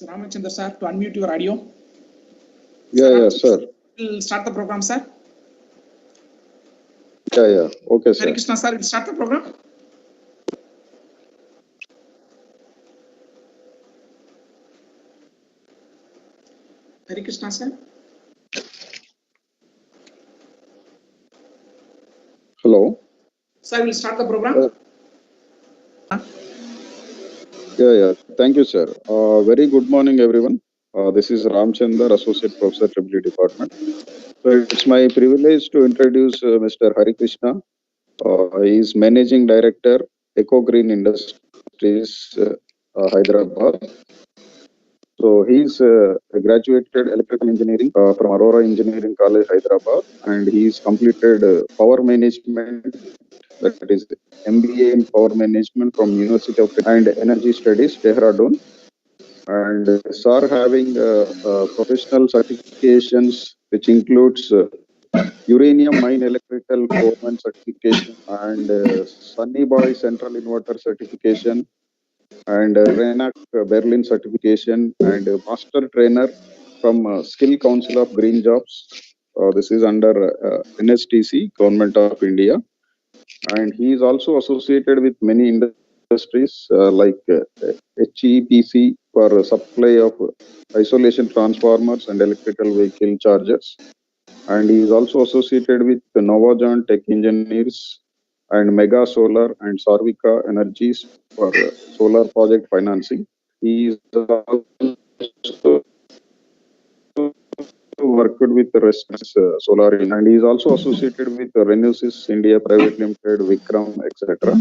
request Ramachandra sir to unmute your audio. Yeah, sir. We'll start the program, sir. Yeah. Okay, sir. Hare Krishna, sir. We'll start the program. Hare Krishna, sir. Hello. Sir, we'll start the program. Yeah. Thank you, sir. Very good morning, everyone. This is Ramchandra, Associate Professor, Triple Department. So it's my privilege to introduce Mr. Hari Krishna. He is Managing Director, Eco Green Industries, Hyderabad. So he's graduated electrical engineering from Aurora Engineering College, Hyderabad, and he's completed power management, that is MBA in power management from University of and Energy Studies, Dehradun. And sir having professional certifications, which includes uranium mine electrical foreman certification and Sunny Boy Central Inverter certification and RENAC Berlin certification and master trainer from Skill Council of Green Jobs. This is under NSTC, Government of India. And he is also associated with many industries like HEPC for supply of isolation transformers and electrical vehicle chargers. And he is also associated with Novajon Tech Engineers and Mega Solar and Sarvika Energies for solar project financing. He is also worked with the rest solar, and he is also associated with Renesis India Private Limited, Vikram, etc.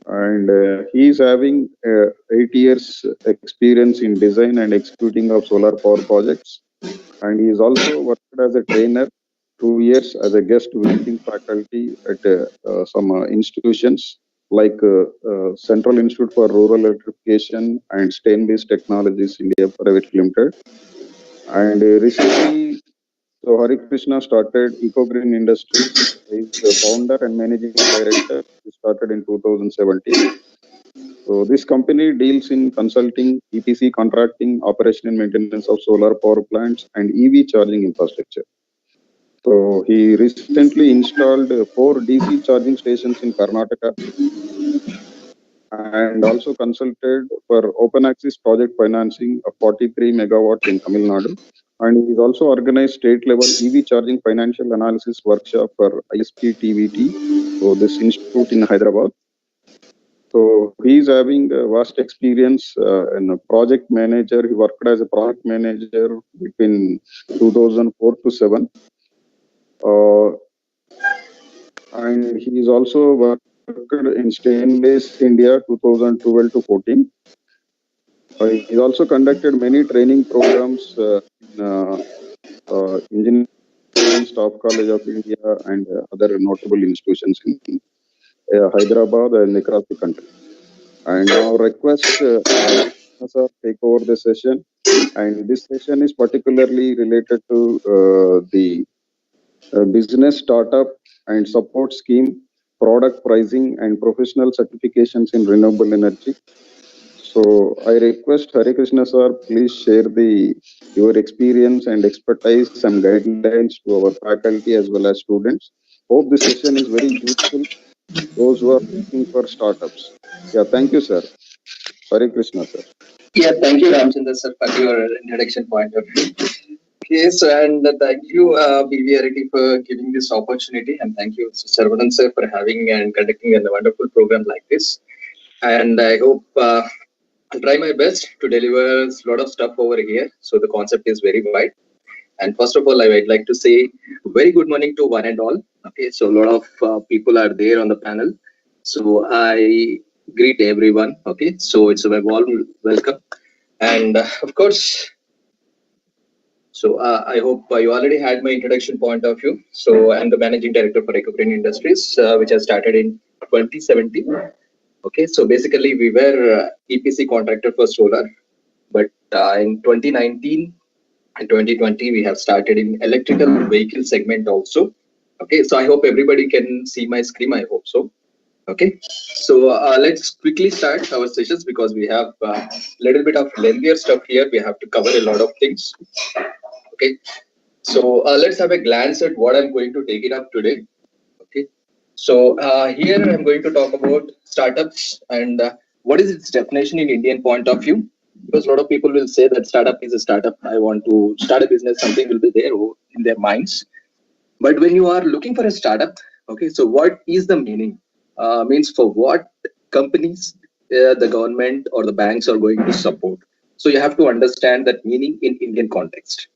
And he is having 8 years experience in design and executing of solar power projects. And he is also worked as a trainer 2 years as a guest visiting faculty at some institutions like Central Institute for Rural Electrification and Stain-Based Technologies India Private Limited. And recently, so Hari Krishna started Eco Green Industries. He is the founder and managing director. He started in 2017. So this company deals in consulting, EPC contracting, operation and maintenance of solar power plants and EV charging infrastructure. So he recently installed 4 DC charging stations in Karnataka and also consulted for open access project financing of 43 megawatts in Tamil Nadu. And he's also organized state level EV charging financial analysis workshop for ISP TVT, so this institute in Hyderabad. So he's having a vast experience in a project manager. He worked as a project manager between 2004 to 7. And he's also worked in Stain-Based India 2012 to 14. He's also conducted many training programs in Engineering Staff College of India and other notable institutions in Hyderabad and across the country. And now request sir take over the session. And this session is particularly related to the business startup and support scheme, product pricing, and professional certifications in renewable energy. So I request Hari Krishna sir, please share your experience and expertise and guidelines to our faculty as well as students. Hope this session is very useful to those who are looking for startups. Yeah, thank you, sir. Hari Krishna sir. Yeah, thank you, Ramchandra sir, for your introduction point of view. Okay, so and thank you, BVRT, for giving this opportunity, and thank you, Saravanan sir, for having and conducting a wonderful program like this. And I hope I'll try my best to deliver a lot of stuff over here. So the concept is very wide. And first of all, I would like to say very good morning to one and all. Okay, so a lot of people are there on the panel. So I greet everyone. Okay, so it's a warm welcome. And of course, so I hope you already had my introduction point of view. So I'm the managing director for Eco Green Industries, which has started in 2017. Okay, so basically we were EPC contractor for solar, but in 2019 and 2020 we have started in electrical vehicle segment also. Okay, so I hope everybody can see my screen. I hope so. Okay, so let's quickly start our sessions because we have a little bit of lengthier stuff here. We have to cover a lot of things. Okay, so let's have a glance at what I'm going to take it up today. Okay, so here I'm going to talk about startups and what is its definition in Indian point of view. Because a lot of people will say that startup is a startup. I want to start a business. Something will be there in their minds. But when you are looking for a startup, okay, so what is the meaning? Means for what companies the government or the banks are going to support. So you have to understand that meaning in Indian context.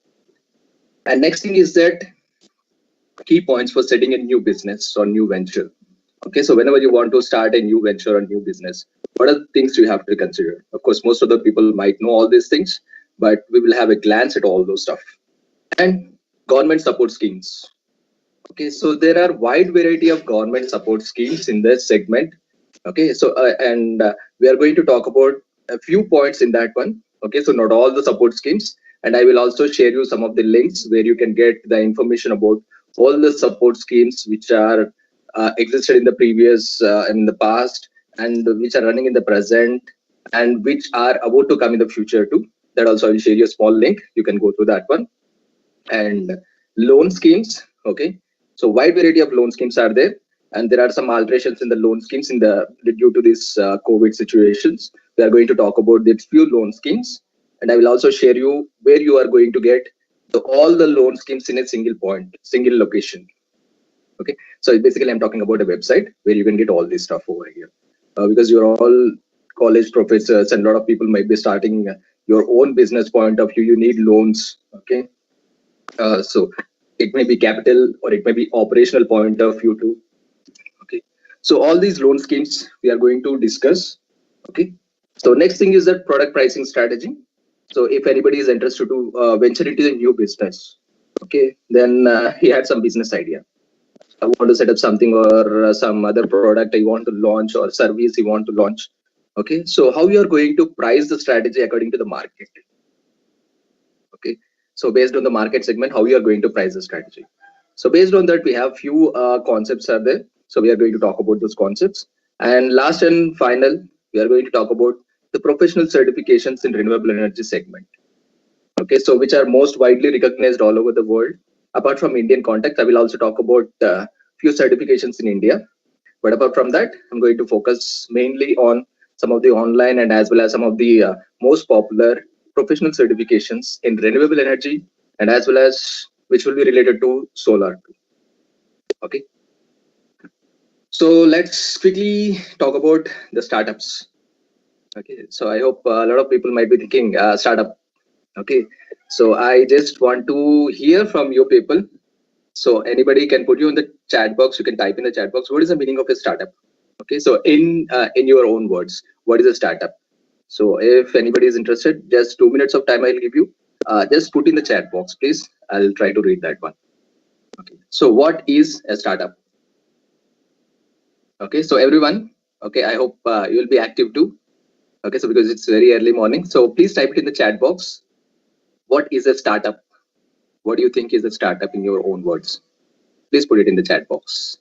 And next thing is that key points for setting a new business or new venture. Okay, so whenever you want to start a new venture or new business, what are the things you have to consider? Of course, most of the people might know all these things, but we will have a glance at all those stuff. And government support schemes. Okay, so there are wide variety of government support schemes in this segment. Okay, so we are going to talk about a few points in that one. Okay, so not all the support schemes, and I will also share you some of the links where you can get the information about all the support schemes which are existed in the previous in the past and which are running in the present and which are about to come in the future too. That also I will share you a small link. You can go through that one. And loan schemes. Okay, so wide variety of loan schemes are there, and there are some alterations in the loan schemes in the due to these COVID situations. We are going to talk about the few loan schemes, and I will also share you where you are going to get all the loan schemes in a single point, single location. Okay, so basically I'm talking about a website where you can get all this stuff over here, because you're all college professors and a lot of people might be starting your own business point of view. You need loans. Okay, so it may be capital or it may be operational point of view too. Okay, so all these loan schemes we are going to discuss. Okay, so next thing is that product pricing strategy. So if anybody is interested to venture into a new business, okay, then he had some business idea. I want to set up something or some other product I want to launch or service you want to launch. Okay, so how you are going to price the strategy according to the market. Okay, so based on the market segment, how you are going to price the strategy. So based on that, we have few concepts are there. So we are going to talk about those concepts. And last and final, we are going to talk about the professional certifications in renewable energy segment. Okay, so which are most widely recognized all over the world. Apart from Indian context, I will also talk about few certifications in India. But apart from that, I'm going to focus mainly on some of the online and as well as some of the most popular professional certifications in renewable energy and as well as which will be related to solar. Okay. So let's quickly talk about the startups. Okay. So I hope a lot of people might be thinking startup. Okay. So I just want to hear from you people. So anybody can put you in the chat box. You can type in the chat box. What is the meaning of a startup? Okay, so in your own words, what is a startup? So if anybody is interested, just 2 minutes of time I'll give you. Just put in the chat box, please. I'll try to read that one. Okay. So what is a startup? Okay, so everyone, okay, I hope you will be active too. Okay, so because it's very early morning, so please type it in the chat box. What is a startup? What do you think is a startup in your own words? Please put it in the chat box.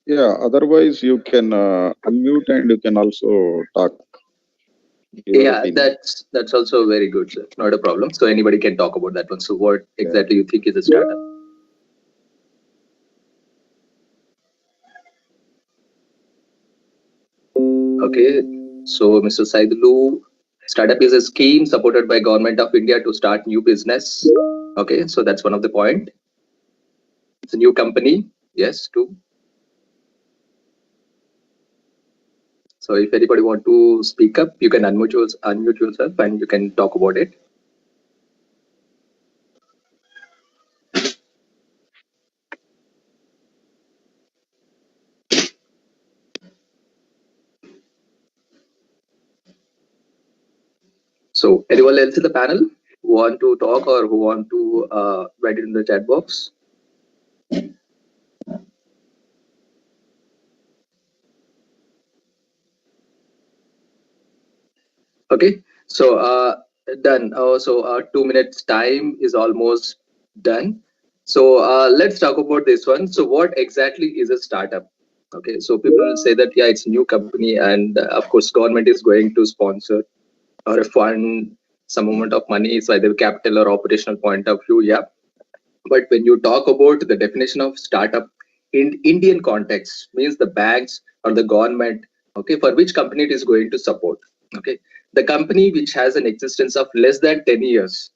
Yeah, otherwise you can unmute and you can also talk. Yeah, that's also very good, sir. Not a problem. So anybody can talk about that one. So what exactly you think is a startup? Okay, so Mr. Saidulu, startup is a scheme supported by Government of India to start new business. Okay, so that's one of the point. It's a new company. Yes, too. So if anybody want to speak up, you can unmute yourself and you can talk about it. So anyone else in the panel who want to talk or who want to write it in the chat box? Okay, so done. So 2 minutes time is almost done. So let's talk about this one. So what exactly is a startup? Okay, so people say that yeah, it's a new company, and of course, government is going to sponsor or fund some amount of money, so either capital or operational point of view. Yeah, but when you talk about the definition of startup in Indian context, means the banks or the government, okay, for which company it is going to support. Okay, the company which has an existence of less than 10 years.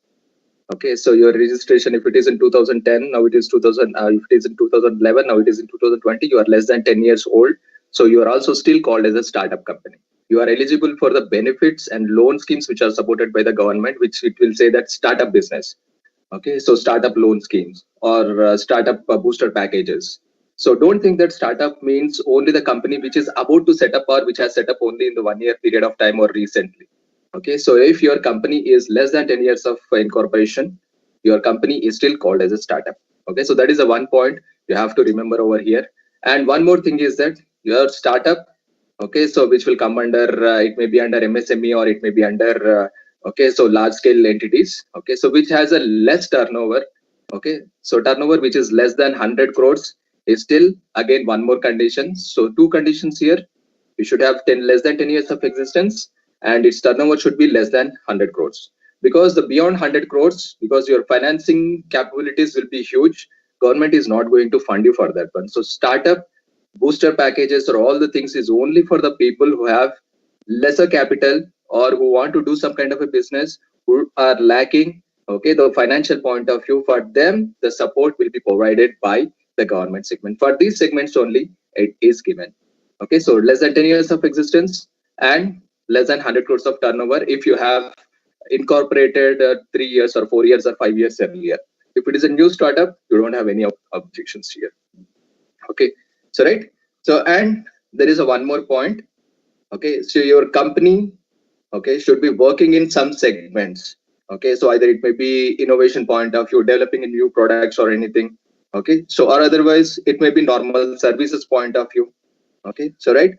Okay, so your registration, if it is in 2010, now it is 2000, if it is in 2011, now it is in 2020, you are less than 10 years old. So you are also still called as a startup company. You are eligible for the benefits and loan schemes which are supported by the government, which it will say that startup business. Okay, so startup loan schemes or startup booster packages. So don't think that startup means only the company which is about to set up or which has set up only in the 1 year period of time or recently. Okay, so if your company is less than 10 years of incorporation, your company is still called as a startup. Okay, so that is the one point you have to remember over here. And one more thing is that your startup, okay, so which will come under, it may be under MSME or it may be under okay, so large scale entities, okay, so which has a less turnover. Okay, so turnover which is less than 100 crores is still again one more condition. So two conditions here: you should have 10 less than 10 years of existence, and its turnover should be less than 100 crores. Because the beyond 100 crores, because your financing capabilities will be huge, government is not going to fund you for that one. So startup booster packages or all the things is only for the people who have lesser capital or who want to do some kind of a business, who are lacking, okay, the financial point of view. For them, the support will be provided by the government segment. For these segments only it is given. Okay, so less than 10 years of existence and less than 100 crores of turnover if you have incorporated 3 years or 4 years or 5 years earlier. If it is a new startup, you don't have any objections here. Okay, so right, so and there is a one more point. Okay, so your company, okay, should be working in some segments. Okay, so either it may be innovation point of view, developing new products or anything. Okay, so or otherwise it may be normal services point of view. Okay, so right,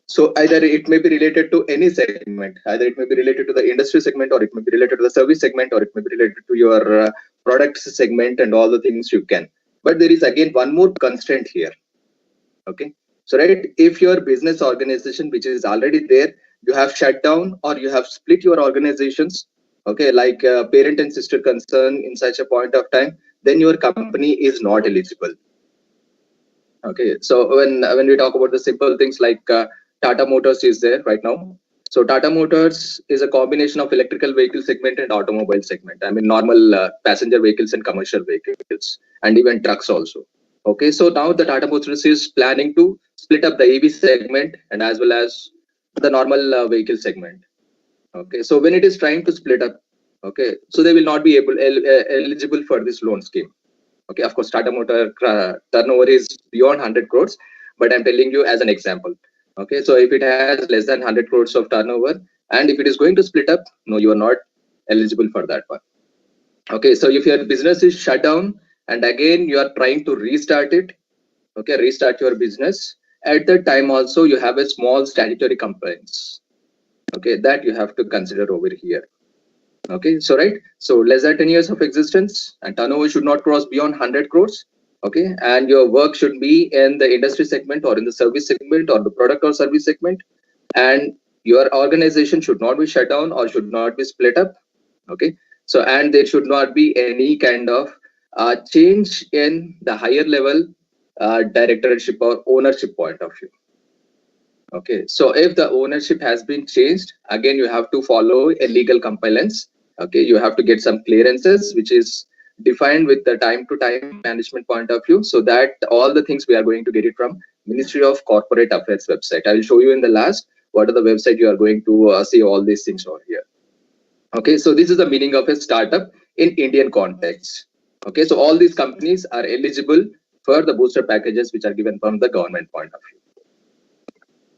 so either it may be related to any segment, either it may be related to the industry segment, or it may be related to the service segment, or it may be related to your products segment and all the things you can. But there is again one more constraint here. Okay, so right, if your business organization which is already there, you have shut down or you have split your organizations, okay, like parent and sister concern in such a point of time, then your company is not eligible. Okay, so when we talk about the simple things like Tata Motors is there right now. So Tata Motors is a combination of electrical vehicle segment and automobile segment. I mean normal passenger vehicles and commercial vehicles and even trucks also. Okay, so now the Tata Motors is planning to split up the EV segment and as well as the normal vehicle segment. Okay, so when it is trying to split up, okay, so they will not be eligible for this loan scheme. Okay, of course, Tata Motor turnover is beyond 100 crores, but I'm telling you as an example. Okay, so if it has less than 100 crores of turnover, and if it is going to split up, no, you are not eligible for that one. Okay, so if your business is shut down and again you are trying to restart it, okay, restart your business, at that time also you have a small statutory compliance. Okay, that you have to consider over here. Okay, so right, so less than 10 years of existence and turnover should not cross beyond 100 crores. Okay, and your work should be in the industry segment or in the service segment or the product or service segment, and your organization should not be shut down or should not be split up. Okay, so and there should not be any kind of change in the higher level directorship or ownership point of view. Okay, so if the ownership has been changed, again you have to follow a legal compliance. Okay, you have to get some clearances which is defined with the time to time management point of view. So that all the things we are going to get it from Ministry of Corporate Affairs website. I will show you in the last what are the website you are going to see all these things over here. Okay, so this is the meaning of a startup in Indian context. Okay, so all these companies are eligible for the booster packages which are given from the government point of view.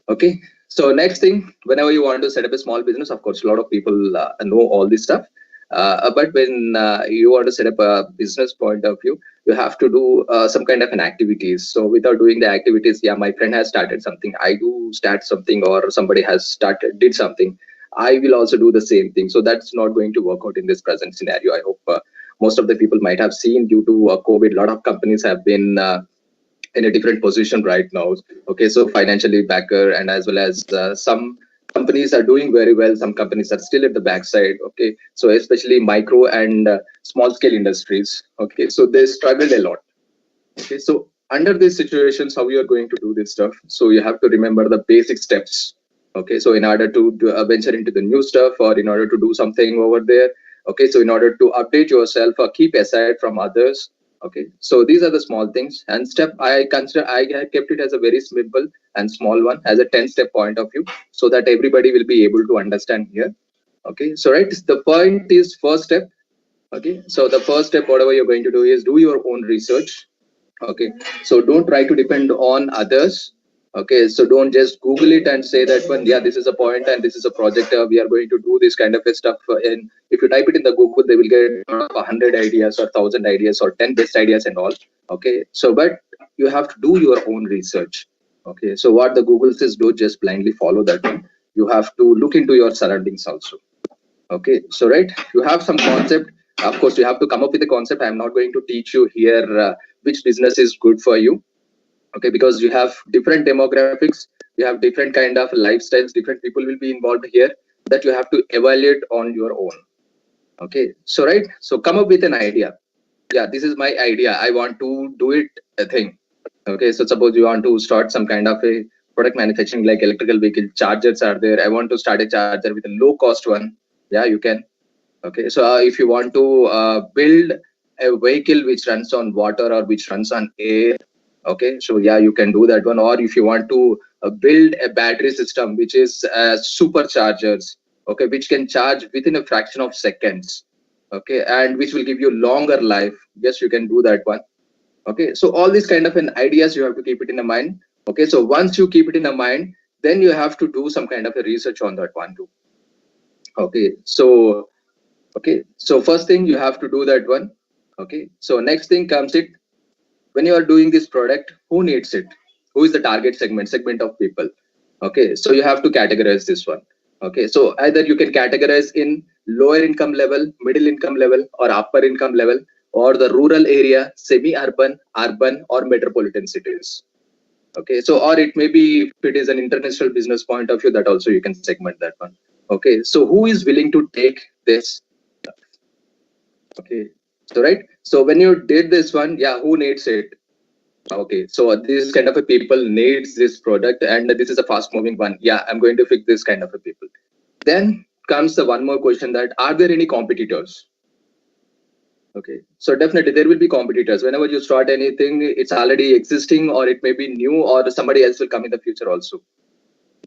Okay, so next thing, whenever you want to set up a small business, of course, a lot of people know all this stuff. But when you want to set up a business point of view, you have to do some kind of an activities. So without doing the activities, yeah, my friend has started something, I do start something, or somebody has did something. I will also do the same thing. So that's not going to work out in this present scenario. I hope most of the people might have seen, due to COVID, a lot of companies have been in a different position right now. Okay, so financially backer, and as well as some companies are doing very well, some companies are still at the backside. Okay, so especially micro and small scale industries. Okay, so they struggled a lot. Okay, so under these situations, how you are going to do this stuff? So you have to remember the basic steps. Okay, so in order to venture into the new stuff, or in order to do something over there. Okay, so in order to update yourself or keep aside from others. Okay, so these are the small things. And step, I consider, I have kept it as a very simple and small one, as a 10-step point of view, so that everybody will be able to understand here. Okay, so right, the point is first step. Okay, so the first step, whatever you're going to do, is do your own research. Okay, so don't try to depend on others. Okay, so don't just Google it and say that one, yeah, this is a point and this is a project, we are going to do this kind of a stuff. And if you type it in the Google, they will get 100 ideas or 1,000 ideas or 10 best ideas and all. Okay, so but you have to do your own research. Okay, so what the Google says, don't just blindly follow that one. You have to look into your surroundings also. Okay, so right, you have some concept. Of course, you have to come up with a concept. I'm not going to teach you here which business is good for you. Okay, because you have different demographics, you have different kind of lifestyles, different people will be involved here, that you have to evaluate on your own. Okay, so right, so come up with an idea. Yeah, this is my idea, I want to do it a thing. Okay, so suppose you want to start some kind of a product manufacturing, like electrical vehicle chargers are there. I want to start a charger with a low cost one. Yeah, you can. Okay, so if you want to build a vehicle which runs on water or which runs on air, okay, so yeah, you can do that one. Or if you want to build a battery system which is superchargers, okay, which can charge within a fraction of seconds, okay, and which will give you longer life, yes, you can do that one. Okay, so all these kind of an ideas, you have to keep it in a mind. Okay, so once you keep it in a mind, then you have to do some kind of a research on that one too. Okay, so first thing you have to do that one. Okay, so next thing comes it, when you are doing this product, who needs it? Who is the target segment of people? Okay, so you have to categorize this one. Okay, so either you can categorize in lower income level, middle income level, or upper income level, or the rural area, semi-urban, urban, or metropolitan cities. Okay, so or it may be, if it is an international business point of view, that also you can segment that one. Okay, so who is willing to take this? Okay, so right, so when you did this one, yeah, who needs it? Okay, so this kind of a people needs this product, and this is a fast moving one. Yeah, I'm going to fix this kind of a people. Then comes the one more question, that are there any competitors? Okay, so definitely there will be competitors. Whenever you start anything, it's already existing, or it may be new, or somebody else will come in the future also.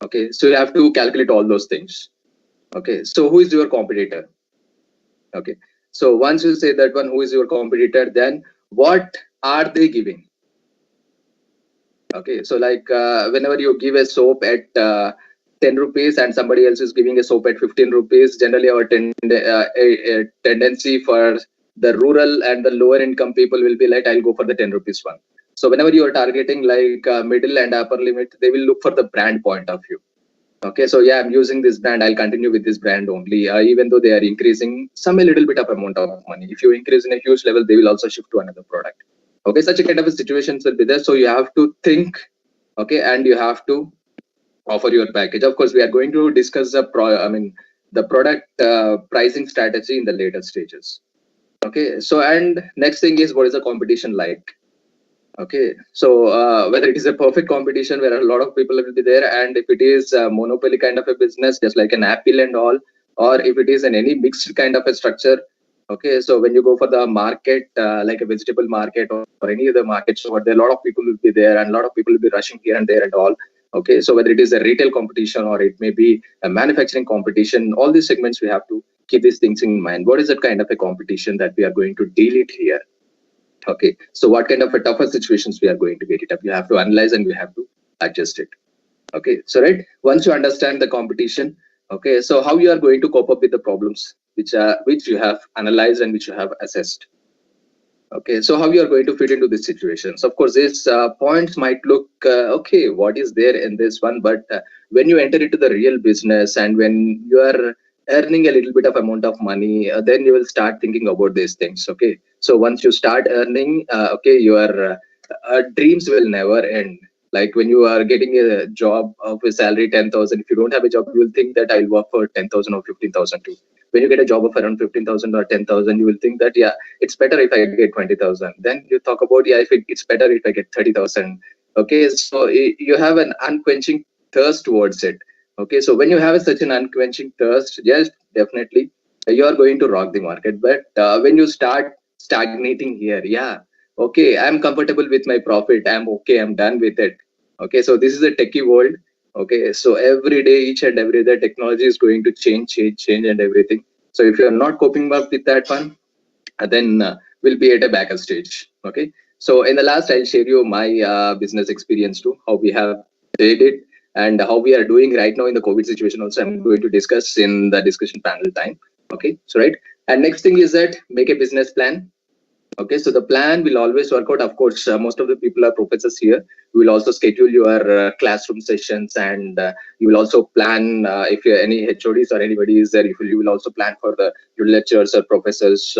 Okay, so you have to calculate all those things. Okay, so who is your competitor? Okay, so once you say that one, who is your competitor, then what are they giving? Okay, so like whenever you give a soap at 10 rupees and somebody else is giving a soap at 15 rupees, generally our a tendency for the rural and the lower income people will be like, I'll go for the 10 rupees one. So whenever you are targeting like middle and upper limit, they will look for the brand point of view. Okay, so yeah, I'm using this brand, I'll continue with this brand only, even though they are increasing some a little bit of amount of money. If you increase in a huge level, they will also shift to another product. Okay, such a kind of a situations will be there. So you have to think, okay, and you have to offer your package. Of course, we are going to discuss the product pricing strategy in the later stages. Okay, so and next thing is, what is the competition like? Okay, so whether it is a perfect competition where a lot of people will be there, and if it is a monopoly kind of a business, just like an Apple and all, or if it is in any mixed kind of a structure. Okay, so when you go for the market, like a vegetable market or any other market, so there a lot of people will be there, and a lot of people will be rushing here and there and all. Okay, so whether it is a retail competition or it may be a manufacturing competition, all these segments we have to keep these things in mind. What is that kind of a competition that we are going to deal it here? Okay, so what kind of a tougher situations we are going to get it up? You have to analyze and we have to adjust it. Okay, so right, once you understand the competition, okay, so how you are going to cope up with the problems which you have analyzed and which you have assessed. Okay, so how you are going to fit into these situations? Of course, these points might look okay. What is there in this one? But when you enter into the real business and when you are earning a little bit of amount of money, then you will start thinking about these things. Okay, so once you start earning, okay, your dreams will never end. Like when you are getting a job of a salary 10,000, if you don't have a job, you will think that I'll work for 10,000 or 15,000 too. When you get a job of around 15,000 or 10,000, you will think that yeah, it's better if I get 20,000. Then you talk about yeah, if it's better if I get 30,000. Okay, so you have an unquenching thirst towards it. Okay, so when you have such an unquenching thirst, yes, definitely you are going to rock the market. But when you start stagnating here, yeah, okay, I'm comfortable with my profit. I'm okay. I'm done with it. Okay, so this is a techie world. Okay, so every day, each and every day, technology is going to change, and everything. So if you are not coping up with that one, then we'll be at a backup stage. Okay, so in the last I'll share you my business experience too, how we have did it and how we are doing right now in the COVID situation. Also I'm going to discuss in the discussion panel time. Okay, so right, and next thing is that make a business plan. Okay, so the plan will always work out. Of course, most of the people are professors here. We will also schedule your classroom sessions, and you will also plan if you're any HODs or anybody is there. You will also plan for the your lecturers or professors.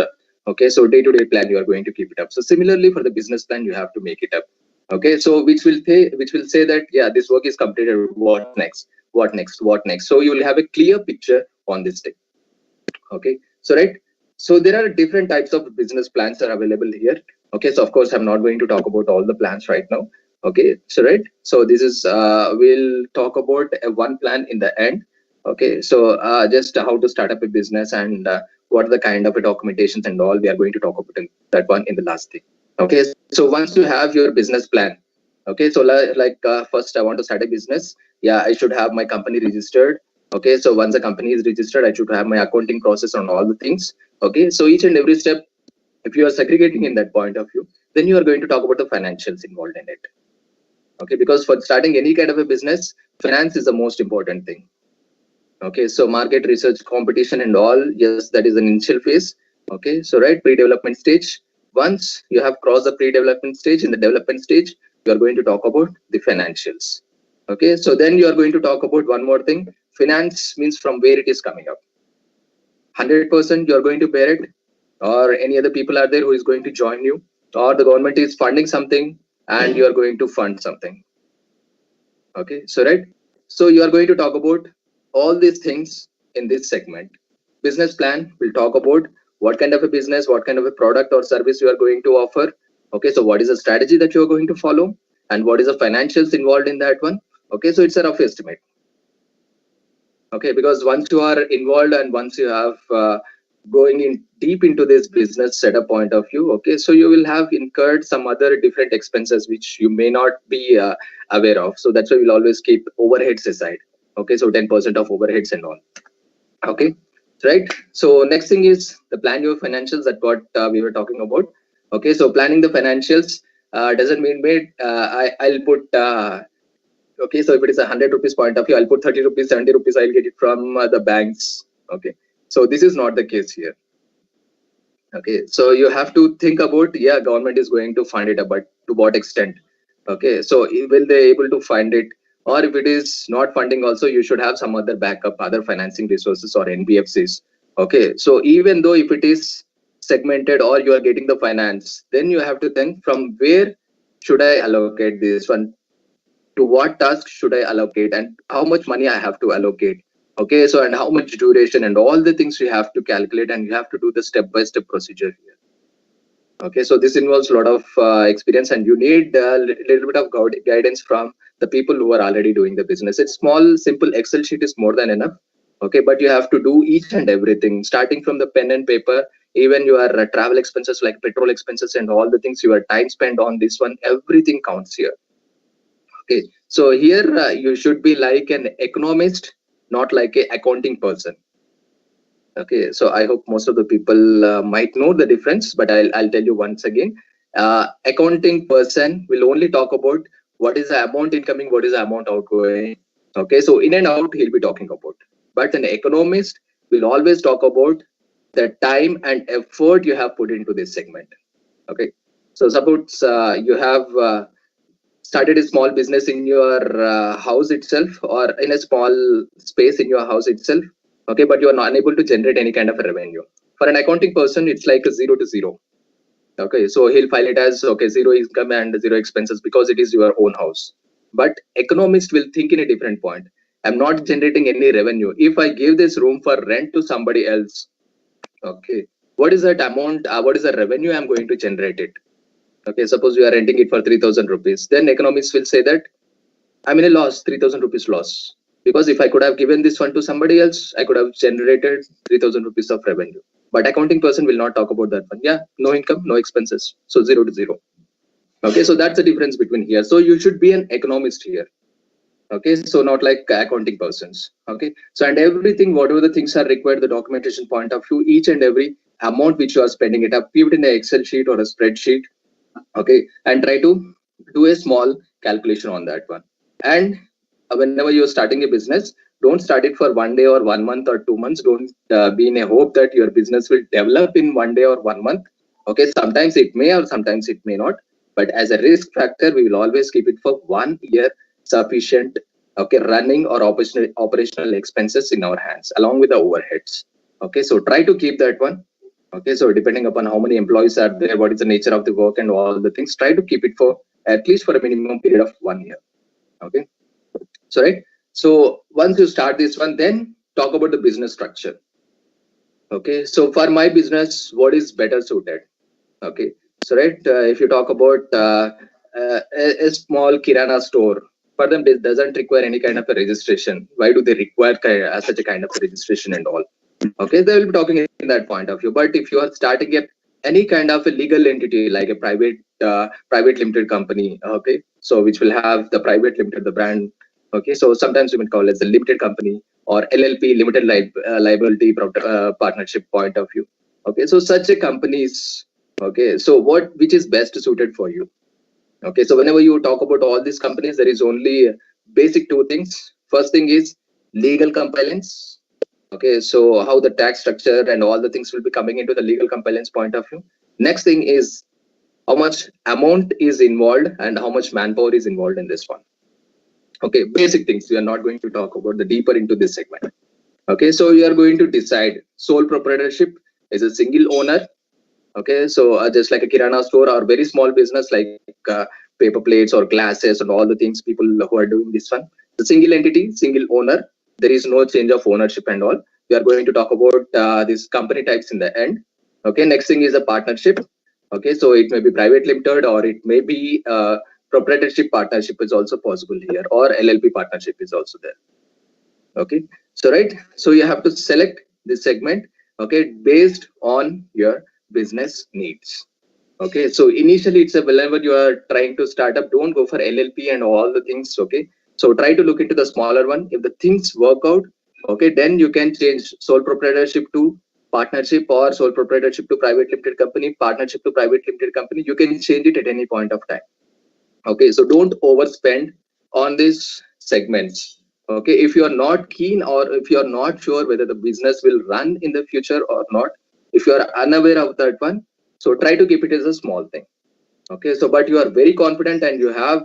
Okay, so day-to-day plan you are going to keep it up. So similarly for the business plan, you have to make it up. Okay, so which will say that yeah, this work is completed. What next? What next? What next? So you will have a clear picture on this thing. Okay, so right, so there are different types of business plans are available here. Okay, so of course I'm not going to talk about all the plans right now. Okay, so right, so this is we'll talk about one plan in the end. Okay, so just how to start up a business and what are the kind of documentations and all we are going to talk about in that one in the last thing. Okay, so once you have your business plan, okay, so like first I want to start a business. Yeah, I should have my company registered. Okay, so once a company is registered, I should have my accounting process on all the things. Okay, so each and every step, if you are segregating in that point of view, then you are going to talk about the financials involved in it. Okay, because for starting any kind of a business, finance is the most important thing. Okay, so market research, competition and all, yes, that is an initial phase. Okay, so right, pre-development stage. Once you have crossed the pre-development stage, in the development stage, you are going to talk about the financials. Okay, so then you are going to talk about one more thing. Finance means from where it is coming up. 100% you are going to bear it, or any other people are there who is going to join you, or the government is funding something and you are going to fund something. Okay, so right, so you are going to talk about all these things in this segment. Business plan will talk about what kind of a business, what kind of a product or service you are going to offer. Okay, so what is the strategy that you are going to follow and what is the financials involved in that one. Okay, so it's a rough estimate. Okay, because once you are involved and once you have going in deep into this business setup point of view, okay, so you will have incurred some other different expenses which you may not be aware of. So that's why we'll always keep overheads aside. Okay, so 10% of overheads and all. Okay, right, so next thing is the plan your financials, that what we were talking about. Okay, so planning the financials doesn't mean I'll put okay, so if it is 100 rupees point of view, I'll put 30 rupees, 70 rupees, I'll get it from the banks. Okay, so this is not the case here. Okay, so you have to think about, yeah, government is going to fund it, but to what extent? Okay, so will they able to fund it? Or if it is not funding also, you should have some other backup, other financing resources or NBFCs. Okay, so even though if it is segmented or you are getting the finance, then you have to think from where should I allocate this one, to what task should I allocate and how much money I have to allocate. Okay, so and how much duration and all the things you have to calculate, and you have to do the step-by-step procedure here. Okay, so this involves a lot of experience, and you need a little bit of guidance from the people who are already doing the business. It's small, simple Excel sheet is more than enough. Okay, but you have to do each and everything, starting from the pen and paper, even your travel expenses like petrol expenses and all the things, your time spent on this one, everything counts here. Okay, so here you should be like an economist, not like a accounting person. Okay, so I hope most of the people might know the difference, but I'll tell you once again. Accounting person will only talk about what is the amount incoming, what is the amount outgoing. Okay, so in and out he'll be talking about. But an economist will always talk about the time and effort you have put into this segment. Okay. So suppose you have started a small business in your house itself or in a small space in your house itself. Okay, but you are not unable to generate any kind of a revenue. For an accounting person, it's like a 0 to 0. Okay, so he'll file it as okay, zero income and zero expenses because it is your own house. But economist will think in a different point. I'm not generating any revenue. If I give this room for rent to somebody else, okay, what is that amount? What is the revenue I'm going to generate it? Okay, suppose you are renting it for 3,000 rupees. Then economists will say that I'm in a loss, 3,000 rupees loss. Because if I could have given this one to somebody else, I could have generated 3,000 rupees of revenue. But accounting person will not talk about that one. Yeah, no income, no expenses. So 0 to 0. Okay, so that's the difference between here. So you should be an economist here. Okay, so not like accounting persons. Okay, so and everything, whatever the things are required, the documentation point of view, each and every amount which you are spending it up, keep it in an Excel sheet or a spreadsheet. Okay, and try to do a small calculation on that one. And whenever you're starting a business, don't start it for 1 day or 1 month or 2 months. Don't be in a hope that your business will develop in 1 day or 1 month. Okay, sometimes it may or sometimes it may not, but as a risk factor we will always keep it for 1 year sufficient, okay, running or operational expenses in our hands along with the overheads. Okay, so try to keep that one. Okay, so depending upon how many employees are there, what is the nature of the work and all the things, try to keep it for at least for a minimum period of 1 year. Okay, so right. So once you start this one, then talk about the business structure. Okay, so for my business, what is better suited? Okay, so right, if you talk about a small kirana store, for them it doesn't require any kind of a registration. Why do they require such a kind of a registration and all? Okay, they will be talking in that point of view. But if you are starting up any kind of a legal entity like a private limited company, okay, so which will have the private limited, the brand, okay, so sometimes we will call it the limited company or LLP, limited liability partnership point of view. Okay, so such a companies, okay, so which is best suited for you? Okay, so whenever you talk about all these companies, there is only basic two things. First thing is legal compliance. Okay, so how the tax structure and all the things will be coming into the legal compliance point of view. Next thing is how much amount is involved and how much manpower is involved in this one. Okay, basic things. We are not going to talk about the deeper into this segment. Okay, so you are going to decide sole proprietorship is a single owner. Okay, so just like a kirana store or very small business like paper plates or glasses and all the things, people who are doing this one, the single entity, single owner, there is no change of ownership and all. We are going to talk about these company types in the end. Okay, next thing is a partnership. Okay, so it may be private limited or it may be proprietorship partnership is also possible here, or LLP partnership is also there. Okay, so right, so you have to select this segment, okay, based on your business needs. Okay, so initially it's a whenever you are trying to start up, don't go for LLP and all the things. Okay, so try to look into the smaller one. If the things work out, okay, then you can change sole proprietorship to partnership or sole proprietorship to private limited company, partnership to private limited company. You can change it at any point of time. Okay, so don't overspend on these segments. Okay, if you are not keen or if you are not sure whether the business will run in the future or not, if you are unaware of that one, so try to keep it as a small thing. Okay, so but you are very confident and you have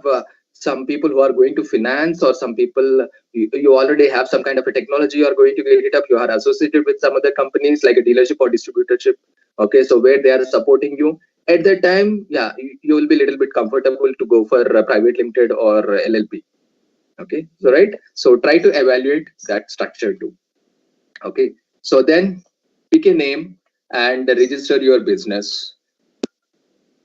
some people who are going to finance, or some people you already have some kind of a technology, you are going to get it up, you are associated with some other companies like a dealership or distributorship. Okay, so where they are supporting you at that time, yeah, you will be a little bit comfortable to go for private limited or LLP. Okay, so right, so try to evaluate that structure too. Okay, so then pick a name and register your business.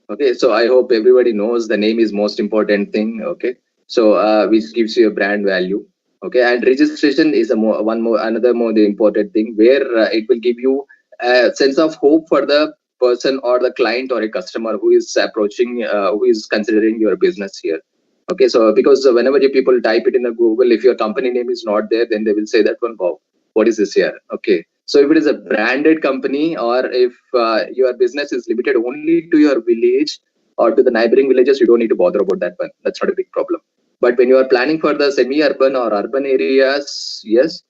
Okay, so I hope everybody knows the name is most important thing. Okay, so which gives you a brand value. Okay, and registration is another more the important thing, where it will give you a sense of hope for the person or the client or a customer who is approaching, who is considering your business here. Okay, so because whenever you people type it in the Google, if your company name is not there, then they will say that one, wow, what is this here? Okay, so if it is a branded company, or if your business is limited only to your village or to the neighboring villages, you don't need to bother about that one. That's not a big problem. But when you are planning for the semi-urban or urban areas, yes,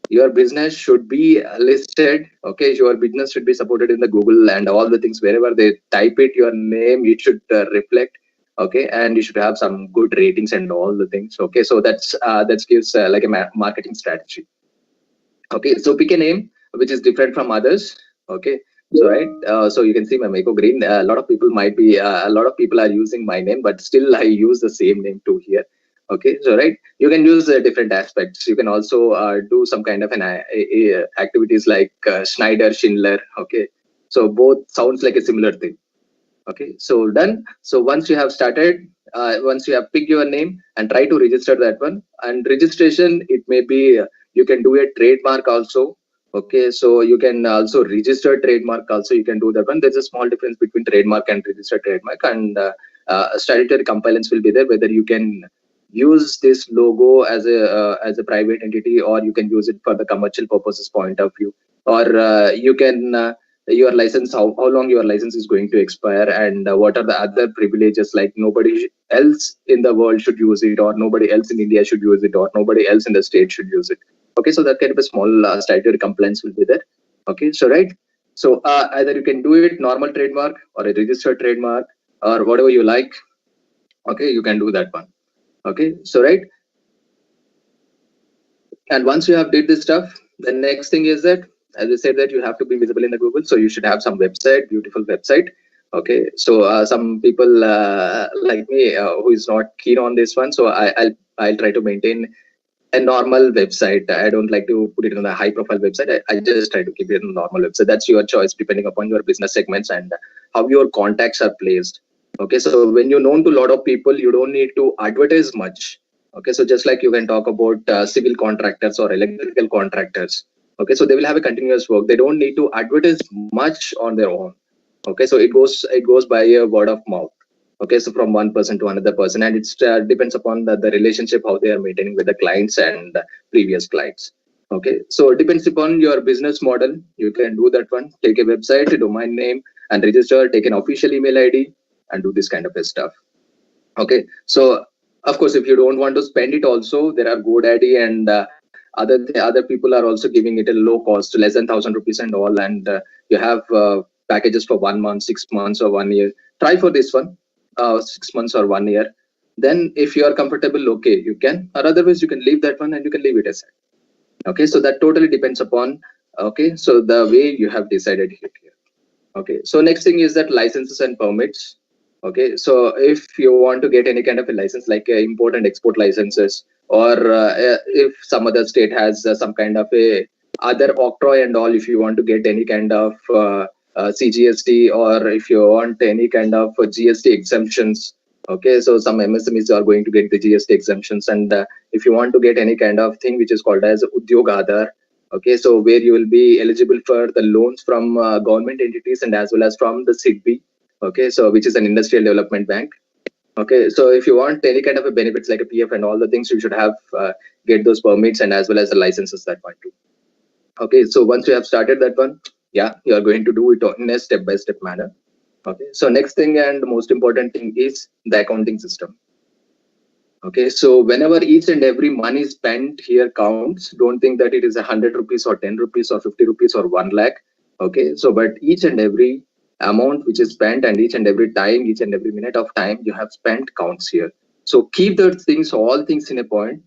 your business should be listed. Okay, your business should be supported in the Google and all the things. Wherever they type it, your name, it should reflect. Okay, and you should have some good ratings and all the things. Okay, so that gives like a marketing strategy. Okay, so pick a name which is different from others. Okay, so right, so you can see my Mako Green. A lot of people might be, a lot of people are using my name, but still I use the same name too here. Okay, so right, you can use different aspects. You can also do some kind of an activities like Schneider, Schindler. Okay, so both sounds like a similar thing. Okay, so done. So once you have started, once you have picked your name and try to register that one, and registration, it may be you can do a trademark also. Okay, so you can also register trademark also, you can do that one. There's a small difference between trademark and registered trademark, and statutory compliance will be there, whether you can use this logo as a private entity, or you can use it for the commercial purposes point of view, or you can your license, how long your license is going to expire, and what are the other privileges, like nobody else in the world should use it, or nobody else in India should use it, or nobody else in the state should use it. Okay, so that kind of a small statutory compliance will be there. Okay, so right, so either you can do it normal trademark or a registered trademark or whatever you like. Okay, you can do that one. Okay, so right, and once you have did this stuff, the next thing is that, as I said, that you have to be visible in the Google, so you should have some website, beautiful website. Okay, so some people like me who is not keen on this one, so I'll try to maintain a normal website. I don't like to put it on a high profile website. I just try to keep it on a normal website. That's your choice depending upon your business segments and how your contacts are placed. Okay, so when you're known to a lot of people, you don't need to advertise much. Okay, so just like you can talk about civil contractors or electrical contractors. Okay, so they will have a continuous work. They don't need to advertise much on their own. Okay, so it goes by a word of mouth. Okay, so from one person to another person, and it depends upon the relationship how they are maintaining with the clients and previous clients. Okay, so it depends upon your business model. You can do that one. Take a website, a domain name, and register. Take an official email ID and do this kind of stuff. Okay, so of course, if you don't want to spend it, also there are GoDaddy and other people are also giving it a low cost, less than 1,000 rupees and all, and you have packages for 1 month, 6 months, or 1 year. Try for this one, 6 months or 1 year. Then if you are comfortable, okay, you can, or otherwise you can leave that one and you can leave it aside. Okay, so that totally depends upon, okay, so the way you have decided it here. Okay, so next thing is that licenses and permits. Okay, so if you want to get any kind of a license, like import and export licenses, or if some other state has some kind of a other octroi and all, if you want to get any kind of CGST, or if you want any kind of GST exemptions. Okay, so some MSMEs are going to get the GST exemptions, and if you want to get any kind of thing which is called as Udyog Aadhar. Okay, so where you will be eligible for the loans from government entities and as well as from the SIDBI. Okay, so which is an industrial development bank. Okay, so if you want any kind of a benefits like a PF and all the things, you should have get those permits and as well as the licenses that one too. Okay, so once you have started that one, yeah, you are going to do it in a step-by-step manner. Okay, so next thing and the most important thing is the accounting system. Okay, so whenever each and every money spent here counts, don't think that it is 100 rupees or 10 rupees or 50 rupees or 1 lakh. Okay, so but each and every amount which is spent and each and every time, each and every minute of time you have spent counts here. So keep those things, all things in a point.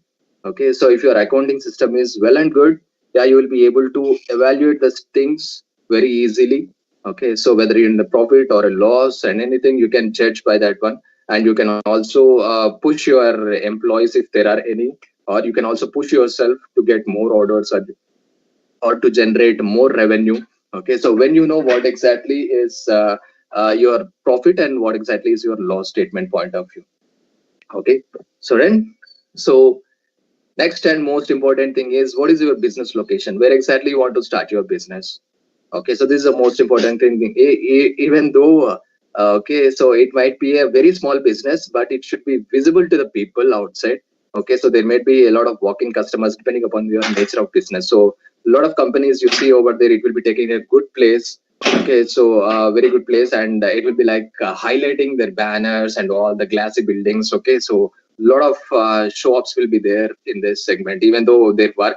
Okay, so if your accounting system is well and good, yeah, you will be able to evaluate the things very easily. Okay, so whether you're in the profit or a loss and anything, you can judge by that one. And you can also push your employees if there are any, or you can also push yourself to get more orders or to generate more revenue. Okay, so when you know what exactly is your profit and what exactly is your loss statement point of view. Okay, so then, so next and most important thing is, what is your business location? Where exactly you want to start your business? Okay, so this is the most important thing. Even though okay, so it might be a very small business, but it should be visible to the people outside. Okay, so there may be a lot of walk-in customers depending upon your nature of business. So a lot of companies you see over there, it will be taking a good place. Okay, so very good place, and it will be like highlighting their banners and all the glassy buildings. Okay, so a lot of shops will be there in this segment, even though their work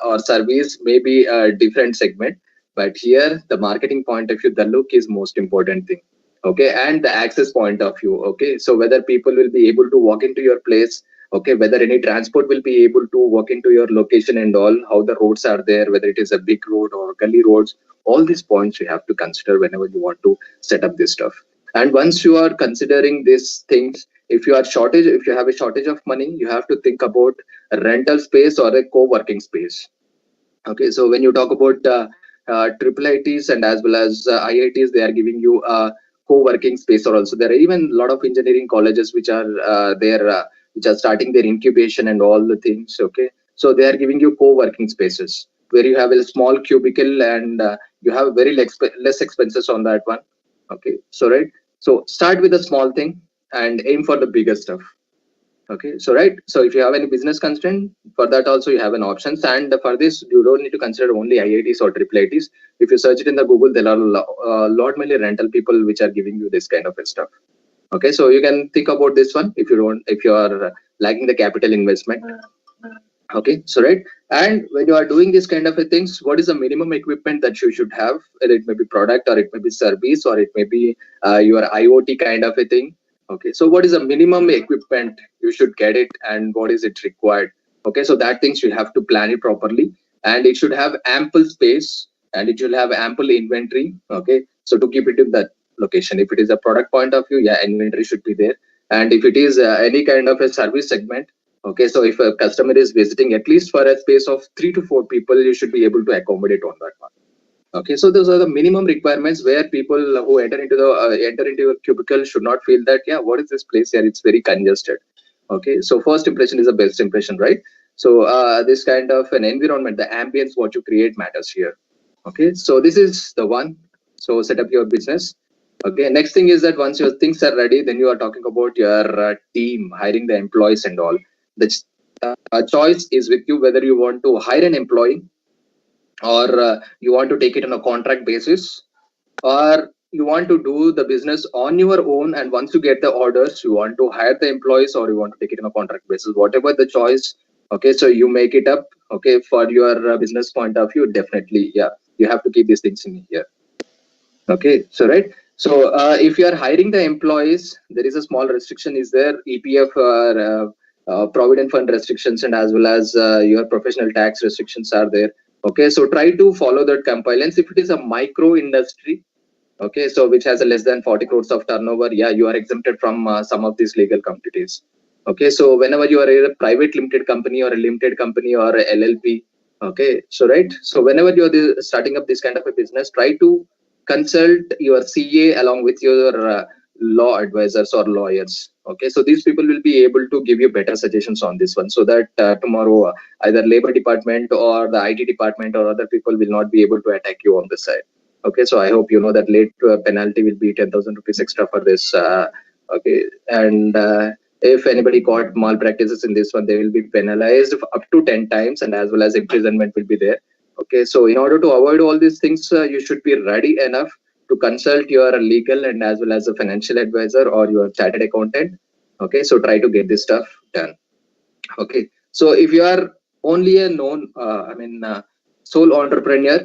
or service may be a different segment, but here the marketing point of view, the look is most important thing. Okay, and the access point of view. Okay, so whether people will be able to walk into your place, okay, whether any transport will be able to walk into your location and all, how the roads are there, whether it is a big road or gully roads, all these points you have to consider whenever you want to set up this stuff. And once you are considering these things, if you have a shortage of money, you have to think about a rental space or a co-working space. Okay, so when you talk about triple ITs and as well as IITs, they are giving you a co-working space, or also there are even a lot of engineering colleges which are which are starting their incubation and all the things. Okay, so they are giving you co-working spaces where you have a small cubicle and you have very less expenses on that one. Okay, so right, so start with a small thing and aim for the bigger stuff. Okay, so right, so if you have any business constraint, for that also you have an options, and for this you don't need to consider only IITs or triple ITs. If you search it in the Google, there are a lot many rental people which are giving you this kind of stuff. Okay, so you can think about this one if you are lacking the capital investment. Okay, so right, and when you are doing this kind of things, what is the minimum equipment that you should have? Whether it may be product or it may be service or it may be your IoT kind of a thing. Okay, so what is the minimum equipment you should get it, and what is it required? Okay, so that things you have to plan it properly, and it should have ample space and it should have ample inventory. Okay, so to keep it in that location, if it is a product point of view, yeah, inventory should be there. And if it is any kind of a service segment, okay, so if a customer is visiting, at least for a space of 3 to 4 people, you should be able to accommodate on that one. Okay, so those are the minimum requirements where people who enter into a cubicle should not feel that, yeah, what is this place here? It's very congested. Okay, so first impression is the best impression, right? So this kind of an environment, the ambience what you create matters here. Okay, so this is the one. So set up your business. Okay, next thing is that once your things are ready, then you are talking about your team, hiring the employees and all. The choice is with you whether you want to hire an employee or you want to take it on a contract basis, or you want to do the business on your own, and once you get the orders you want to hire the employees, or you want to take it on a contract basis, whatever the choice. Okay, so you make it up. Okay, for your business point of view, definitely, yeah, you have to keep these things in here. Okay, so right, so if you are hiring the employees, there is a small restriction is there, EPF provident fund restrictions, and as well as your professional tax restrictions are there. Okay, so try to follow that compliance. If it is a micro industry, okay, so which has a less than 40 crores of turnover, yeah, you are exempted from some of these legal companies. Okay, so whenever you are a private limited company or a limited company or a LLP, okay, so right, so whenever you are starting up this kind of a business, try to consult your CA along with your law advisors or lawyers. Okay, so these people will be able to give you better suggestions on this one, so that tomorrow either labor department or the IT department or other people will not be able to attack you on this side. Okay, so I hope you know that late penalty will be 10,000 rupees extra for this. Okay, and if anybody caught malpractices in this one, they will be penalized up to 10 times, and as well as imprisonment will be there. Okay, so in order to avoid all these things, you should be ready enough to consult your legal and as well as a financial advisor or your chartered accountant. Okay, so try to get this stuff done. Okay, so if you are only a sole entrepreneur,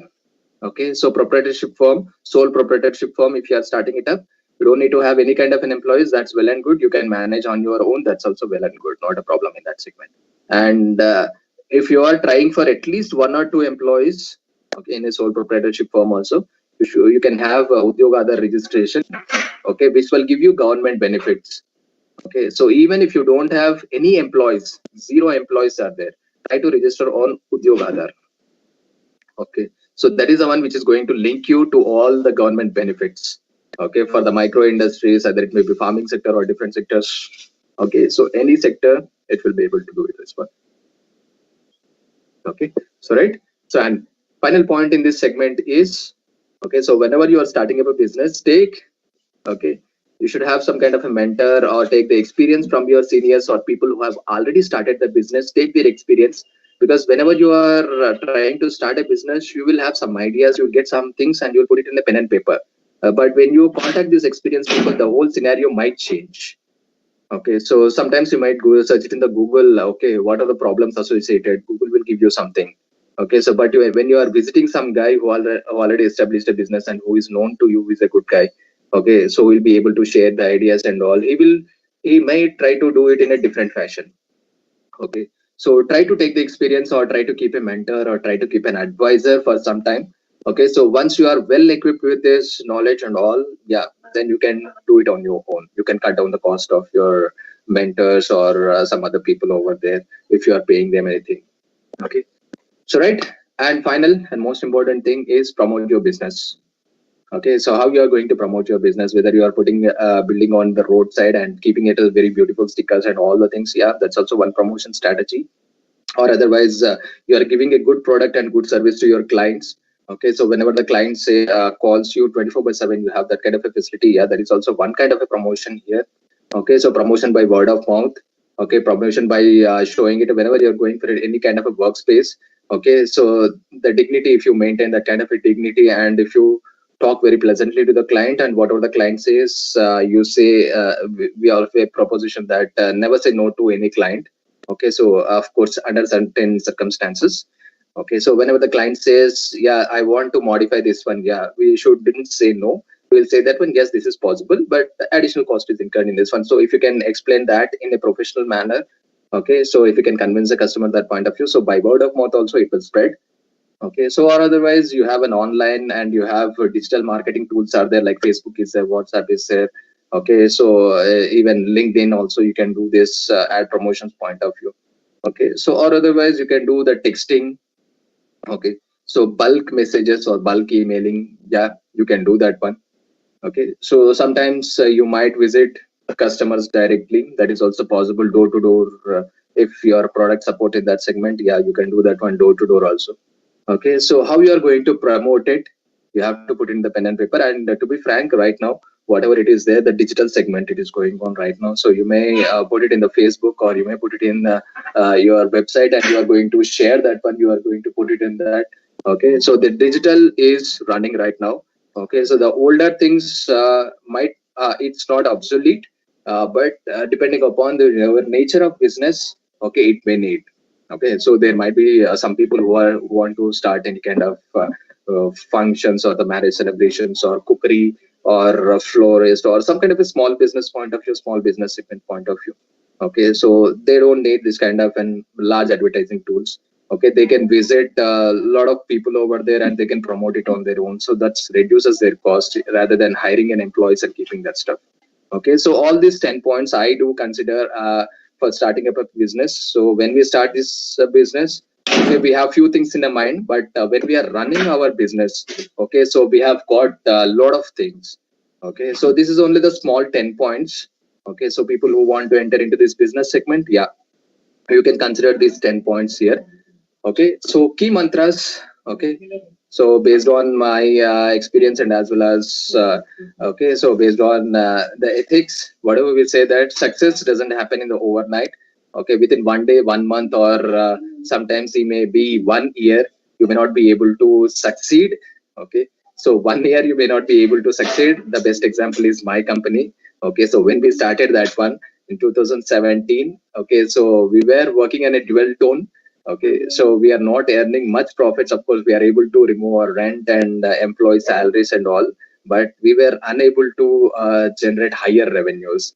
okay, so proprietorship firm, sole proprietorship firm, if you are starting it up, you don't need to have any kind of an employees. That's well and good. You can manage on your own. That's also well and good. Not a problem in that segment. And if you are trying for at least 1 or 2 employees, okay, in a sole proprietorship firm also, you can have Udyog Aadhar registration, okay, which will give you government benefits. Okay, so even if you don't have any employees, 0 employees are there, try to register on Udyog Aadhar. Okay, so that is the one which is going to link you to all the government benefits. Okay, for the micro industries, either it may be farming sector or different sectors. Okay, so any sector, it will be able to do with this one. Okay, so right, so and final point in this segment is, okay, so whenever you are starting up a business, okay, you should have some kind of a mentor or take the experience from your seniors or people who have already started the business. Take their experience, because whenever you are trying to start a business, you will have some ideas, you'll get some things and you'll put it in a pen and paper. But when you contact these experienced people, the whole scenario might change. Okay, so sometimes you might go search it in the Google. Okay, what are the problems associated? Google will give you something. Okay, so but when you are visiting some guy who already established a business and who is known to you, who is a good guy, okay, so he'll be able to share the ideas and all. He may try to do it in a different fashion. Okay, so try to take the experience or try to keep a mentor or try to keep an advisor for some time. Okay, so once you are well equipped with this knowledge and all, yeah, then you can do it on your own. You can cut down the cost of your mentors or some other people over there if you are paying them anything. Okay, so right, and final and most important thing is promote your business. Okay, so how you are going to promote your business, whether you are putting building on the roadside and keeping it as very beautiful stickers and all the things, yeah, that's also one promotion strategy. Or otherwise, you are giving a good product and good service to your clients. Okay, so whenever the client say calls you 24/7, you have that kind of a facility. Yeah, that is also one kind of a promotion here. Okay, so promotion by word of mouth. Okay, promotion by showing it whenever you're going for any kind of a workspace. Okay, so the dignity, if you maintain that kind of a dignity and if you talk very pleasantly to the client and whatever the client says, you say, we have a proposition that never say no to any client. Okay, so of course, under certain circumstances. Okay, so whenever the client says, yeah, I want to modify this one, yeah, we shouldn't say no. We'll say that one, yes, this is possible, but the additional cost is incurred in this one. So if you can explain that in a professional manner, okay, so if you can convince the customer that point of view, so by word of mouth also it will spread. Okay, so or otherwise you have an online and you have digital marketing tools are there, like Facebook is there, WhatsApp is there. Okay, so even LinkedIn also you can do this ad promotions point of view. Okay, so or otherwise you can do the texting. Okay, so bulk messages or bulk emailing, yeah, you can do that one. Okay, so sometimes you might visit customers directly. That is also possible, door to door. If your product support in that segment, yeah, you can do that one door to door also. Okay, so how you are going to promote it? You have to put in the pen and paper. And to be frank, right now, whatever it is there, the digital segment it is going on right now. So you may put it in the Facebook or you may put it in your website, and you are going to share that one. You are going to put it in that. Okay, so the digital is running right now. Okay, so the older things might it's not obsolete, but depending upon the nature of business, okay, it may need. Okay, so there might be some people who want to start any kind of functions or the marriage celebrations or cookery or florist or some kind of a small business point of view, small business segment point of view. Okay, so they don't need this kind of an large advertising tools. Okay, they can visit a lot of people over there and they can promote it on their own. So that reduces their cost rather than hiring an employees and keeping that stuff. Okay, so all these 10 points I do consider for starting up a business. So when we start this business, okay, we have few things in the mind, but when we are running our business, okay, so we have got a lot of things. Okay, so this is only the small 10 points. Okay, so people who want to enter into this business segment, yeah, you can consider these 10 points here. Okay, so key mantras. Okay, so based on my experience and as well as okay, so based on the ethics, whatever we say that success doesn't happen in the overnight. Okay, within 1 day, 1 month, or sometimes it may be 1 year, you may not be able to succeed. Okay, so 1 year you may not be able to succeed. The best example is my company. Okay, so when we started that one in 2017, okay, so we were working on a dual tone. Okay, so we are not earning much profits. Of course, we are able to remove our rent and employee salaries and all, but we were unable to generate higher revenues.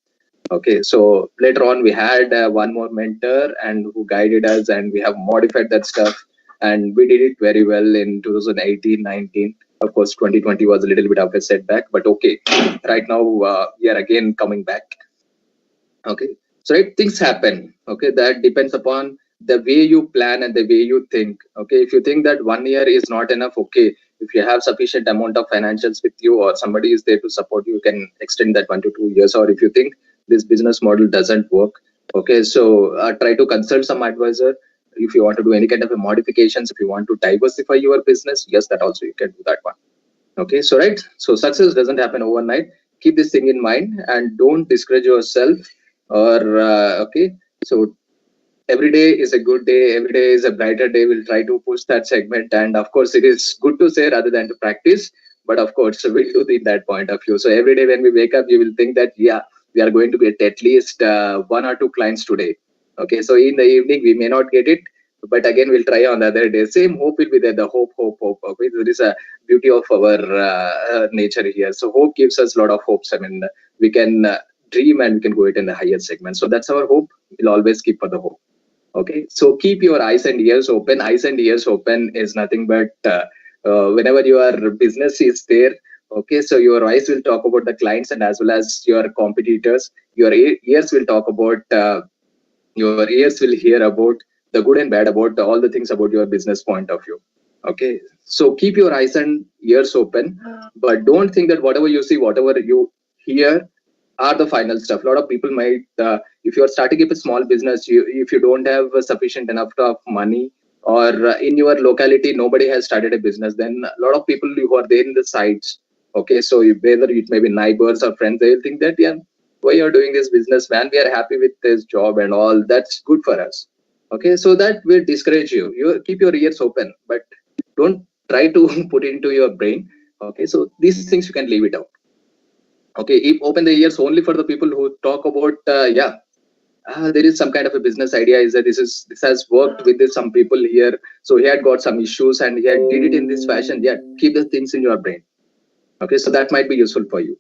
Okay, so later on, we had one more mentor and who guided us, and we have modified that stuff, and we did it very well in 2018, 19. Of course, 2020 was a little bit of a setback, but okay, right now we are again coming back. Okay, so right, things happen. Okay, that depends upon the way you plan and the way you think. Okay, if you think that 1 year is not enough, okay, if you have sufficient amount of financials with you or somebody is there to support you, you can extend that 1 to 2 years. Or if you think this business model doesn't work, okay, so try to consult some advisor. If you want to do any kind of a modifications, if you want to diversify your business, yes, that also you can do that one. Okay, so right, so success doesn't happen overnight. Keep this thing in mind and don't discourage yourself. Or okay, so every day is a good day, every day is a brighter day. We'll try to push that segment, and of course it is good to say rather than to practice, but of course we'll do it that point of view. So every day when we wake up, you will think that yeah, we are going to get at least 1 or 2 clients today. Okay, so in the evening we may not get it, But again, we'll try on the other day. Same hope will be there. The hope. Okay, there is a beauty of our nature here. So hope gives us a lot of hopes. I mean, we can dream and we can go it in the higher segment. So that's our hope. We'll always keep for the hope. Okay, so keep your eyes and ears open. Eyes and ears open is nothing but whenever your business is there. Okay, so your eyes will talk about the clients and as well as your competitors. Your ears will talk about. Your ears will hear about the good and bad about all the things about your business point of view. Okay, so keep your eyes and ears open, but don't think that whatever you see, whatever you hear are the final stuff. A lot of people might, if you are starting up a small business, if you don't have sufficient enough of money, or in your locality nobody has started a business, then a lot of people who are there in the sites, okay, so whether it may be neighbors or friends, they will think that, yeah, why you're doing this business, man, we are happy with this job and all, that's good for us. Okay, so that will discourage you. You keep your ears open, but don't try to put into your brain. Okay, so these things you can leave it out. Okay, if open the ears only for the people who talk about there is some kind of a business idea, is that this has worked with this, some people here, so he had got some issues and he had did it in this fashion. Yeah, keep the things in your brain. Okay, so that might be useful for you.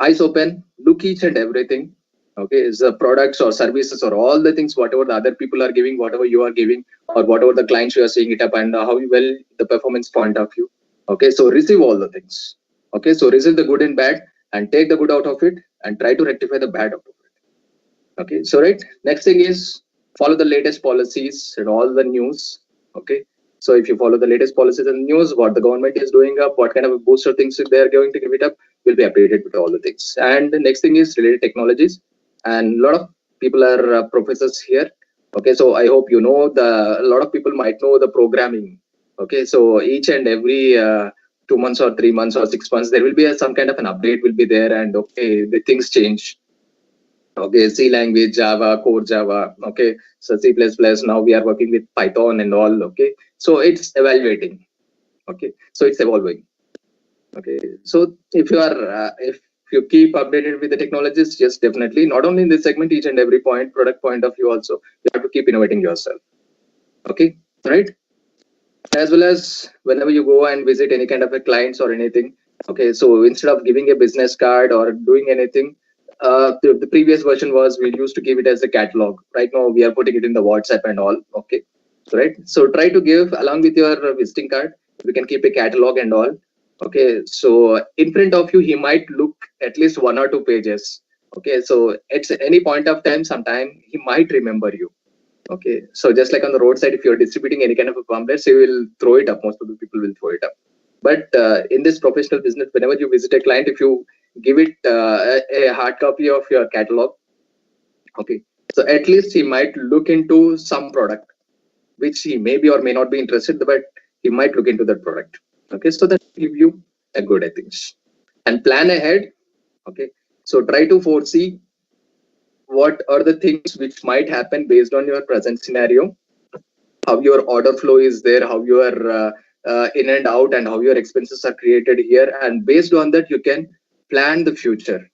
Eyes open, look each and everything. Okay, is the products or services or all the things, whatever the other people are giving, whatever you are giving, or whatever the clients you are seeing it up, and how well the performance point of view. Okay, so receive all the things. Okay, so receive the good and bad and take the good out of it and try to rectify the bad out of it. Okay, so right, next thing is follow the latest policies and all the news. Okay, so if you follow the latest policies and news, what the government is doing up, what kind of a booster things they are going to give it up, will be updated with all the things. And the next thing is related technologies, and a lot of people are professors here. Okay, so I hope you know a lot of people might know the programming. Okay, so each and every 2 months or 3 months or 6 months, there will be some kind of an update will be there, and okay, the things change. Okay, C language, Java, core Java. Okay, so C++. Now we are working with Python and all. Okay, so it's evaluating. Okay, so it's evolving. Okay, so if you are if you keep updated with the technologies, yes, definitely, not only in this segment, each and every product point of view also, you have to keep innovating yourself. Okay, right, as well as whenever you go and visit any kind of a clients or anything. Okay, so instead of giving a business card or doing anything, the previous version was we used to give it as a catalog. Right now we are putting it in the WhatsApp and all. Okay, so right, so try to give along with your visiting card, we can keep a catalog and all. Okay, so in front of you, he might look at least 1 or 2 pages. Okay, so at any point of time, sometime he might remember you. Okay, so just like on the roadside, if you're distributing any kind of a pamphlets, you will throw it up. Most of the people will throw it up. But in this professional business, whenever you visit a client, if you give it a hard copy of your catalog, okay, so at least he might look into some product, which he may be or may not be interested, but he might look into that product. Okay, so that give you a good ethics and plan ahead. Okay, so try to foresee what are the things which might happen based on your present scenario, how your order flow is there, how your in and out, and how your expenses are created here, and based on that you can plan the future.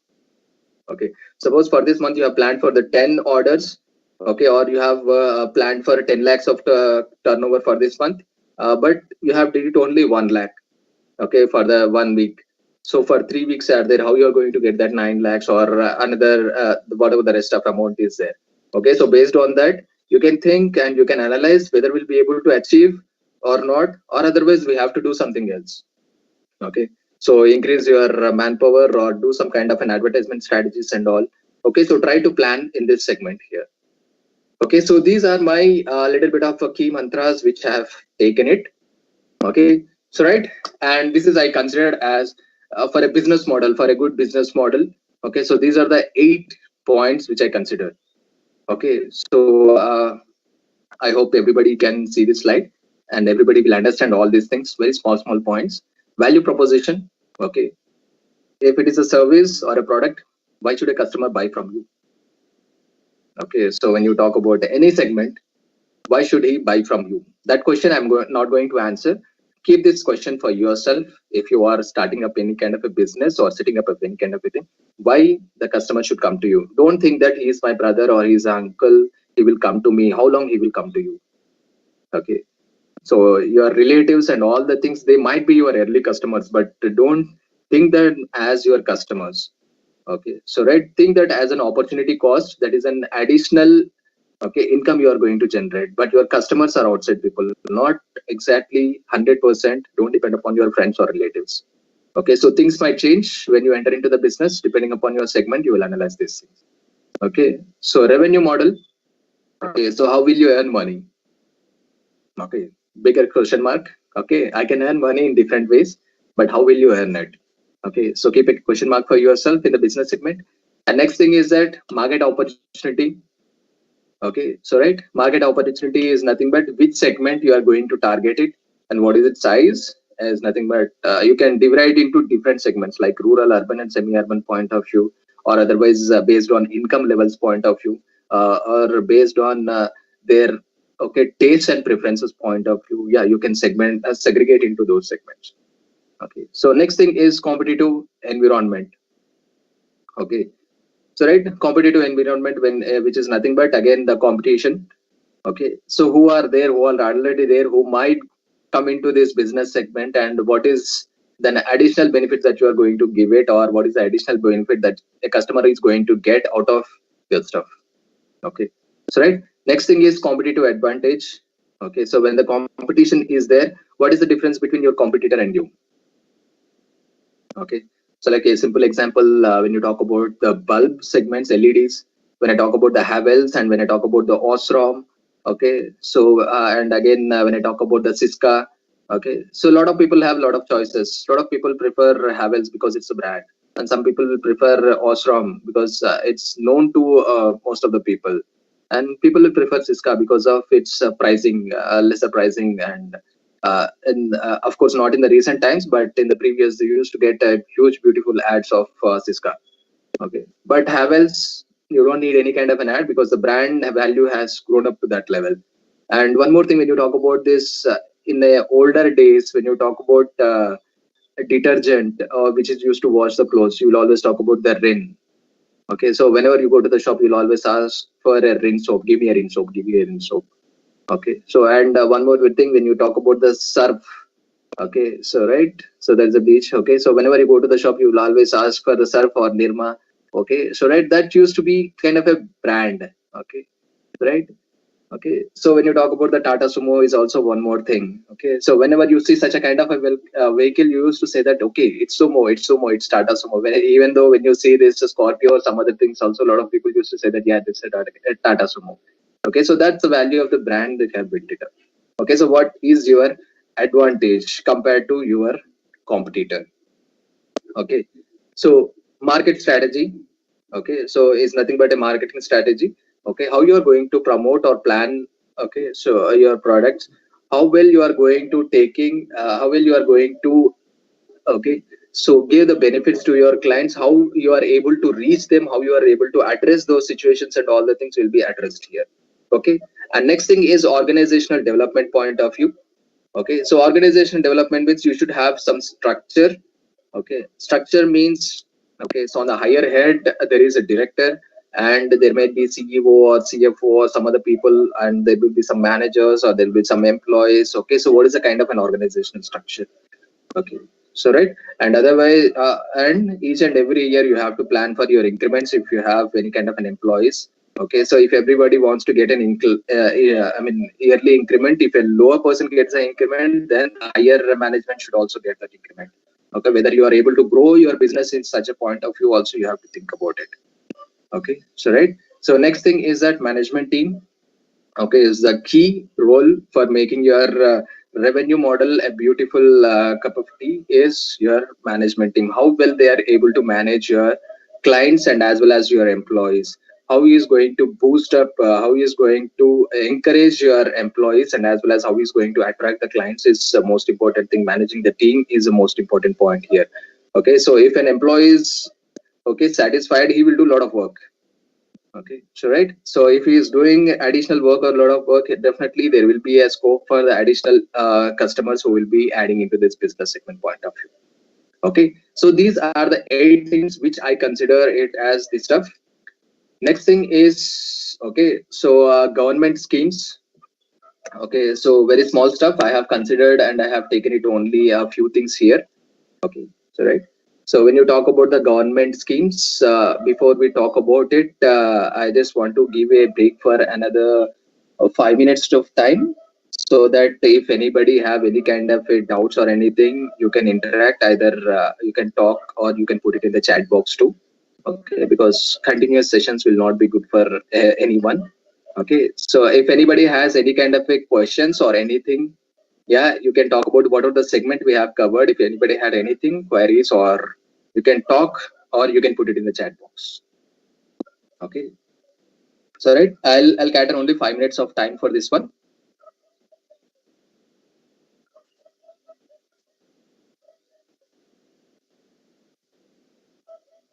Okay, suppose for this month you have planned for the 10 orders, okay, or you have planned for 10 lakhs of turnover for this month, but you have did it only 1 lakh, okay, for the 1 week. So for 3 weeks are there, how you are going to get that 9 lakhs or another whatever the rest of amount is there. Okay, so based on that you can think and you can analyze whether we'll be able to achieve or not, or otherwise we have to do something else. Okay, so increase your manpower or do some kind of an advertisement strategies and all. Okay, so try to plan in this segment here. Okay, so these are my little bit of key mantras which I have taken it. Okay, so right, and this is I considered as for a business model, for a good business model. Okay, so these are the 8 points which I considered. Okay, so I hope everybody can see this slide and everybody will understand all these things. Very small points. Value proposition. Okay, if it is a service or a product, why should a customer buy from you? Okay, so when you talk about any segment, why should he buy from you? That question I'm not going to answer. Keep this question for yourself. If you are starting up any kind of a business or setting up any kind of a thing, why the customer should come to you? Don't think that he is my brother or he is uncle, he will come to me. How long he will come to you? Okay. So your relatives and all the things, they might be your early customers, but don't think that as your customers. Okay. So think that as an opportunity cost, that is an additional income you are going to generate, but your customers are outside people, not exactly 100%. Don't depend upon your friends or relatives. Okay. So things might change when you enter into the business. Depending upon your segment, you will analyze these things. Okay. So revenue model. Okay. So how will you earn money? Okay, bigger question mark. Okay, I can earn money in different ways, but how will you earn it? Okay, so keep a question mark for yourself in the business segment. And next thing is that market opportunity. Okay, so market opportunity is nothing but which segment you are going to target it and what is its size, as nothing but you can divide into different segments like rural, urban, and semi-urban point of view, or otherwise based on income levels point of view, or based on their taste and preferences point of view. Yeah, you can segregate into those segments. Okay, so next thing is competitive environment. Okay, so competitive environment, when which is nothing but again the competition. Okay, so who are there, who are already there, who might come into this business segment, and what is the additional benefits that you are going to give it, or what is the additional benefit that a customer is going to get out of your stuff. Okay, so next thing is competitive advantage. Okay, so when the competition is there, what is the difference between your competitor and you? Okay, so like a simple example, when you talk about the bulb segments, LEDs, when I talk about the Havells, and when I talk about the Osram. Okay, so and again when I talk about the Syska. Okay, so a lot of people have a lot of choices. A lot of people prefer Havells because it's a brand, and some people will prefer Osram because it's known to most of the people, and people will prefer Syska because of its pricing, lesser pricing, and of course not in the recent times, but in the previous, you used to get huge beautiful ads of Syska. Okay, but Havells, you don't need any kind of an ad because the brand value has grown up to that level. And one more thing, when you talk about this in the older days, when you talk about a detergent which is used to wash the clothes, you will always talk about the Rin. Okay, so whenever you go to the shop, you'll always ask for a Rin soap. Give me a Rin soap. Give me a Rin soap. Okay, so and one more good thing, when you talk about the surf. Okay, so so there's a beach. Okay, so whenever you go to the shop, you will always ask for the surf or Nirma. Okay, so that used to be kind of a brand. Okay, okay, so when you talk about the Tata Sumo is also one more thing. Okay, so whenever you see such a kind of a vehicle, you used to say that okay, it's Sumo, it's Tata Sumo. Even though when you see this Scorpio or some other things, also a lot of people used to say that yeah, this is a Tata Sumo. Okay, so that's the value of the brand that have built it up. Okay, so what is your advantage compared to your competitor? Okay, so market strategy. Okay, so is nothing but a marketing strategy. Okay, how you are going to promote or plan. Okay, so your products, how well you are going to how well you are going to so give the benefits to your clients, how you are able to reach them, how you are able to address those situations, and all the things will be addressed here. Okay, and next thing is organizational development point of view. Okay, so organizational development means you should have some structure. Okay, structure means, okay, so on the higher head there is a director, and there may be CEO or CFO or some other people, and there will be some managers, or there will be some employees. Okay, so what is the kind of an organizational structure? Okay, so and otherwise and each and every year you have to plan for your increments if you have any kind of an employees. Okay, so if everybody wants to get an yearly increment, if a lower person gets an increment, then higher management should also get that increment. Okay, whether you are able to grow your business in such a point of view, also you have to think about it. Okay, so so next thing is that management team. Okay, is the key role for making your revenue model a beautiful cup of tea is your management team. How well they are able to manage your clients and as well as your employees. How he is going to boost up, how he is going to encourage your employees, and as well as how he is going to attract the clients is the most important thing. Managing the team is the most important point here. Okay, so if an employee is satisfied, he will do a lot of work. Okay, so so if he is doing additional work or a lot of work, definitely there will be a scope for the additional customers who will be adding into this business segment point of view. Okay, so these are the 8 things which I consider it as the stuff. Next thing is, okay, so government schemes. Okay, so very small stuff I have considered, and I have taken it only a few things here. Okay, so right. So when you talk about the government schemes, before we talk about it, I just want to give a break for another 5 minutes of time, so that if anybody have any kind of doubts or anything, you can interact. Either you can talk or you can put it in the chat box too. Okay, because continuous sessions will not be good for anyone. Okay, so if anybody has any kind of a questions or anything, yeah, you can talk about what are the segment we have covered. If anybody had anything queries, or you can talk or you can put it in the chat box. Okay, so right, I'll cater only 5 minutes of time for this one.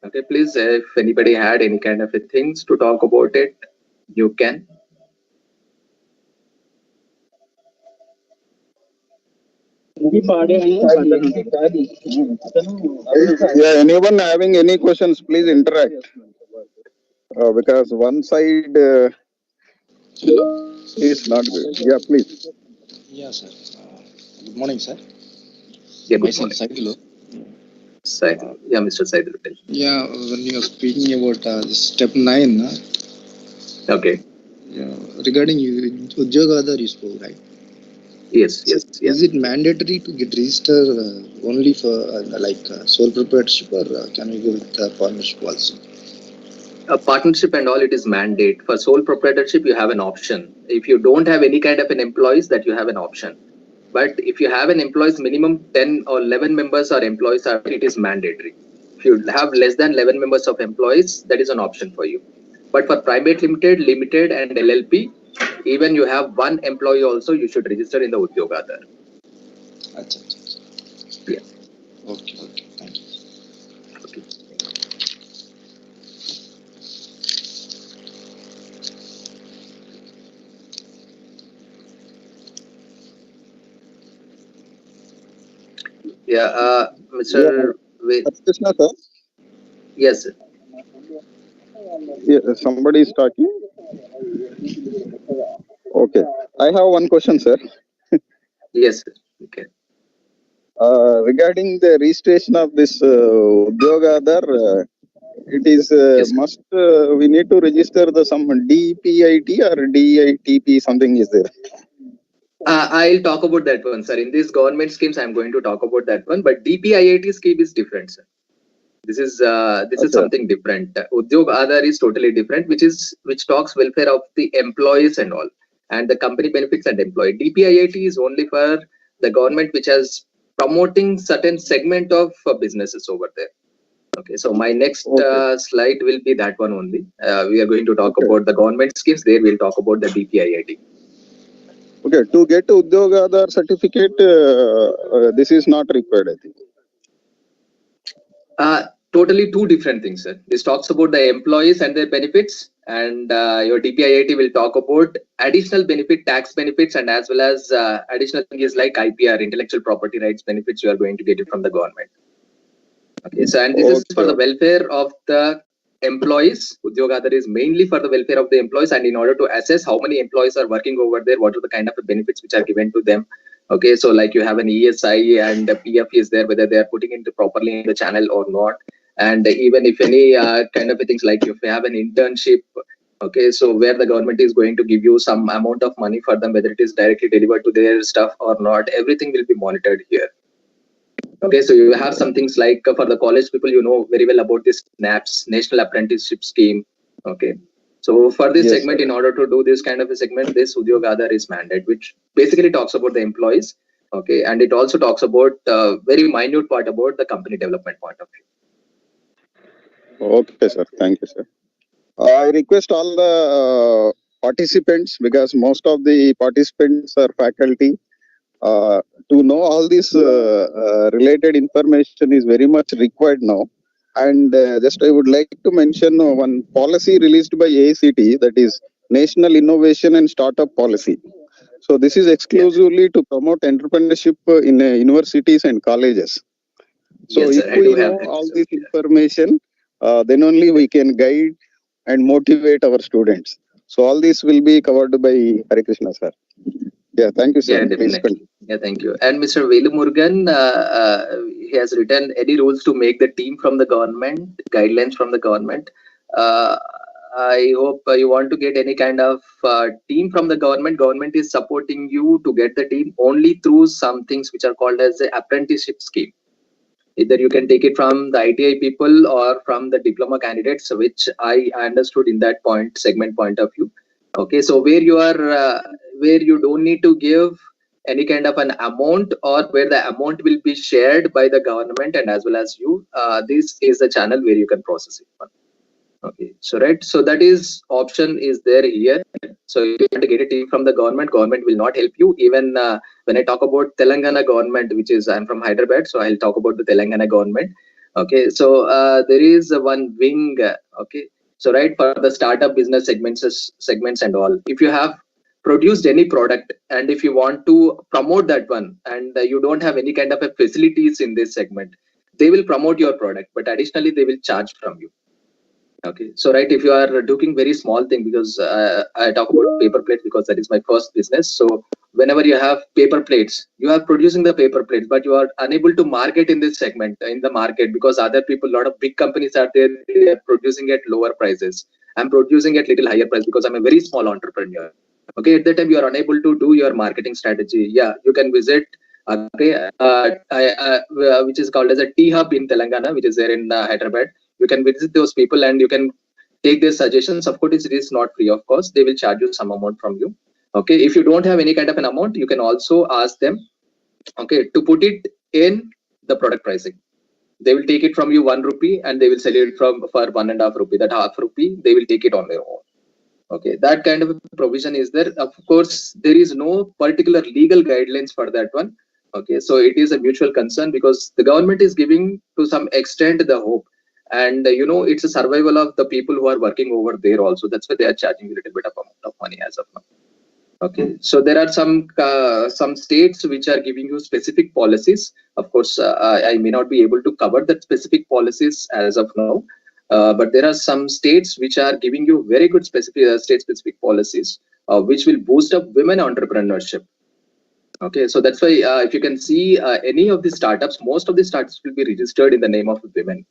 Okay, please, if anybody had any kind of a things to talk about it, you can. Yeah, anyone having any questions, please interact. Because one side is not good. Yeah, please. Yeah, sir. Good morning, sir. Yeah, good Myself, morning. Saidulu. Yeah, Mr. Saidul. Yeah, when you are speaking about step 9, Okay. regarding Udyogadar you spoke, right? Yes, yes, yeah. Is it mandatory to get registered only for sole proprietorship, or can we go with partnership also? Partnership and all, it is mandate. For sole proprietorship, you have an option. If you don't have any kind of an employees, that you have an option. But if you have an employees, minimum 10 or 11 members or employees, it is mandatory. If you have less than 11 members of employees, that is an option for you. But for private limited and LLP, even you have one employee also, you should register in the Udyogadar. Achha. Yeah. Okay, thank you. Okay. Yeah, Mr. Krishna, sir. Yes, sir. Yeah, somebody is talking. Okay, I have one question, sir. Yes, sir. Okay. Regarding the registration of this Udyogadar, it is Yes, must we need to register the some DPIT or DITP something is there. I'll talk about that one, sir. In these government schemes, I'm going to talk about that one. But DPIIT scheme is different, sir. This is something different. Udyog Aadhar is totally different, which talks welfare of the employees and all, and the company benefits and employee. DPIIT is only for the government, which has promoting certain segment of businesses over there. Okay, so my next slide will be that one only. We are going to talk about the government schemes. There we'll talk about the DPIIT. Okay, to get Udyogadar certificate, this is not required, I think. Totally two different things, sir. This talks about the employees and their benefits, and your DPIIT will talk about additional benefit, tax benefits, and as well as additional things like IPR, intellectual property rights benefits you are going to get it from the government. Okay, so and this is for the welfare of the employees. Udyogadar is mainly for the welfare of the employees, and in order to assess how many employees are working over there, what are the kind of benefits which are given to them. Okay, so like you have an ESI and a PF is there, whether they are putting it properly in the channel or not. And even if any kind of things, like if you have an internship, okay, so where the government is going to give you some amount of money for them, whether it is directly delivered to their stuff or not, everything will be monitored here. Okay, so you have some things like for the college people, you know very well about this NAPS, National Apprenticeship Scheme. Okay, so for this segment, in order to do this kind of a segment, this Udyogadar is mandate, which basically talks about the employees. Okay, and it also talks about very minute part about the company development point of view. Okay, sir. Thank you, sir. I request all the participants, because most of the participants are faculty, to know all this related information is very much required now. And just I would like to mention one policy released by AICTE, that is National Innovation and Startup Policy. So this is exclusively to promote entrepreneurship in universities and colleges. So Yes, if sir, we know all this information, then only we can guide and motivate our students. So all this will be covered by Hare Krishna, sir. Yeah, thank you, sir. Yeah, Please definitely. continue. Yeah, thank you. And Mr. Velu Murugan, he has written any rules to make the team from the government, guidelines from the government. Uh, I hope you want to get any kind of team from the government. Government is supporting you to get the team only through some things which are called as the apprenticeship scheme. Either you can take it from the ITI people or from the diploma candidates, which I understood in that segment point of view. Okay, so where you don't need to give any kind of an amount, or where the amount will be shared by the government and as well as you, this is the channel where you can process it. Okay, so right, so that is option is there here. So if you want to get a team from the government, government will not help you. Even when I talk about Telangana government, which is, I'm from Hyderabad, so I'll talk about the Telangana government. Okay, so there is one wing. Okay, so right, for the startup business segments and all, if you have produced any product and if you want to promote that one, and you don't have any kind of a facilities in this segment, they will promote your product, but additionally they will charge from you. Okay, so right, if you are doing very small thing, because I talk about paper plate because that is my first business. So whenever you have paper plates, you are producing the paper plates, but you are unable to market in this segment in the market, because other people, a lot of big companies are there, they are producing at lower prices. I'm producing at little higher price because I'm a very small entrepreneur. Okay, at that time you are unable to do your marketing strategy. Yeah, you can visit. Okay, which is called as a T Hub in Telangana, which is there in Hyderabad. You can visit those people and you can take their suggestions. Of course, it is not free of cost. They will charge you some amount from you. Okay, if you don't have any kind of an amount, you can also ask them, okay, to put it in the product pricing. They will take it from you 1 rupee and they will sell it for 1.5 rupee. That half rupee they will take it on their own. Okay, that kind of provision is there. Of course, there is no particular legal guidelines for that one. Okay, so it is a mutual concern, because the government is giving to some extent the hope, and it's a survival of the people who are working over there also. That's why they are charging a little bit of amount of money as of now. Okay, so there are some states which are giving you specific policies. Of course, I may not be able to cover that specific policies as of now, but there are some states which are giving you very good specific state-specific policies, which will boost up women entrepreneurship. Okay, so that's why if you can see any of the startups, most of the startups will be registered in the name of women.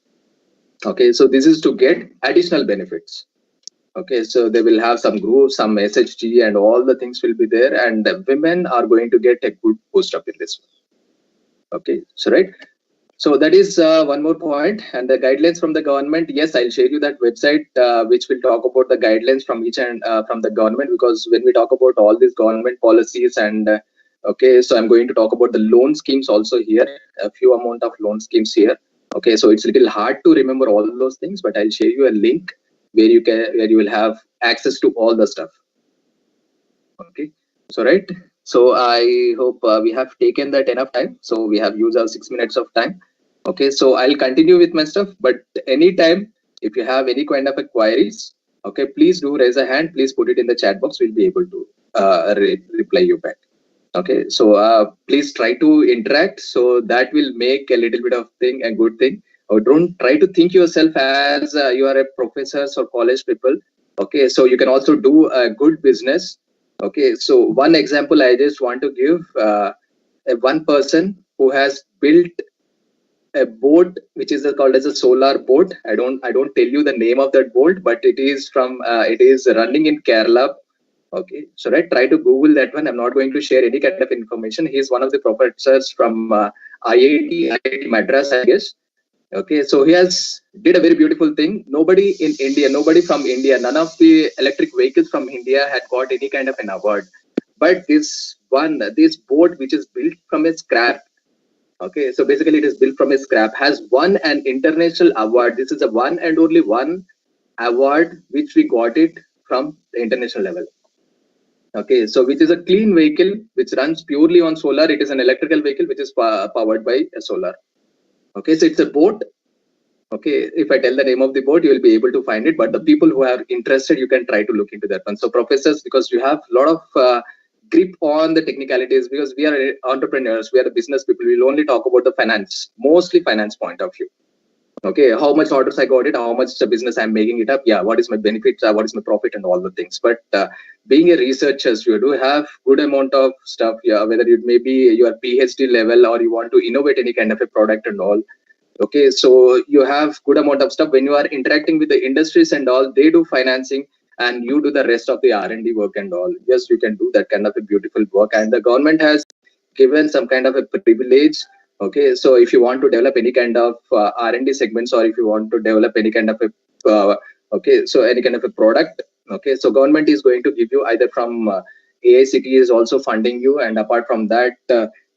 Okay, so this is to get additional benefits. Okay, so they will have some groups, some SHG, and all the things will be there, and the women are going to get a good boost up in this one. Okay, so right. So that is one more point. And the guidelines from the government, yes, I'll share you that website, which will talk about the guidelines from each and from the government, because when we talk about all these government policies and okay, so I'm going to talk about the loan schemes also here, a few amount of loan schemes here. Okay, so it's a little hard to remember all those things, but I'll share you a link where you will have access to all the stuff. Okay, so right, so I hope we have taken that enough time. So we have used our 6 minutes of time. Okay, so I'll continue with my stuff, but anytime if you have any kind of queries, okay, please do raise a hand. Please put it in the chat box. We'll be able to reply you back. Okay, so please try to interact, so that will make a little bit of thing a good thing. Or don't try to think yourself as you are a professors or college people. Okay, so you can also do a good business. Okay, so one example I just want to give, one person who has built a boat which is called as a solar boat. I don't tell you the name of that boat, but it is from it is running in Kerala. Okay, so right, try to Google that one. I'm not going to share any kind of information. He's one of the professors from IIT Madras, I guess. Okay, so he has did a very beautiful thing. Nobody in India, nobody from India, none of the electric vehicles from India had got any kind of an award. But this boat which is built from a scrap. Okay, so basically it is built from a scrap, has won an international award. This is a one and only one award which we got it from the international level. Okay, so which is a clean vehicle which runs purely on solar. It is an electrical vehicle which is powered by a solar. Okay, so it's a boat. Okay, if I tell the name of the boat, you will be able to find it. But the people who are interested, you can try to look into that one. So professors, because you have a lot of grip on the technicalities, because we are entrepreneurs, we are the business people. We'll only talk about the finance, mostly finance point of view. Okay, how much orders I got it, how much the business I'm making it up, yeah, what is my benefit, what is my profit, and all the things. But being a researcher, you do have good amount of stuff, yeah, whether it may be your PhD level or you want to innovate any kind of a product and all. Okay, so you have good amount of stuff. When you are interacting with the industries and all, they do financing and you do the rest of the R&D work and all. Yes, you can do that kind of a beautiful work, and the government has given some kind of a privilege. Okay, so if you want to develop any kind of R&D segments, or if you want to develop any kind of a okay, so any kind of a product, okay, so government is going to give you either from AICT is also funding you, and apart from that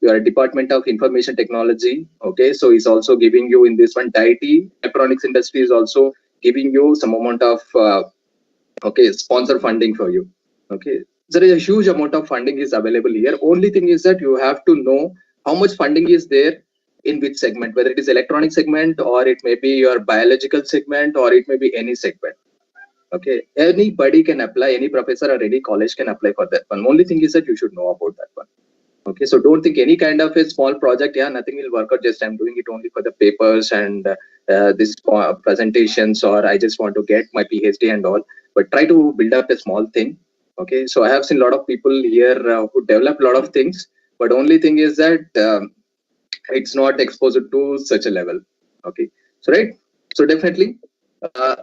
your Department of Information Technology, okay, so is also giving you in this one. DIT electronics industry is also giving you some amount of okay, sponsor funding for you. Okay, there is a huge amount of funding is available here. Only thing is that you have to know how much funding is there in which segment, whether it is electronic segment, or it may be your biological segment, or it may be any segment. Okay, anybody can apply, any professor or any college can apply for that one. Only thing is that you should know about that one. Okay, so don't think any kind of a small project, yeah, nothing will work out, just I'm doing it only for the papers and this presentations, or I just want to get my PhD and all. But try to build up a small thing. Okay, so I have seen a lot of people here who develop a lot of things, but only thing is that it's not exposed to such a level. Okay, so right, so definitely uh,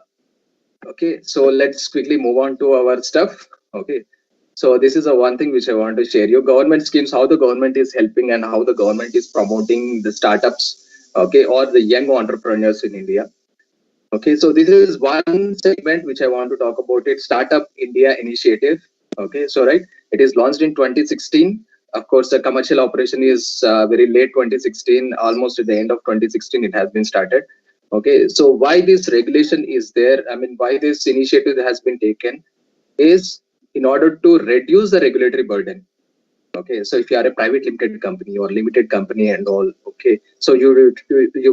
okay, so let's quickly move on to our stuff. Okay, so this is a one thing which I want to share you. Government schemes, how the government is helping and how the government is promoting the startups, okay, or the young entrepreneurs in India. Okay, so this is one segment which I want to talk about it. Startup India Initiative. Okay, so right, it is launched in 2016. Of course, the commercial operation is very late 2016, almost at the end of 2016 it has been started. Okay, so why this regulation is there? I mean, why this initiative has been taken is in order to reduce the regulatory burden. Okay, so if you are a private limited company or limited company and all, okay, so you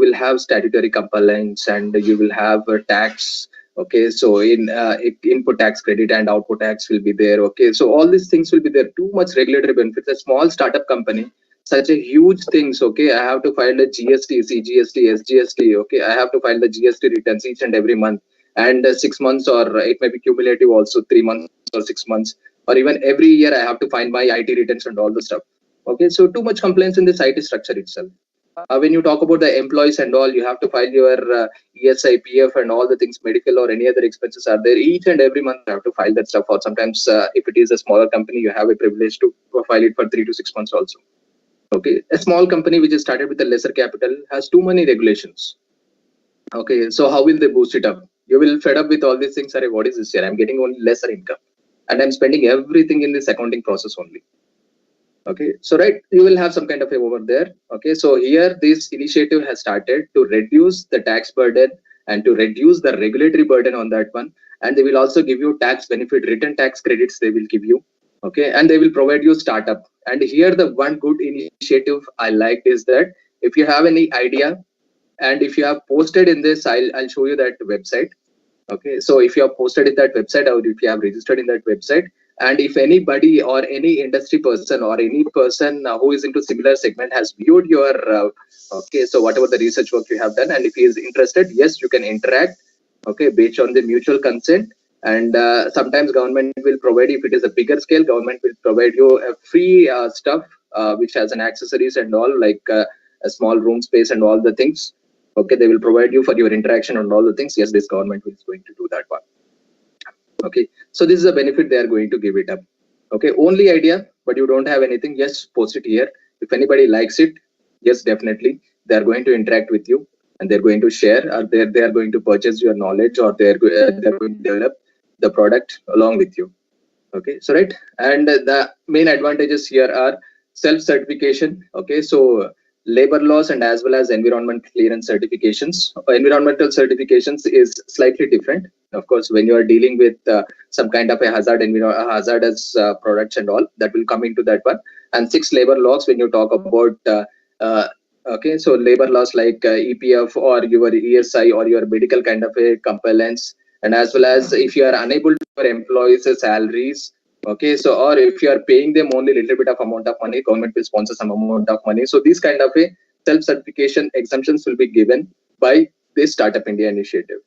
will have statutory compliance and you will have a tax. Okay, so in input tax credit and output tax will be there. Okay, so all these things will be there. Too much regulatory benefits. A small startup company, such a huge things. Okay, I have to file a GST, CGST, SGST. Okay, I have to file the GST returns each and every month, and 6 months, or it may be cumulative also, 3 months or 6 months, or even every year I have to find my IT returns and all the stuff. Okay, so too much complaints in this IT structure itself. When you talk about the employees and all, you have to file your ESI, PF, and all the things, medical or any other expenses are there. Each and every month you have to file that stuff. Or sometimes, if it is a smaller company, you have a privilege to file it for 3 to 6 months also. Okay, a small company which is started with a lesser capital has too many regulations. Okay, so how will they boost it up? You will fed up with all these things. Sorry, what is this here? I'm getting only lesser income, and I'm spending everything in this accounting process only. Okay, so right, you will have some kind of a over there. Okay, so here this initiative has started to reduce the tax burden and to reduce the regulatory burden on that one, and they will also give you tax benefit, written tax credits they will give you. Okay, and they will provide you startup. And here the one good initiative I liked is that if you have any idea and if you have posted in this, I'll show you that website. Okay, so if you have posted in that website, or if you have registered in that website, and if anybody or any industry person or any person who is into similar segment has viewed your okay, so whatever the research work you have done, and if he is interested, yes, you can interact. Okay, based on the mutual consent. And sometimes government will provide, if it is a bigger scale, government will provide you a free stuff which has an accessories and all, like a small room space and all the things. Okay, they will provide you for your interaction and all the things. Yes, this government is going to do that one. Okay, so this is a benefit they are going to give it up. Okay, only idea, but you don't have anything, yes, post it here. If anybody likes it, yes, definitely they are going to interact with you, and they're going to share, or they are going to purchase your knowledge, or they're going to develop the product along with you. Okay, so right, and the main advantages here are self-certification. Okay, so labor laws and as well as environment clearance certifications. Environmental certifications is slightly different. Of course, when you are dealing with some kind of a hazardous products and all, that will come into that one. And 6 labor laws when you talk about okay, so labor laws like EPF or your ESI or your medical kind of a compliance, and as well as if you are unable to pay employees salaries. Okay, so or if you are paying them only a little bit of amount of money, government will sponsor some amount of money. So these kind of a self-certification exemptions will be given by this Startup India initiative.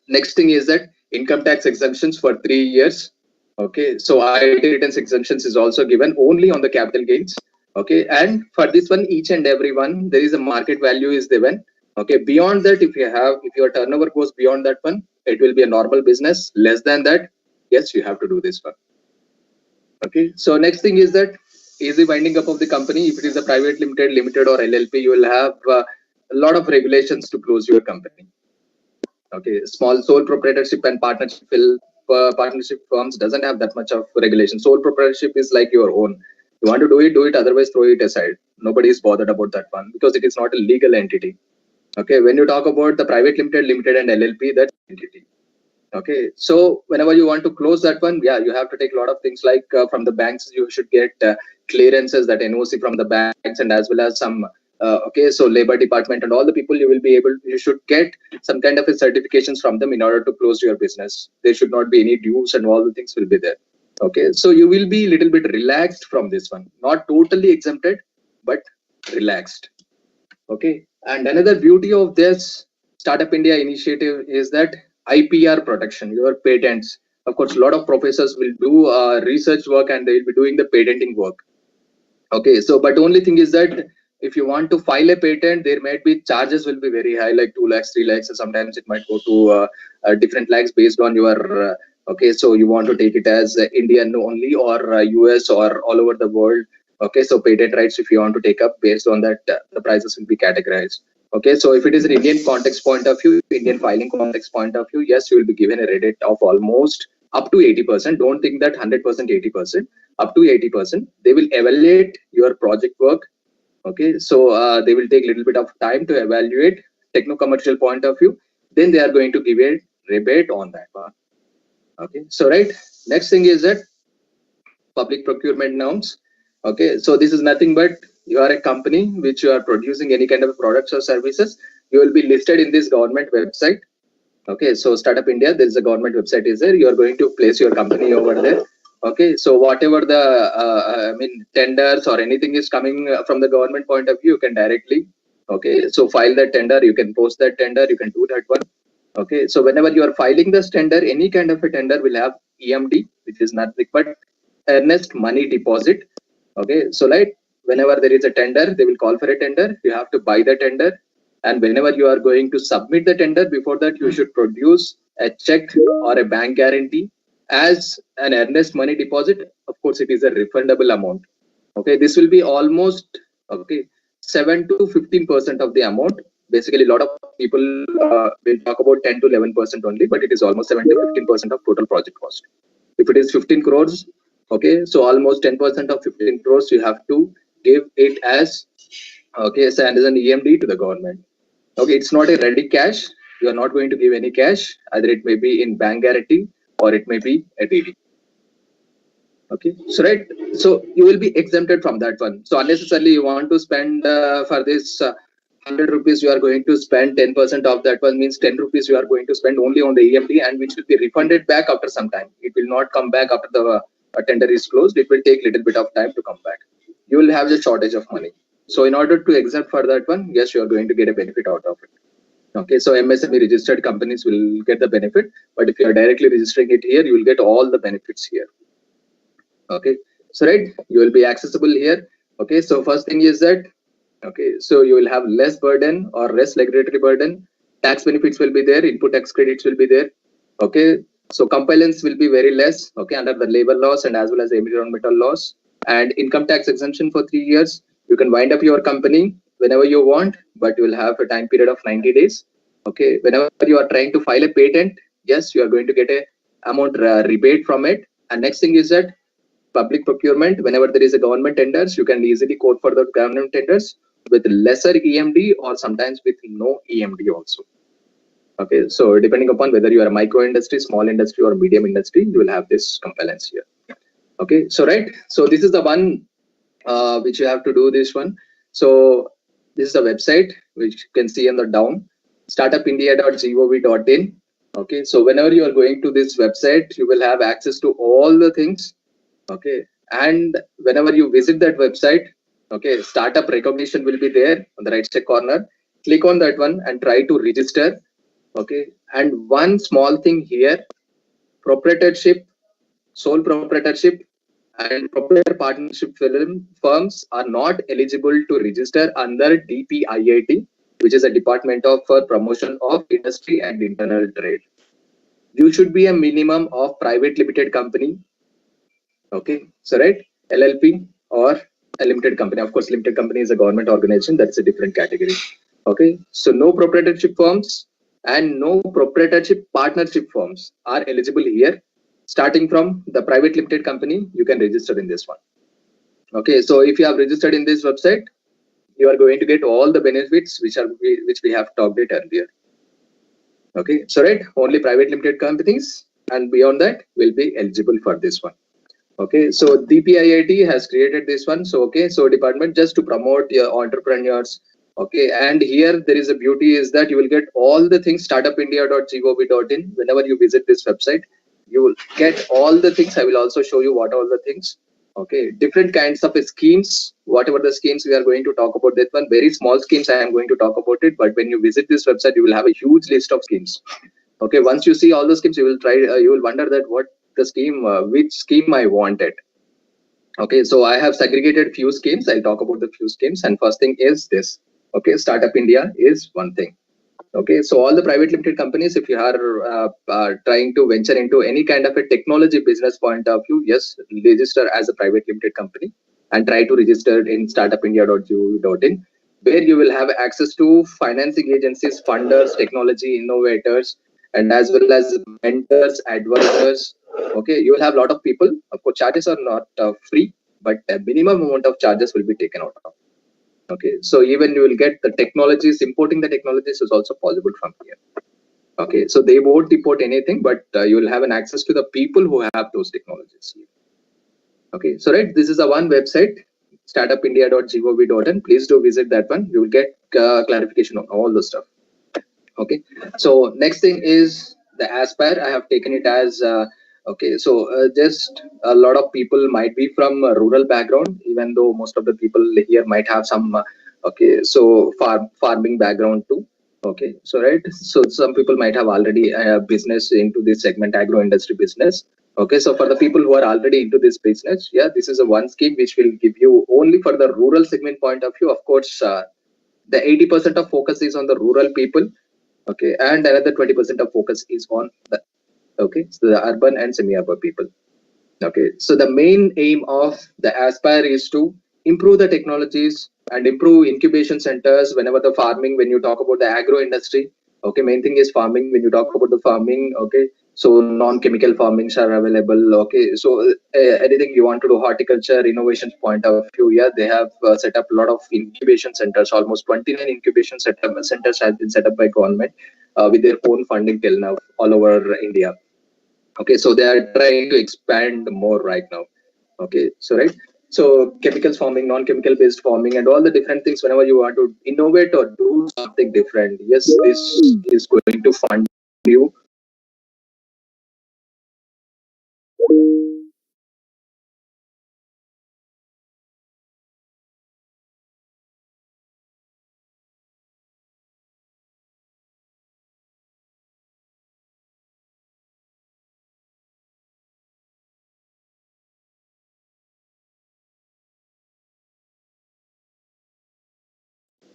Next thing is that income tax exemptions for 3 years. Okay, so IT returns exemptions is also given only on the capital gains. Okay, and for this one, each and every one, there is a market value is given. Okay, beyond that, if your turnover goes beyond that one, it will be a normal business. Less than that, yes, you have to do this one. Okay, so next thing is that easy winding up of the company. If it is a private limited or LLP, you will have a lot of regulations to close your company. Okay, small sole proprietorship and partnership firms doesn't have that much of regulation. Sole proprietorship is like your own. You want to do it, otherwise throw it aside. Nobody is bothered about that one because it is not a legal entity. Okay, when you talk about the private limited and LLP, that's entity. Okay, so whenever you want to close that one, yeah, you have to take a lot of things like from the banks, you should get clearances, that NOC from the banks, and as well as some okay, so labor department and all the people you should get some kind of a certifications from them in order to close your business. There should not be any dues and all the things will be there. Okay, so you will be a little bit relaxed from this one, not totally exempted, but relaxed. Okay, and another beauty of this Startup India initiative is that IPR protection, your patents. Of course, a lot of professors will do research work and they will be doing the patenting work. Okay, so but only thing is that if you want to file a patent, there might be charges will be very high, like 2 lakhs, 3 lakhs, or sometimes it might go to different lakhs based on your okay, so you want to take it as Indian only or US or all over the world. Okay, so patent rights, if you want to take up based on that, the prices will be categorized. Okay, so if it is an Indian context point of view, Indian filing context point of view, yes, you will be given a credit of almost up to 80%. Don't think that 100%, 80%, up to 80%. They will evaluate your project work. Okay, so they will take a little bit of time to evaluate techno-commercial point of view. Then they are going to give a rebate on that one. Okay, so right, next thing is that public procurement norms. Okay, so this is nothing but you are a company which you are producing any kind of products or services. You will be listed in this government website. Okay, so Startup India, there is a government website is there. You are going to place your company over there. Okay, so whatever the tenders or anything is coming from the government point of view, you can directly, okay, so file that tender, you can post that tender, you can do that one. Okay, so whenever you are filing this tender, any kind of a tender will have EMD, which is nothing but earnest money deposit. Okay, so like whenever there is a tender, they will call for a tender, you have to buy the tender, and whenever you are going to submit the tender, before that you should produce a check or a bank guarantee as an earnest money deposit. Of course, it is a refundable amount. Okay, this will be almost 7 to 15% of the amount. Basically, a lot of people will talk about 10 to 11% only, but it is almost 7 to 15% of total project cost. If it is 15 crores, okay, so almost 10% of 15 crores you have to give it as as an EMD to the government. Okay, it's not a ready cash. You are not going to give any cash. Either it may be in bank guarantee or it may be a DD. Okay, so right, so you will be exempted from that one. So unnecessarily you want to spend for this 100 rupees, you are going to spend 10% of that one, means 10 rupees you are going to spend only on the EMD, and which will be refunded back after some time. It will not come back after the tender is closed. It will take a little bit of time to come back. You will have the shortage of money. So in order to exempt for that one, yes, you are going to get a benefit out of it. Okay, so MSME registered companies will get the benefit, but if you are directly registering it here, you will get all the benefits here. Okay, so right, you will be accessible here. Okay, so first thing is that, okay, so you will have less burden or less regulatory burden. Tax benefits will be there, input tax credits will be there. Okay, so compliance will be very less, okay, under the labor laws and as well as the environmental laws. And income tax exemption for 3 years. You can wind up your company whenever you want, but you will have a time period of 90 days. Okay, whenever you are trying to file a patent, yes, you are going to get a amount rebate from it. And next thing is that public procurement, whenever there is a government tenders, you can easily quote for the government tenders with lesser EMD or sometimes with no EMD also. Okay, so depending upon whether you are a micro industry, small industry or medium industry, you will have this compliance here. Okay, so right, so this is the one which you have to do this one. So this is a website which you can see on the down, startupindia.gov.in. Okay, so whenever you are going to this website, you will have access to all the things. Okay, and whenever you visit that website, okay, startup recognition will be there on the right side corner. click on that one and try to register. Okay, and one small thing here, proprietorship, sole proprietorship and proprietor partnership firms are not eligible to register under DPIIT, which is a Department of Promotion of Industry and Internal Trade. You should be a minimum of private limited company. Okay, so right, LLP or a limited company. Of course, limited company is a government organization. That's a different category. Okay, so no proprietorship firms and no proprietorship partnership firms are eligible here. Starting from the private limited company, you can register in this one. Okay, so if you have registered in this website, you are going to get all the benefits which we have talked it earlier. Okay, so right, only private limited companies and beyond that will be eligible for this one. Okay, so DPIIT has created this one. So okay, so department just to promote your entrepreneurs. Okay, and here there is a beauty is that you will get all the things startupindia.gov.in. Whenever you visit this website, you will get all the things. I will also show you what all the things. Okay, different kinds of schemes, whatever the schemes we are going to talk about, that one very small schemes I am going to talk about it, but when you visit this website you will have a huge list of schemes. Okay, once you see all the schemes, you will try you will wonder that what the scheme which scheme I wanted. Okay, so I have segregated few schemes. I'll talk about the few schemes, and first thing is this. Okay, Startup India is one thing. Okay, so all the private limited companies, if you are trying to venture into any kind of a technology business point of view, yes, register as a private limited company and try to register in startupindia.gov.in, where you will have access to financing agencies, funders, technology innovators, and as well as mentors, advisors. Okay, you will have a lot of people. Of course, charges are not free, but a minimum amount of charges will be taken out of. Okay, so even you will get the technologies, importing the technologies is also possible from here. Okay, so they won't import anything, but you will have an access to the people who have those technologies. Okay, so right, this is a one website, startupindia.gov.in. Please do visit that one. You will get clarification on all the stuff. Okay, so next thing is the Aspire. I have taken it as okay, so just a lot of people might be from a rural background, even though most of the people here might have some okay, so farming background too. Okay, so right, so some people might have already business into this segment, agro industry business. Okay, so for the people who are already into this business, yeah, this is a one scheme which will give you only for the rural segment point of view. Of course, the 80% of focus is on the rural people. Okay, and another 20% of focus is on the so the urban and semi-urban people. Okay, so the main aim of the Aspire is to improve the technologies and improve incubation centers whenever the farming, when you talk about the agro industry. Okay, main thing is farming. When you talk about the farming, okay, so non-chemical farmings are available. Okay, so anything you want to do, horticulture, innovations point of view, yeah, they have set up a lot of incubation centers. Almost 29 incubation centers have been set up by government with their own funding till now all over India. Okay, so they are trying to expand more right now. Okay, so right, so chemicals farming, non-chemical based farming, and all the different things. Whenever you want to innovate or do something different, yes, this is going to fund you.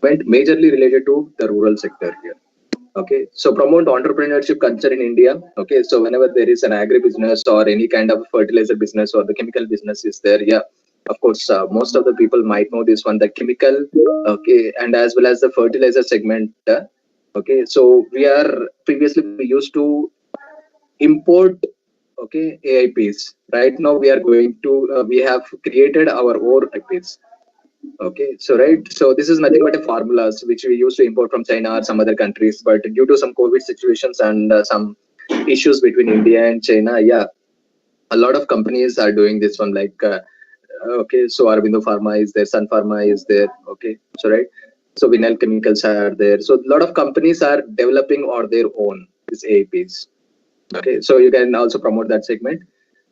Majorly related to the rural sector here. Okay, so promote entrepreneurship culture in India. Okay, so whenever there is an agribusiness or any kind of fertilizer business or the chemical business is there, yeah, of course, most of the people might know this one, the chemical, okay, and as well as the fertilizer segment. Okay, so we used to import, okay, AIPs. Right now we are going to, we have created our own AIPs. Okay, so right, so this is nothing but a formulas which we used to import from China or some other countries, but due to some COVID situations and some issues between India and China, yeah, a lot of companies are doing this one. Like, okay, so Aurobindo Pharma is there, Sun Pharma is there. Okay, so right, so Vinyl Chemicals are there. So a lot of companies are developing on their own these AAPs. Okay, so you can also promote that segment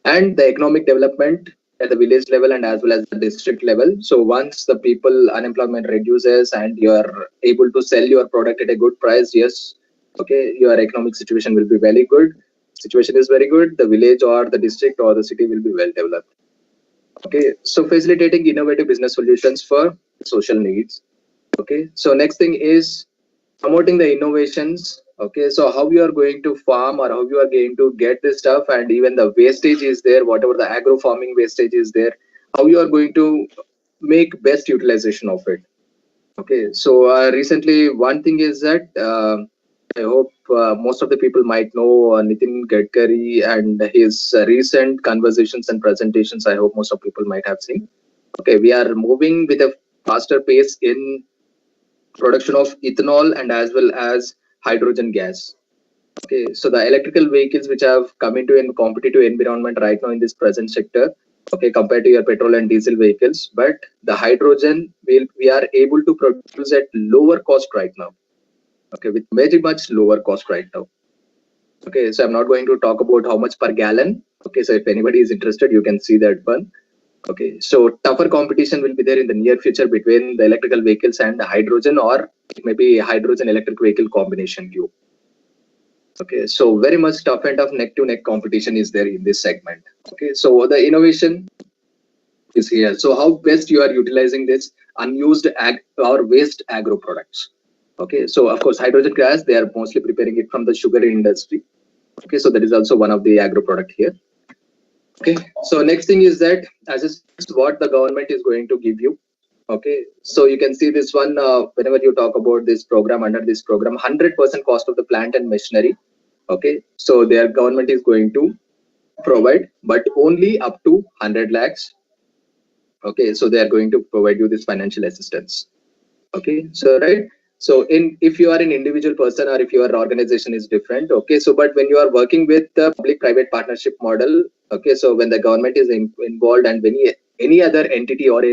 and the economic development at the village level and as well as the district level. So once the people unemployment reduces and you are able to sell your product at a good price, yes, okay, your economic situation will be very good. Situation is very good. The village or the district or the city will be well developed. Okay, so facilitating innovative business solutions for social needs. Okay, so next thing is promoting the innovations. Okay, so how you are going to farm or how you are going to get this stuff, and even the wastage is there, whatever the agro farming wastage is there, how you are going to make best utilization of it. Okay, so recently one thing is that I hope most of the people might know Nitin Gadkari and his recent conversations and presentations. I hope most of people might have seen. Okay, we are moving with a faster pace in production of ethanol and as well as hydrogen gas. Okay, so the electrical vehicles which have come into a competitive environment right now in this present sector, okay, compared to your petrol and diesel vehicles, but the hydrogen we are able to produce at lower cost right now. Okay, with very much lower cost right now. Okay, so I'm not going to talk about how much per gallon. Okay, so if anybody is interested, you can see that one. Okay, so tougher competition will be there in the near future between the electrical vehicles and the hydrogen, or it may be hydrogen electric vehicle combination tube. Okay, so very much tough and of neck to neck competition is there in this segment. Okay, so the innovation is here. So how best you are utilizing this unused or waste agro products. Okay, so of course hydrogen gas, they are mostly preparing it from the sugar industry. Okay, so that is also one of the agro product here. Okay, so next thing is that as is what the government is going to give you. Okay, so you can see this one whenever you talk about this program, under this program, 100% cost of the plant and machinery. Okay, so their government is going to provide, but only up to 100 lakhs. Okay, so they are going to provide you this financial assistance. Okay, so right. So if you are an individual person or if your organization is different, okay, so but when you are working with the public-private partnership model, okay, so when the government is involved and when any other entity or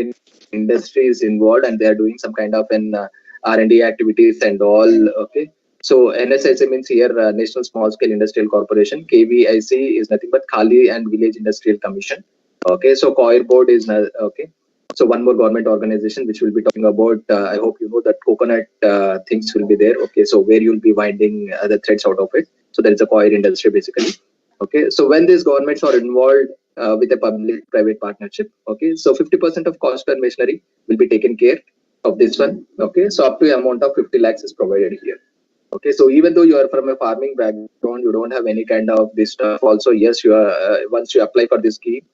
industry is involved and they are doing some kind of an R&D activities and all, okay. So NSSA means here National Small Scale Industrial Corporation. KVIC is nothing but Khali and Village Industrial Commission. Okay, so COIR board is okay. So one more government organization which we'll be talking about. I hope you know that coconut things will be there. Okay, so where you'll be winding the threads out of it. So there is a COIR industry basically. Okay, so when these governments are involved with a public-private partnership, okay, so 50% of cost and machinery will be taken care of this one. Okay, so up to an amount of 50 lakhs is provided here. Okay, so even though you are from a farming background, you don't have any kind of this stuff. Also, yes, you are once you apply for this scheme.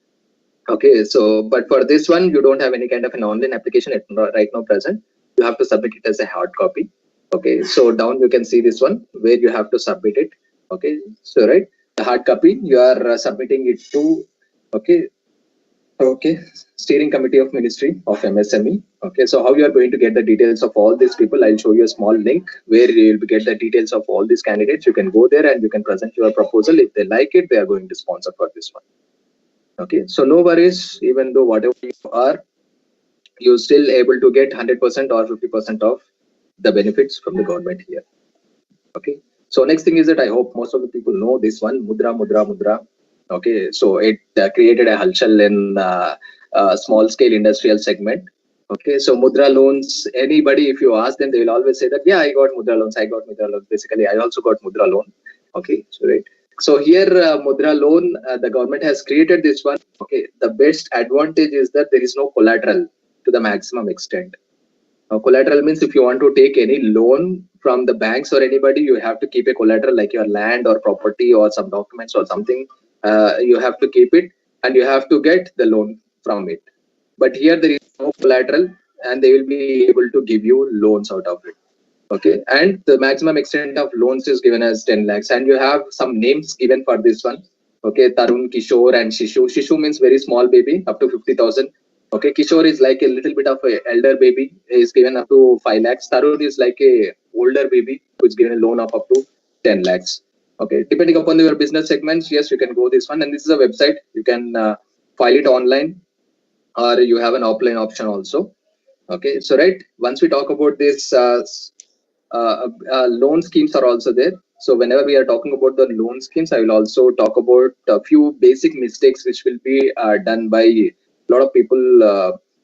Okay, so but for this one, you don't have any kind of an online application right now present. You have to submit it as a hard copy. Okay, so down you can see this one where you have to submit it. Okay, so right, the hard copy you are submitting it to. Okay, steering committee of Ministry of MSME. Okay, so how you are going to get the details of all these people? I'll show you a small link where you will get the details of all these candidates. You can go there and you can present your proposal. If they like it, they are going to sponsor for this one. Okay, so no worries, even though whatever you are, you're still able to get 100% or 50% of the benefits from the government here. Okay, so next thing is that I hope most of the people know this one, Mudra. Okay, so it created a halchal in small scale industrial segment. Okay, so Mudra loans, anybody, if you ask them, they will always say that, yeah, I got Mudra loans. Basically, I also got Mudra loan. Okay, so right. So here, Mudra loan, the government has created this one. Okay, the best advantage is that there is no collateral to the maximum extent. Now, collateral means if you want to take any loan from the banks or anybody, you have to keep a collateral like your land or property or some documents or something. You have to keep it and you have to get the loan from it. But here there is no collateral and they will be able to give you loans out of it. Okay, and the maximum extent of loans is given as 10 lakhs, and you have some names given for this one. Okay, Tarun, Kishore, and Shishu. Shishu means very small baby, up to 50,000. Okay, Kishore is like a little bit of a elder baby, is given up to 5 lakhs. Tarun is like a older baby, who is given a loan of up to 10 lakhs. Okay, depending upon your business segments, yes, you can go this one, and this is a website. You can file it online, or you have an offline option also. Okay, so right, once we talk about this. Loan schemes are also there. So whenever we are talking about the loan schemes, I will also talk about a few basic mistakes which will be done by lot of people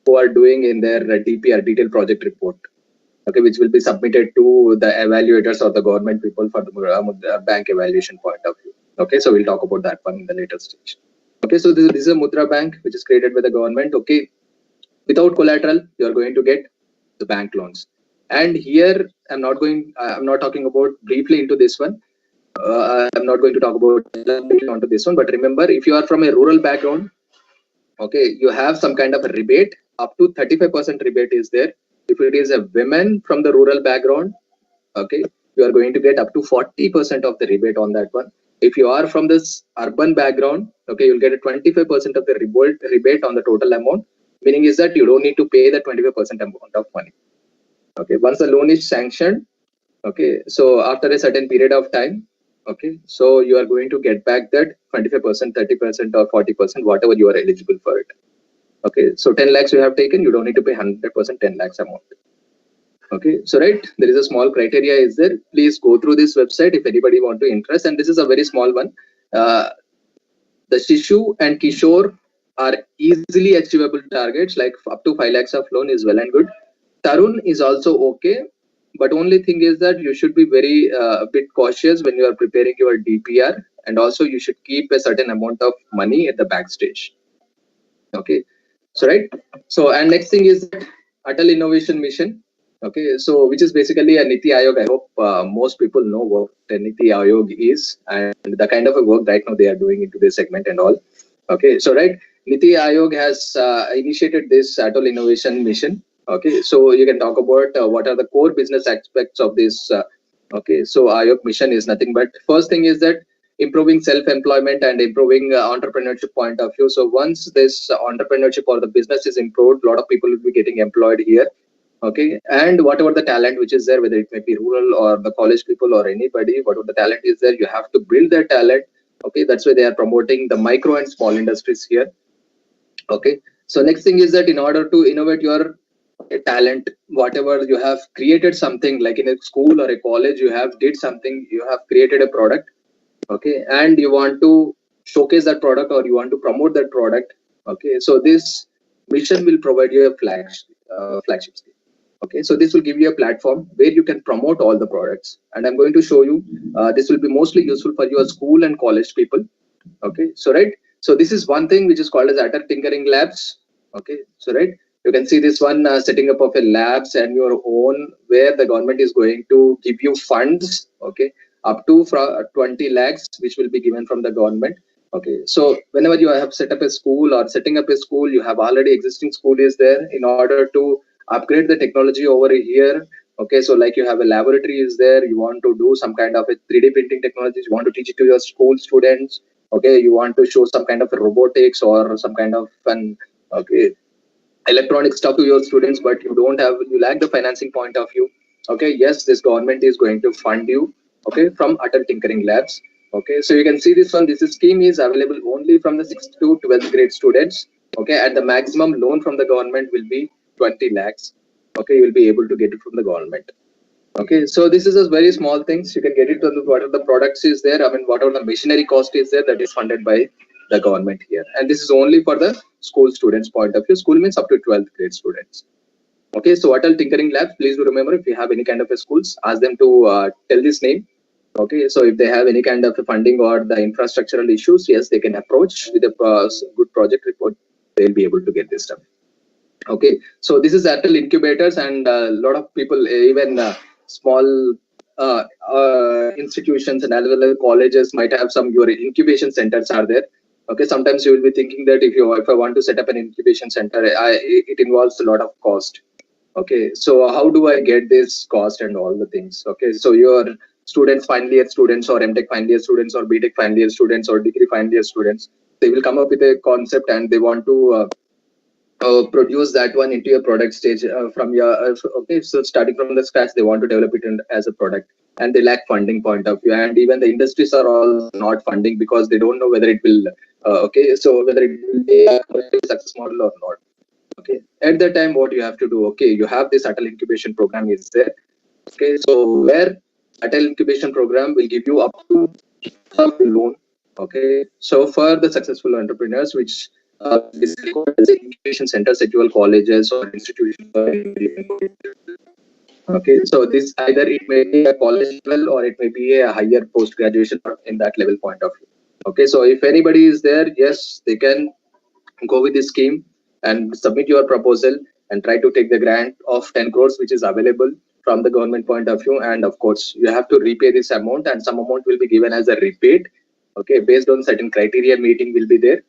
who are doing in their DPR, detailed project report, okay, which will be submitted to the evaluators or the government people for the Mudra Bank evaluation point of view. Okay, so we'll talk about that one in the later stage. Okay, so this is a Mudra Bank which is created by the government. Okay, without collateral, you are going to get the bank loans. And here I'm not talking about briefly into this one. I'm not going to talk about onto this one, but remember, if you are from a rural background, okay, you have some kind of a rebate. Up to 35% rebate is there. If it is a women from the rural background, okay, you are going to get up to 40% of the rebate on that one. If you are from this urban background, okay, you'll get a 25% of the rebate on the total amount. Meaning is that you don't need to pay the 25% amount of money. Okay, once the loan is sanctioned, okay, so after a certain period of time, okay, so you are going to get back that 25%, 30% or 40%, whatever you are eligible for it. Okay, so 10 lakhs you have taken, you don't need to pay 100% 10 lakhs amount. Okay, so right, there is a small criteria is there. Please go through this website if anybody want to interest, and this is a very small one. The Shishu and Kishore are easily achievable targets, like up to 5 lakhs of loan is well and good. Tarun is also okay, but only thing is that you should be very a bit cautious when you are preparing your DPR, and also you should keep a certain amount of money at the backstage. Okay, so right, so and next thing is Atal Innovation Mission. Okay, so which is basically a Niti Aayog. I hope most people know what the Niti Aayog is and the kind of a work right now they are doing into this segment and all. Okay, so right, Niti Aayog has initiated this Atal Innovation Mission. Okay, so you can talk about what are the core business aspects of this. Okay, so Aayog mission is nothing but first thing is that improving self-employment and improving entrepreneurship point of view. So once this entrepreneurship or the business is improved, a lot of people will be getting employed here. Okay, and whatever the talent which is there, whether it may be rural or the college people or anybody, whatever the talent is there, you have to build that talent. Okay, that's why they are promoting the micro and small industries here. Okay, so next thing is that in order to innovate your talent, whatever you have created something like in a school or a college, you have did something, you have created a product, okay, and you want to showcase that product or you want to promote that product. Okay, so this mission will provide you a flagship scheme. Okay, so this will give you a platform where you can promote all the products, and I'm going to show you this will be mostly useful for your school and college people. Okay, so right, so this is one thing which is called as Atal Tinkering Labs. Okay, so right, you can see this one setting up of a labs and your own, where the government is going to give you funds, okay, up to 20 lakhs which will be given from the government. Okay, so whenever you have set up a school or setting up a school, you have already existing school is there. In order to upgrade the technology over here, okay, so like you have a laboratory is there, you want to do some kind of a 3D printing technologies, you want to teach it to your school students. Okay, you want to show some kind of a robotics or some kind of an, okay, electronic stuff to your students, but you lack the financing point of view. Okay, yes, this government is going to fund you, okay, from Atal Tinkering Labs. Okay, so you can see this one, this scheme is available only from the 6th to 12th grade students. Okay, and the maximum loan from the government will be 20 lakhs. Okay, you will be able to get it from the government. Okay, so this is a very small things, you can get it on whatever the products is there, I mean whatever the machinery cost is there, that is funded by the government here, and this is only for the school students point of view. School means up to 12th grade students. Okay, so Atal Tinkering Labs, please do remember, if you have any kind of a schools, ask them to tell this name. Okay, so if they have any kind of funding or the infrastructural issues, yes, they can approach with a good project report, they'll be able to get this stuff. Okay, so this is Atal incubators, and a lot of people, even small institutions and as well as colleges might have some your incubation centers are there. Okay, sometimes you will be thinking that if I want to set up an incubation center, it involves a lot of cost. Okay, so how do I get this cost and all the things? Okay, so your students, final year students or MTech final year students or BTech final year students or degree final year students, they will come up with a concept and they want to produce that one into your product stage from your okay, so starting from the scratch, they want to develop it as a product, and they lack funding point of view, and even the industries are all not funding because they don't know whether it will okay, so whether it will be a success model or not. Okay, at that time what you have to do, okay, you have this Atal incubation program is there. Okay, so where Atal incubation program will give you up to loan. Okay, so for the successful entrepreneurs which basically called as incubation centers at your colleges or institutions. Okay, so this either it may be a college level or it may be a higher post graduation in that level point of view. Okay, so if anybody is there, yes, they can go with this scheme and submit your proposal and try to take the grant of 10 crores, which is available from the government point of view. And of course, you have to repay this amount, and some amount will be given as a rebate. Okay, based on certain criteria meeting will be there.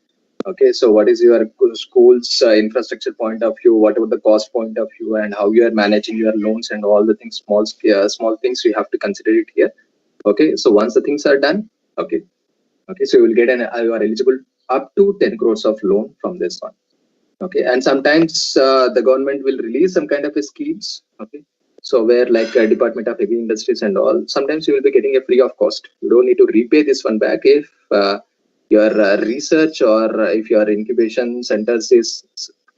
Okay, so what is your school's infrastructure point of view, whatever the cost point of view, and how you are managing your loans and all the things, small things you have to consider it here. Okay, so once the things are done, okay, so you will get you are eligible up to 10 crores of loan from this one. Okay, and sometimes the government will release some kind of a schemes. Okay, so where like Department of Heavy Industries and all, sometimes you will be getting a free of cost. You don't need to repay this one back if your research or if your incubation centers is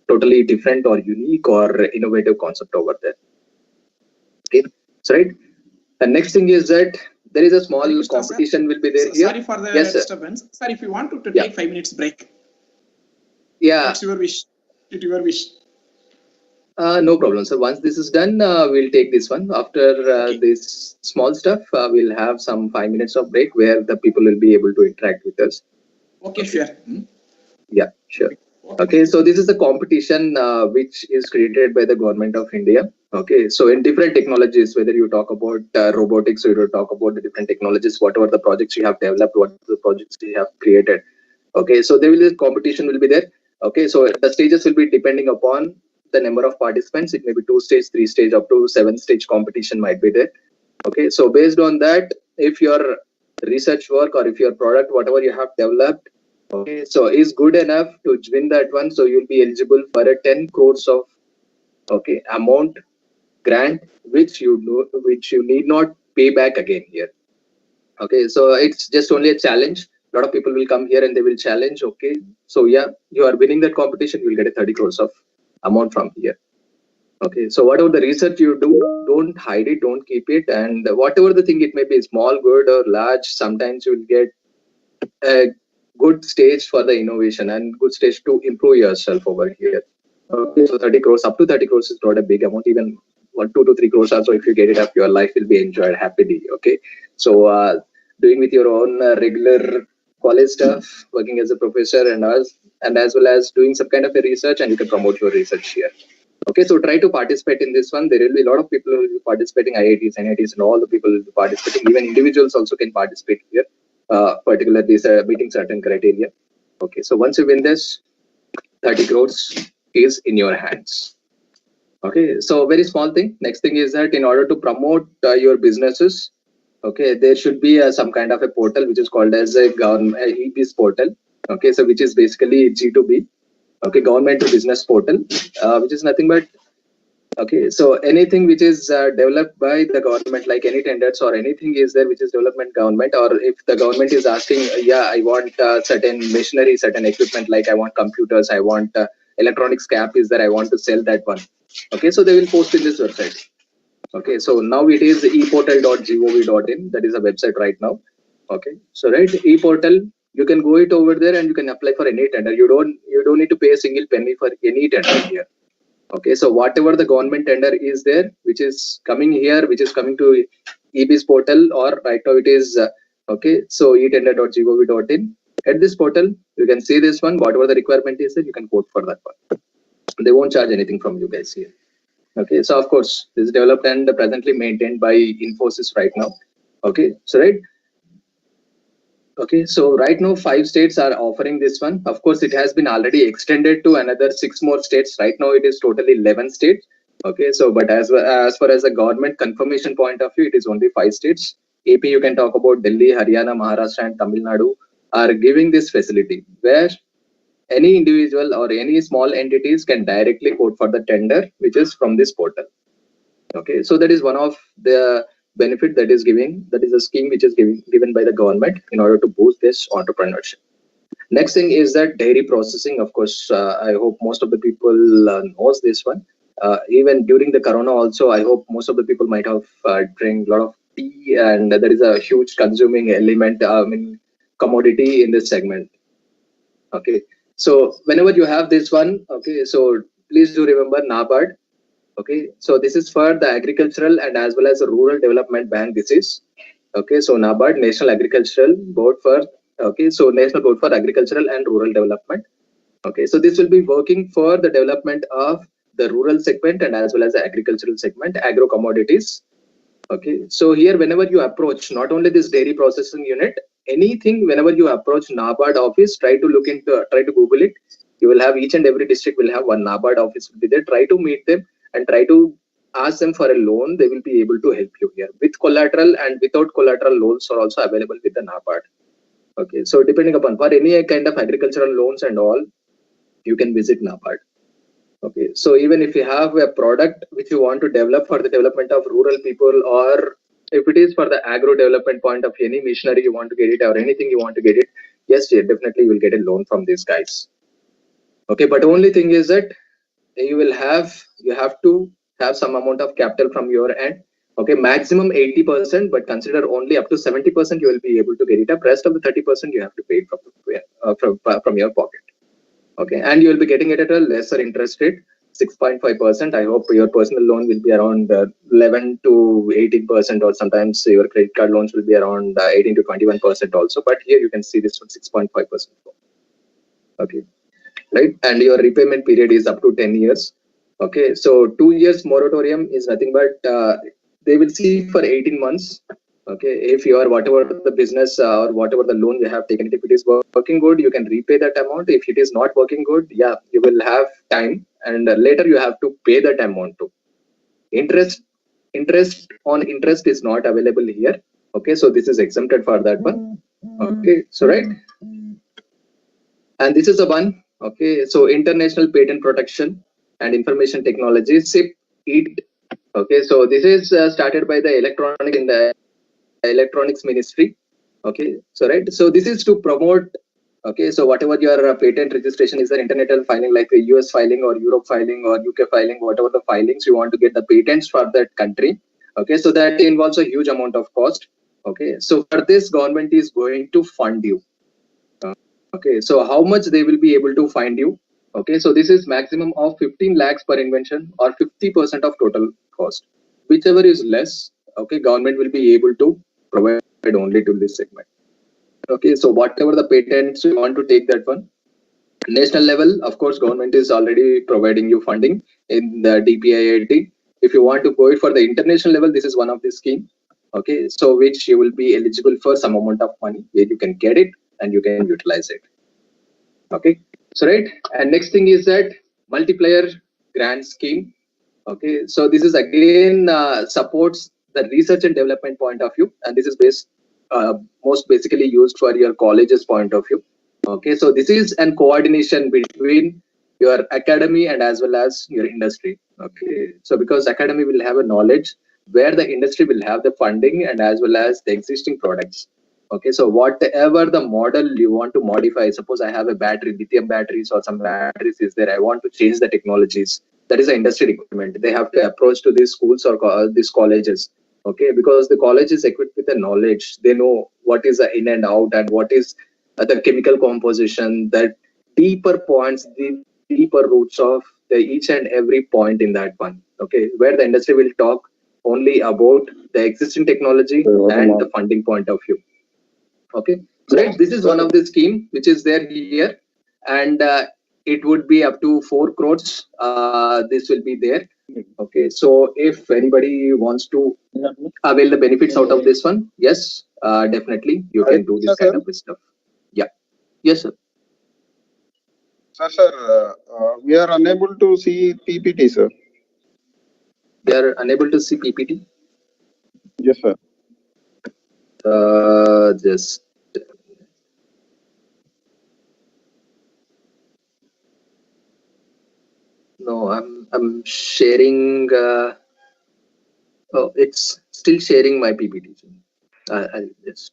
totally different or unique or innovative concept over there. Okay, so right. The next thing is that there is a small competition will be there here. Sorry for the Yes, sir. disturbance. Sir, if you want to Yeah. take 5 minutes break, Yeah, it's your wish. It's your wish. no problem. So once this is done, we'll take this one. After Okay. this small stuff, we'll have some 5 minutes of break where the people will be able to interact with us. Okay, sure. Yeah, sure. Okay, so this is the competition which is created by the government of India. Okay, so in different technologies, whether you talk about robotics or you talk about the different technologies, whatever the projects you have developed, what the projects you have created. Okay, so there will be competition will be there. Okay, so the stages will be depending upon the number of participants. It may be 2-stage, 3-stage, up to 7-stage competition might be there. Okay, so based on that, if your research work or if your product, whatever you have developed, okay, so is good enough to win that one, so you'll be eligible for a 10 crores of amount grant, which you need not pay back again here. Okay, so it's just only a challenge. A lot of people will come here and they will challenge. Okay, so yeah, you are winning that competition, you will get a 30 crores of amount from here. Okay, so whatever the research you do, don't hide it, don't keep it, and whatever the thing it may be, small, good or large, sometimes you will get a good stage for the innovation and good stage to improve yourself over here. Okay, so 30 crores, up to 30 crores is not a big amount. Even 2 to 3 crores also, if you get it up, your life will be enjoyed happily. Okay, so doing with your own regular college stuff, working as a professor and as well as doing some kind of a research, and you can promote your research here. Okay, so try to participate in this one. There will be a lot of people who will be participating, IITs, NITs, and all the people will be participating. Even individuals also can participate here, particularly meeting certain criteria. Okay, so once you win this, 30 crores is in your hands. Okay, so very small thing. Next thing is that in order to promote your businesses, okay, there should be some kind of a portal which is called as a government EBIS portal. Okay, so which is basically G2B. Okay, government to business portal, which is nothing but, okay, so anything which is developed by the government, like any tenders or anything is there which is development government, or if the government is asking, yeah, I want certain machinery, certain equipment, like I want computers, I want electronics cap is there, I want to sell that one. Okay, so they will post in this website. Okay, so now it is eportal.gov.in. That is a website right now. Okay, so right, eportal, you can go it over there and you can apply for any tender. You don't need to pay a single penny for any tender here. Okay, so whatever the government tender is there, which is coming here, which is coming to EBIS portal, or right now it is okay, so etender.gov.in. At this portal, you can see this one. Whatever the requirement is there, you can quote for that one. They won't charge anything from you guys here. Okay, so of course, this is developed and presently maintained by Infosys right now. Okay, so right. Okay, so right now 5 states are offering this one. Of course, it has been already extended to another 6 more states. Right now, it is totally 11 states. Okay, so but as far as the government confirmation point of view, it is only 5 states. AP, you can talk about Delhi, Haryana, Maharashtra, and Tamil Nadu are giving this facility where any individual or any small entities can directly quote for the tender, which is from this portal. Okay, so that is one of the benefit that is a scheme which is given by the government in order to boost this entrepreneurship. Next thing is that dairy processing. Of course, I hope most of the people knows this one. Even during the corona also, I hope most of the people might have drank a lot of tea, and there is a huge consuming element, commodity in this segment. Okay, So whenever you have this one, okay, so please do remember NABARD. Okay, so this is for the agricultural and as well as the rural development bank. This is okay. So NABARD, National Agricultural Board for okay. So National Board for Agricultural and Rural Development. Okay, so this will be working for the development of the rural segment and as well as the agricultural segment, agro commodities. Okay, so here whenever you approach not only this dairy processing unit, anything whenever you approach NABARD office, try to look into, try to Google it. You will have each and every district will have one NABARD office will be there. Try to meet them and try to ask them for a loan. They will be able to help you here with collateral and without collateral loans are also available with the NABARD. Okay, so depending upon for any kind of agricultural loans and all, you can visit NABARD. Okay, so even if you have a product which you want to develop for the development of rural people, or if it is for the agro development point of any machinery you want to get it or anything you want to get it, yes, yeah, definitely you will get a loan from these guys. Okay, but the only thing is that you have to have some amount of capital from your end. Okay, maximum 80%, but consider only up to 70% you will be able to get it up. Rest of the 30% you have to pay from your pocket. Okay, and you will be getting it at a lesser interest rate, 6.5%. I hope your personal loan will be around 11 to 18%, or sometimes your credit card loans will be around 18 to 21% also. But here you can see this one 6.5%. Okay, right, and your repayment period is up to 10 years. Okay, so 2 years moratorium is nothing but they will see for 18 months. Okay, if you are whatever the business or whatever the loan you have taken, if it is working good, you can repay that amount. If it is not working good, yeah, you will have time, and later you have to pay that amount too. Interest on interest is not available here. Okay, so this is exempted for that one. Okay, so right, and this is the one. Okay, so International Patent Protection and Information Technology, SIP, it. Okay, so this is started by the electronics ministry. Okay, so right, so this is to promote. Okay, so whatever your patent registration is, the international filing like the US filing or Europe filing or UK filing, whatever the filings you want to get the patents for that country. Okay, so that involves a huge amount of cost. Okay, so for this government is going to fund you. Okay, so how much they will be able to fund you? Okay, so this is maximum of 15 lakhs per invention or 50% of total cost. Whichever is less, okay, government will be able to provide only to this segment. Okay, so whatever the patents you want to take that one. National level, of course, government is already providing you funding in the DPIIT. If you want to go it for the international level, this is one of the scheme. Okay, so which you will be eligible for some amount of money where you can get it and you can utilize it. Okay, so right, and next thing is that multiplier grant scheme. Okay, so this is again supports the research and development point of view, and this is based most basically used for your colleges point of view. Okay, so this is an coordination between your academy and as well as your industry. Okay, so because academy will have a knowledge where the industry will have the funding and as well as the existing products. Okay, so whatever the model you want to modify, suppose I have a battery, lithium batteries or some batteries is there, I want to change the technologies. That is an industry requirement. They have to approach to these schools or these colleges. Okay, because the college is equipped with the knowledge. They know what is the in and out and what is the chemical composition, that deeper points, the deeper roots of the each and every point in that one. Okay, where the industry will talk only about the existing technology and the funding point of view. Okay, so right, this is one of the scheme which is there here, and it would be up to 4 crores. This will be there. Okay, so if anybody wants to avail the benefits out of this one, yes, definitely you can do this kind of stuff. Yeah, yes, sir. Sir, we are unable to see PPT, sir. They are unable to see PPT. Yes, sir. Just no, I'm sharing. Oh, it's still sharing my PPT. I'll just.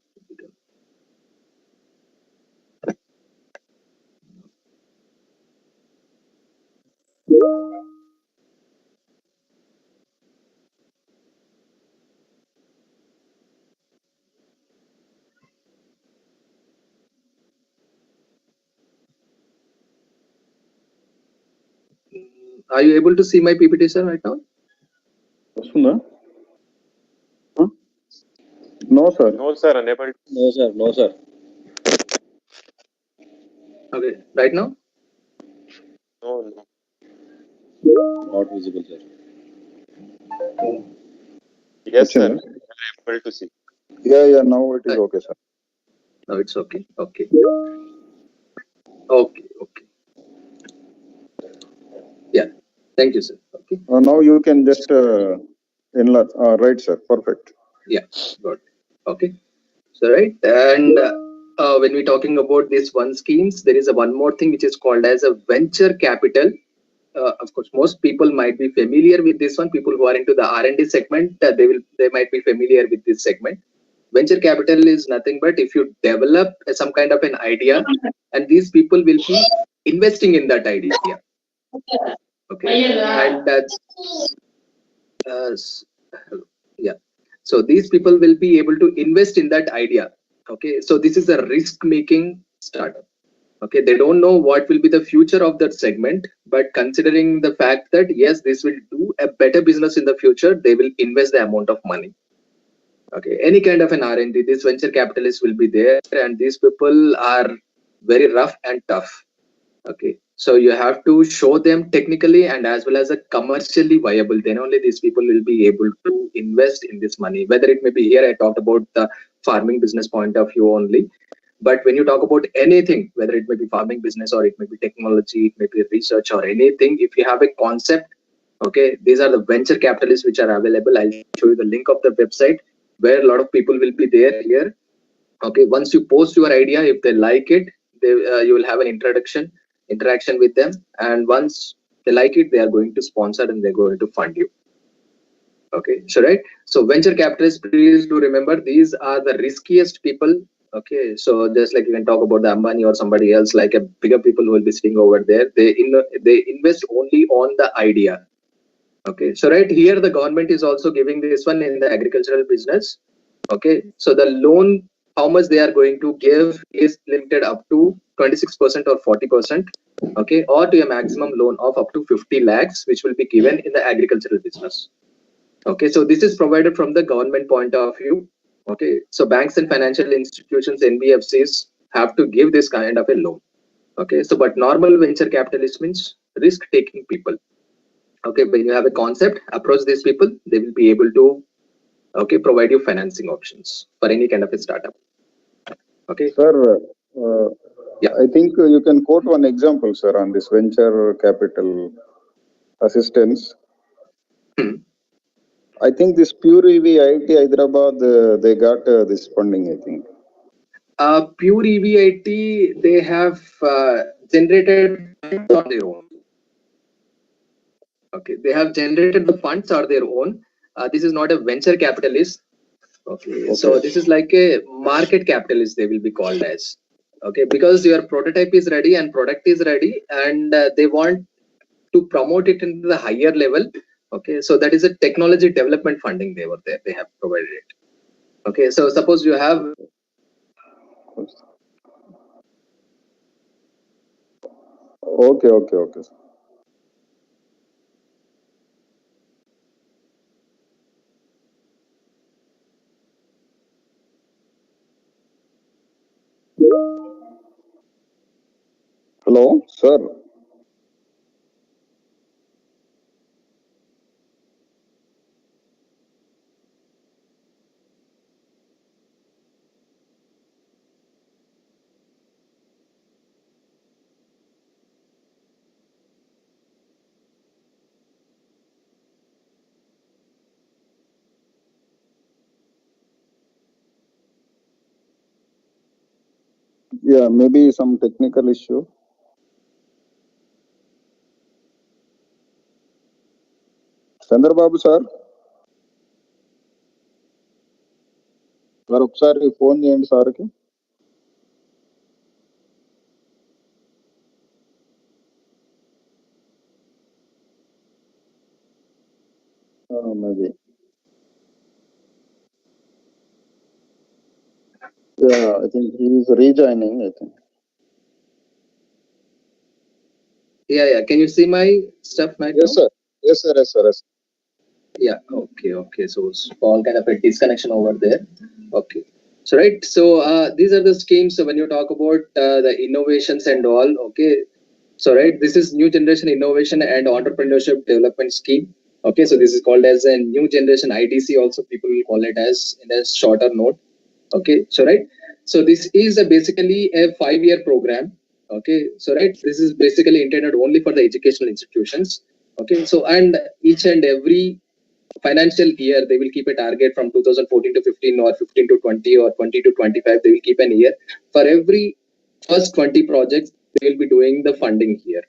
Are you able to see my PPT, sir, right now? వస్తుందా? No, sir. No, sir, unable. No, sir. No, sir. Okay, right now? No, no. Not visible, sir. Yes, sir. వచ్చిందా? I'm able to see. Yeah, now it is okay, sir. No, it's okay. Okay. Okay. Yeah. Thank you, sir. Okay. Now you can just enlarge. Right, sir. Perfect. Yeah. Got it. Okay. So right, and when we're talking about this one schemes, there is a one more thing which is called as a venture capital. Of course, most people might be familiar with this one. People who are into the R&D segment, they might be familiar with this segment. Venture capital is nothing but if you develop some kind of an idea, and these people will be investing in that idea. Okay, and s- yeah, so these people will be able to invest in that idea. Okay, so this is a risk-making startup. Okay, they don't know what will be the future of that segment, but considering the fact that yes, this will do a better business in the future, they will invest the amount of money. Okay, any kind of an R&D, this venture capitalists will be there, and these people are very rough and tough. Okay, so you have to show them technically and as well as a commercially viable, then only these people will be able to invest in this money. Whether it may be, here I talked about the farming business point of view only, but when you talk about anything, whether it may be farming business or it may be technology, it may be research or anything, if you have a concept, okay, these are the venture capitalists which are available. I'll show you the link of the website where a lot of people will be there here. Okay, once you post your idea, if they like it, you will have an interaction with them, and once they like it, they are going to sponsor and they're going to fund you. Okay, so right, so venture capitalists, please do remember, these are the riskiest people. Okay, so just like you can talk about the Ambani or somebody else, like a bigger people who will be sitting over there, they invest only on the idea. Okay, so right here the government is also giving this one in the agricultural business. Okay, so the loan, how much they are going to give is limited up to 26% or 40%. Okay, or to a maximum loan of up to 50 lakhs, which will be given in the agricultural business. Okay, so this is provided from the government point of view. Okay, so banks and financial institutions, NBFCs, have to give this kind of a loan. Okay, so but normal venture capitalist means risk taking people. Okay, when you have a concept, approach these people, they will be able to, okay, provide you financing options for any kind of a startup. Okay. Sir, Yeah. I think you can quote one example, sir, on this venture capital assistance. Hmm. I think this Pure EV IIT Hyderabad, they got this funding, I think. Pure EVIT, they have generated funds on their own. Okay, they have generated the funds on their own. This is not a venture capitalist. Okay, so this is like a market capitalist, they will be called as. Okay, because your prototype is ready and product is ready, and they want to promote it into the higher level. Okay, so that is a technology development funding they were there, they have provided it. Okay, so suppose you have Okay. Sir. Hello, sir. Yeah, maybe some technical issue. Chandrababu sir ఒకసారి phone చేయండి సార్కి. Maybe. Yeah, I think he is rejoining, I think. Yeah. Can you see my stuff right Yes, now? sir. Yes, sir. Yes, sir. Yes. Yeah. Okay. So small kind of a disconnection over there. Okay. So right. So these are the schemes. So when you talk about the innovations and all, okay. So right, this is new generation innovation and entrepreneurship development scheme. Okay. So this is called as a new generation IDC. Also, people will call it as in a shorter note. Okay. So right. So this is basically a 5-year program. Okay. So right, this is basically intended only for the educational institutions. Okay. So and each and every financial year they will keep a target from 2014 to 15 or 15 to 20 or 20 to 25. They will keep an year for every first 20 projects. They will be doing the funding here.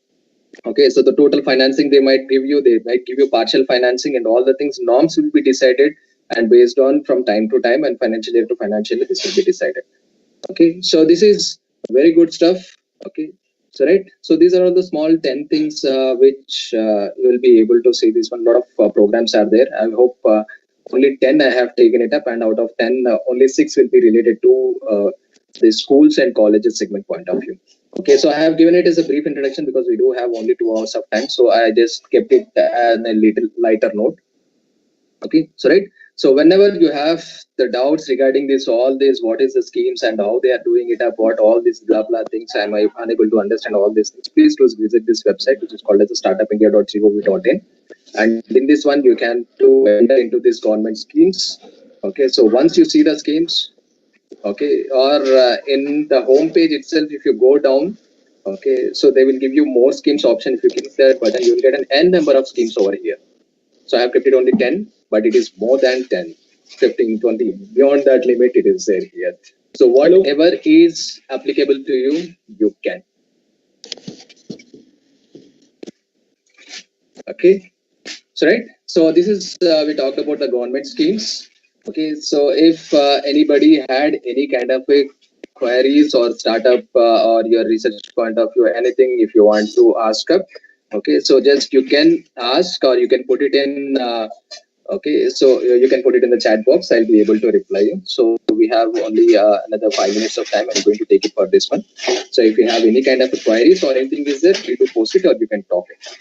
Okay, so the total financing they might give you, they might give you partial financing and all the things. Norms will be decided and based on from time to time and financial year to financial year, this will be decided. Okay, so this is very good stuff. Okay, so right, so these are all the small 10 things which you will be able to see. This one, a lot of programs are there. I hope only 10 I have taken it up, and out of 10 only 6 will be related to the schools and colleges segment point of view. Okay, so I have given it as a brief introduction because we do have only 2 hours of time, so I just kept it on a little lighter note. Okay, so right, so whenever you have the doubts regarding this, all this, what is the schemes and how they are doing it up, what all these blah blah things, am I unable to understand all these things, please do visit this website, which is called as startupindia.gov.in. And in this one you can to enter into these government schemes. Okay, so once you see the schemes, okay, or in the home page itself, if you go down, okay, so they will give you more schemes option. If you click that button, you will get an n number of schemes over here. So I have kept it only 10, but it is more than 10, 15, 20. Beyond that limit, it is there here. So whatever is applicable to you, you can. Okay. So right. So this is we talked about the government schemes. Okay. So if anybody had any kind of a queries or startup or your research point of view, anything, if you want to ask up, okay. So just you can ask or you can put it in. Okay, so you can put it in the chat box. I'll be able to reply you. So we have only another 5 minutes of time. I'm going to take it for this one. So if you have any kind of queries or anything is there, you do post it or you can talk it.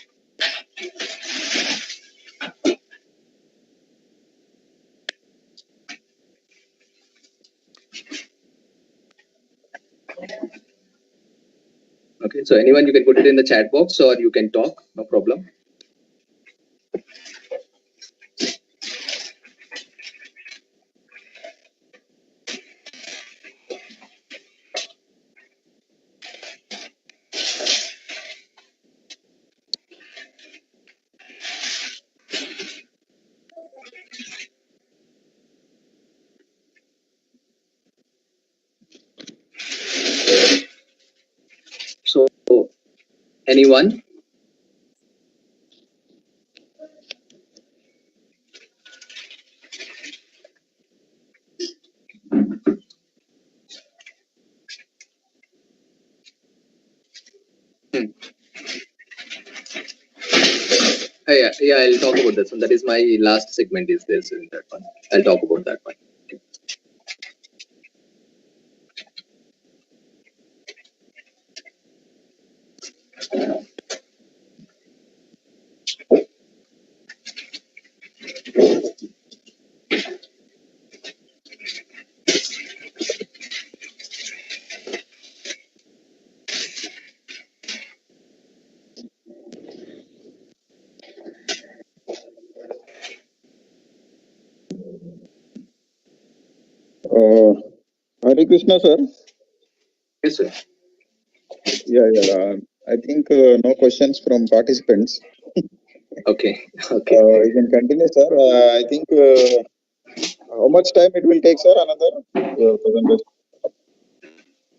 Okay, so anyone, you can put it in the chat box or you can talk, no problem. So anyone? Yeah, I'll talk about this one. That is my last segment is this in that one. I'll talk about that one. Okay. Hare Krishna, sir. Yes, sir. Yeah. I think no questions from participants. Okay. You can continue, sir. I think how much time it will take, sir? Another presentation.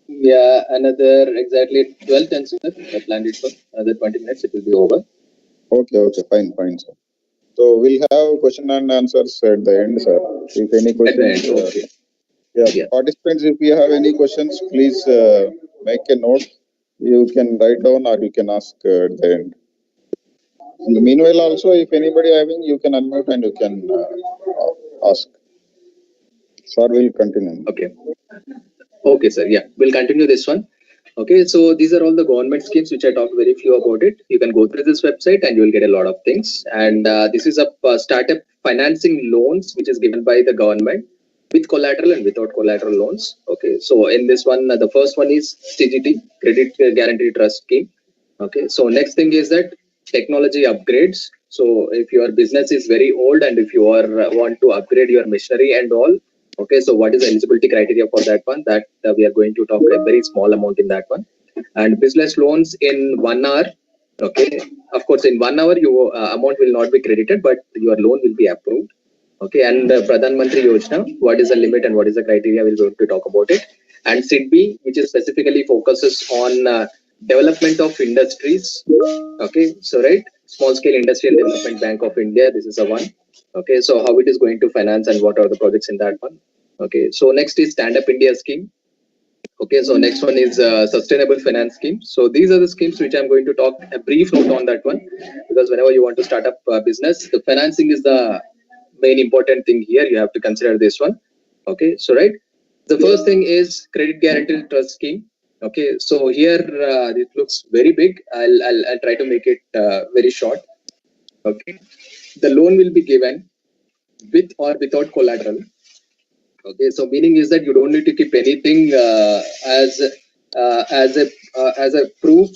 Yeah, another exactly 12 10 sir. I planned it for another 20 minutes. It will be over. Okay, fine, sir. So we'll have question and answers at the end, sir. If any questions, At the end, okay. Yeah, participants, if you have any questions, please make a note. You can write down or you can ask at the end. In the meanwhile, also, if anybody having, you can unmute and you can ask. Sir, we'll continue. Okay. Okay, sir. Yeah, we'll continue this one. Okay, so these are all the government schemes which I talked very few about it. You can go through this website and you will get a lot of things. And this is a startup financing loans which is given by the government with collateral and without collateral loans. Okay, so in this one, the first one is CGT, Credit Guarantee Trust Scheme. Okay, so next thing is that technology upgrades. So if your business is very old and if you are want to upgrade your machinery and all, okay, so what is the eligibility criteria for that one? That we are going to talk a very small amount in that one. And business loans in 1 hour. Okay, of course, in 1 hour your amount will not be credited, but your loan will be approved. Okay, and Pradhan Mantri Yojana, what is the limit and what is the criteria? We're going to talk about it. And SIDBI, which is specifically focuses on development of industries. Okay, so right, Small Scale Industrial Development Bank of India. This is a one. Okay, so how it is going to finance and what are the projects in that one. Okay, so next is Stand Up India scheme. Okay, so next one is Sustainable Finance scheme. So these are the schemes which I'm going to talk a brief note on that one, because whenever you want to start up business, the financing is the main important thing here. You have to consider this one. Okay, so right, the first thing is Credit Guarantee Trust Scheme. Okay, so here it looks very big. I'll try to make it very short. Okay, the loan will be given with or without collateral. Okay, so meaning is that you don't need to keep anything as a proof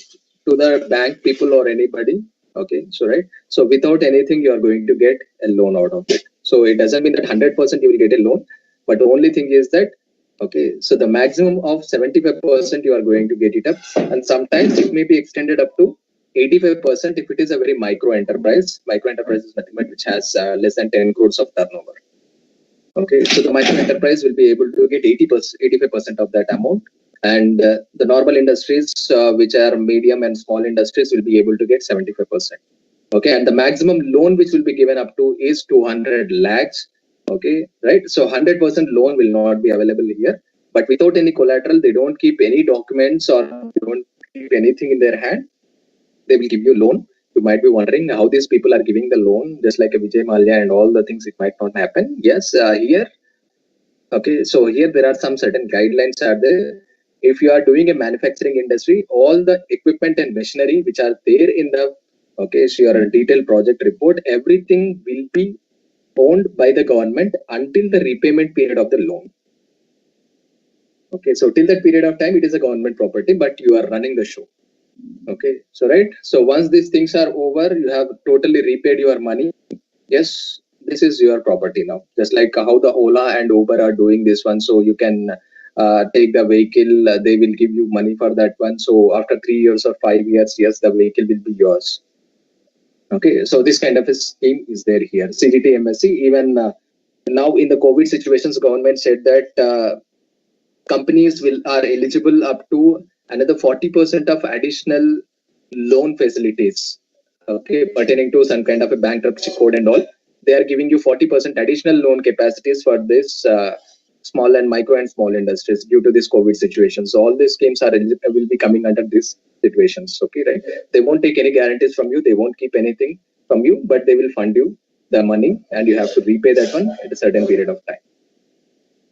to the bank people or anybody. Okay, so right, so without anything you are going to get a loan out of it. So it doesn't mean that 100% you will get a loan, but the only thing is that, okay, so the maximum of 75% you are going to get it up, and sometimes it may be extended up to 85% if it is a very micro enterprise. Micro enterprise is nothing but which has less than 10 crores of turnover. Okay, so the micro enterprise will be able to get 85% of that amount, and the normal industries, which are medium and small industries, will be able to get 75%. Okay, and the maximum loan which will be given up to is 200 lakhs. Okay, right. So 100% loan will not be available here, but without any collateral, they don't keep any documents or they don't keep anything in their hand. They will give you loan. You might be wondering how these people are giving the loan, just like a Vijay Mallya and all the things. It might not happen. Yes, here. Okay, so here there are some certain guidelines are there. If you are doing a manufacturing industry, all the equipment and machinery which are there in the, okay, so your detailed project report, everything will be owned by the government until the repayment period of the loan. Okay, so till that period of time, it is a government property, but you are running the show. Okay, so right. So once these things are over, you have totally repaid your money. Yes, this is your property now. Just like how the Ola and Uber are doing this one. So you can take the vehicle, they will give you money for that one. So after 3 years or 5 years, yes, the vehicle will be yours. Okay, so this kind of a scheme is there here. CGT MSC, even now in the COVID situations, government said that companies are eligible up to another 40% of additional loan facilities, okay, pertaining to some kind of a bankruptcy code and all. They are giving you 40% additional loan capacities for this small and micro and small industries due to this COVID situation. So all these schemes will be coming under these situations. Okay, right? They won't take any guarantees from you. They won't keep anything from you, but they will fund you the money and you have to repay that one at a certain period of time.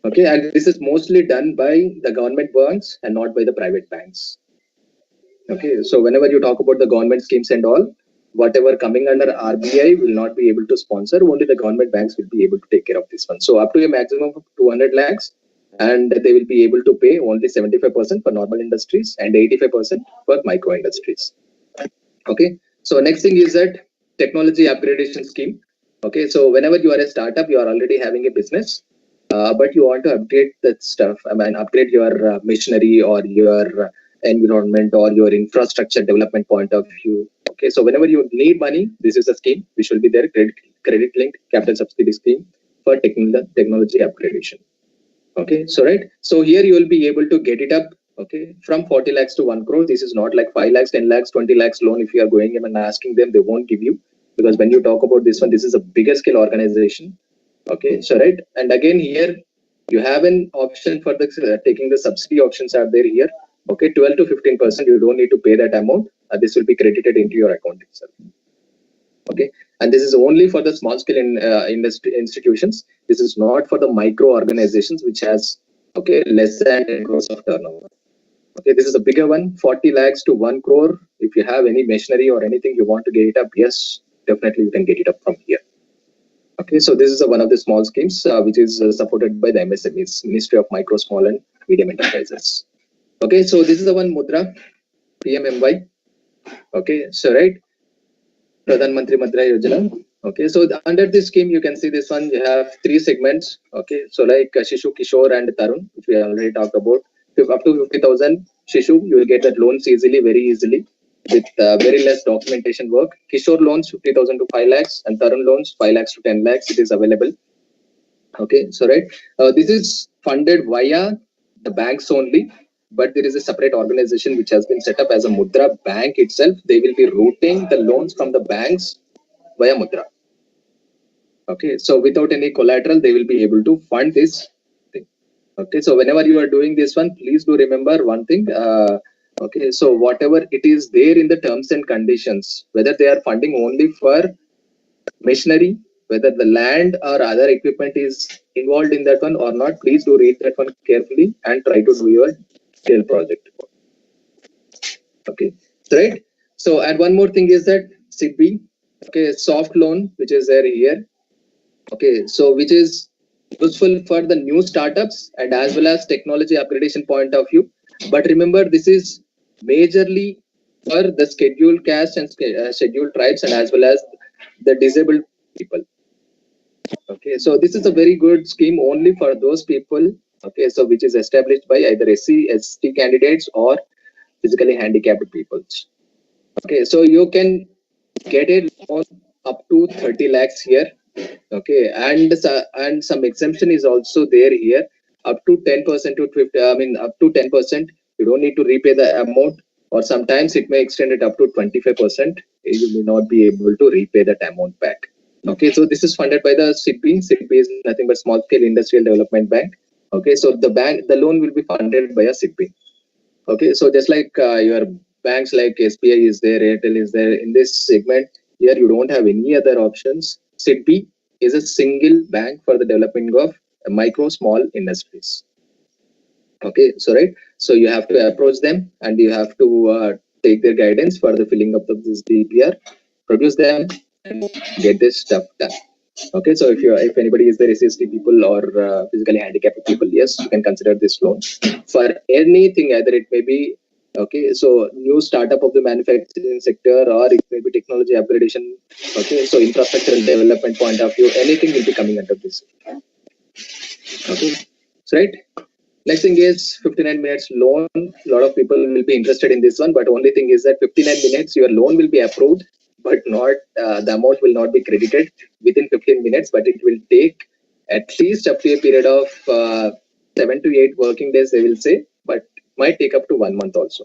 Okay, and this is mostly done by the government banks and not by the private banks. Okay, so whenever you talk about the government schemes and all, whatever coming under RBI will not be able to sponsor, only the government banks will be able to take care of this one. So up to a maximum of 200 lakhs, and they will be able to pay only 75% for normal industries and 85% for micro industries. Okay, so next thing is that technology upgradation scheme. Okay, so whenever you are a startup, you are already having a business, but you want to upgrade that stuff. I mean, upgrade your machinery or your environment or your infrastructure development point of view. Okay, so whenever you need money, this is a scheme which will be there, credit linked capital subsidy scheme for technology upgradation. Okay, so right, so here you will be able to get it up, okay, from 40 lakhs to 1 crore. This is not like 5 lakhs, 10 lakhs, 20 lakhs loan. If you are going and asking them, they won't give you, because when you talk about this one, this is a bigger scale organization. Okay, so right, and again here you have an option for the taking the subsidy options are there here. Okay, 12 to 15%, you don't need to pay that amount. This will be credited into your account itself. Okay, and this is only for the small scale industry institutions. This is not for the micro organizations which has, okay, less than 10 crores of turnover. Okay, this is a bigger one, 40 lakhs to 1 crore. If you have any machinery or anything you want to get it up, yes, definitely you can get it up from here. Okay, so this is one of the small schemes which is supported by the MSMEs, Ministry of Micro, Small and Medium Enterprises. Okay, so this is the one Mudra, PMMY. Okay, so right, Pradhan Mantri Mudra Yojana. Okay, so under this scheme, you can see this one, you have 3 segments. Okay, so like Shishu, Kishore and Tarun, which we already talked about. Up to 50,000 Shishu, you will get that loans easily, very easily, with very less documentation work. Kishore loans 50,000 to 5 lakhs and Tarun loans 5 lakhs to 10 lakhs. It is available. Okay, so right, this is funded via the banks only, but there is a separate organization which has been set up as a Mudra bank itself. They will be routing the loans from the banks via Mudra. Okay, so without any collateral, they will be able to fund this thing. Okay, so whenever you are doing this one, please do remember one thing. Okay, so whatever it is there in the terms and conditions, whether they are funding only for machinery, whether the land or other equipment is involved in that one or not, please do read that one carefully and try to do your detailed project. Okay, right. So, and one more thing is that SIDBI, okay, soft loan, which is there here. Okay, so which is useful for the new startups and as well as technology upgradation point of view. But remember, this is majorly for the scheduled caste and scheduled tribes and as well as the disabled people. Okay, so this is a very good scheme only for those people. Okay, so which is established by either SC, ST candidates or physically handicapped people. Okay, so you can get a loan up to 30 lakhs here. Okay, and some exemption is also there here, up to 10% to 50. I mean, up to 10%. You don't need to repay the amount, or sometimes it may extend it up to 25%. You may not be able to repay that amount back. Okay, so this is funded by the SIDBI. SIDBI is nothing but Small Scale Industrial Development Bank. Okay, so the loan will be funded by a SIDBI. Okay, so just like your banks like SBI is there, Airtel is there, in this segment, here you don't have any other options. SIDBI is a single bank for the development of micro, small industries. Okay, so right, so you have to approach them and you have to take their guidance for the filling up of this DPR, produce them and get this stuff done. Okay, so if anybody is there, SCST people or physically handicapped people, yes, you can consider this loan for anything. Either it may be okay, so new startup of the manufacturing sector, or it may be technology upgradation. Okay, so infrastructure development point of view, anything will be coming under this. Okay, so right. Next thing is 59 minutes loan. A lot of people will be interested in this one, but only thing is that 59 minutes your loan will be approved, but not the amount will not be credited within 15 minutes, but it will take at least up to a period of 7 to 8 working days, they will say, but might take up to 1 month also.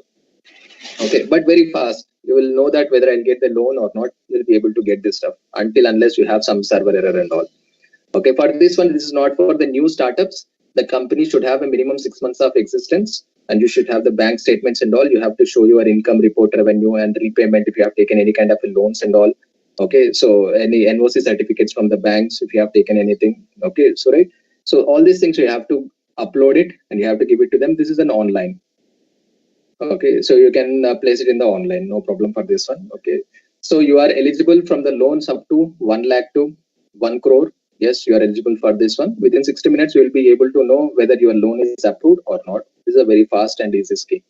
Okay, but very fast. You will know that whether I'll get the loan or not. You'll be able to get this stuff unless you have some server error and all. Okay, for this one, this is not for the new startups. The company should have a minimum 6 months of existence, and you should have the bank statements and all. You have to show your income report, revenue, and repayment if you have taken any kind of loans and all. Okay, so any NOC certificates from the banks if you have taken anything. Okay, so right. So all these things you have to upload it and you have to give it to them. This is an online. Okay, so you can place it in the online, no problem for this one. Okay, so you are eligible from the loans up to 1 lakh to 1 crore. Yes, you are eligible for this one. Within 60 minutes, you will be able to know whether your loan is approved or not. This is a very fast and easy scheme.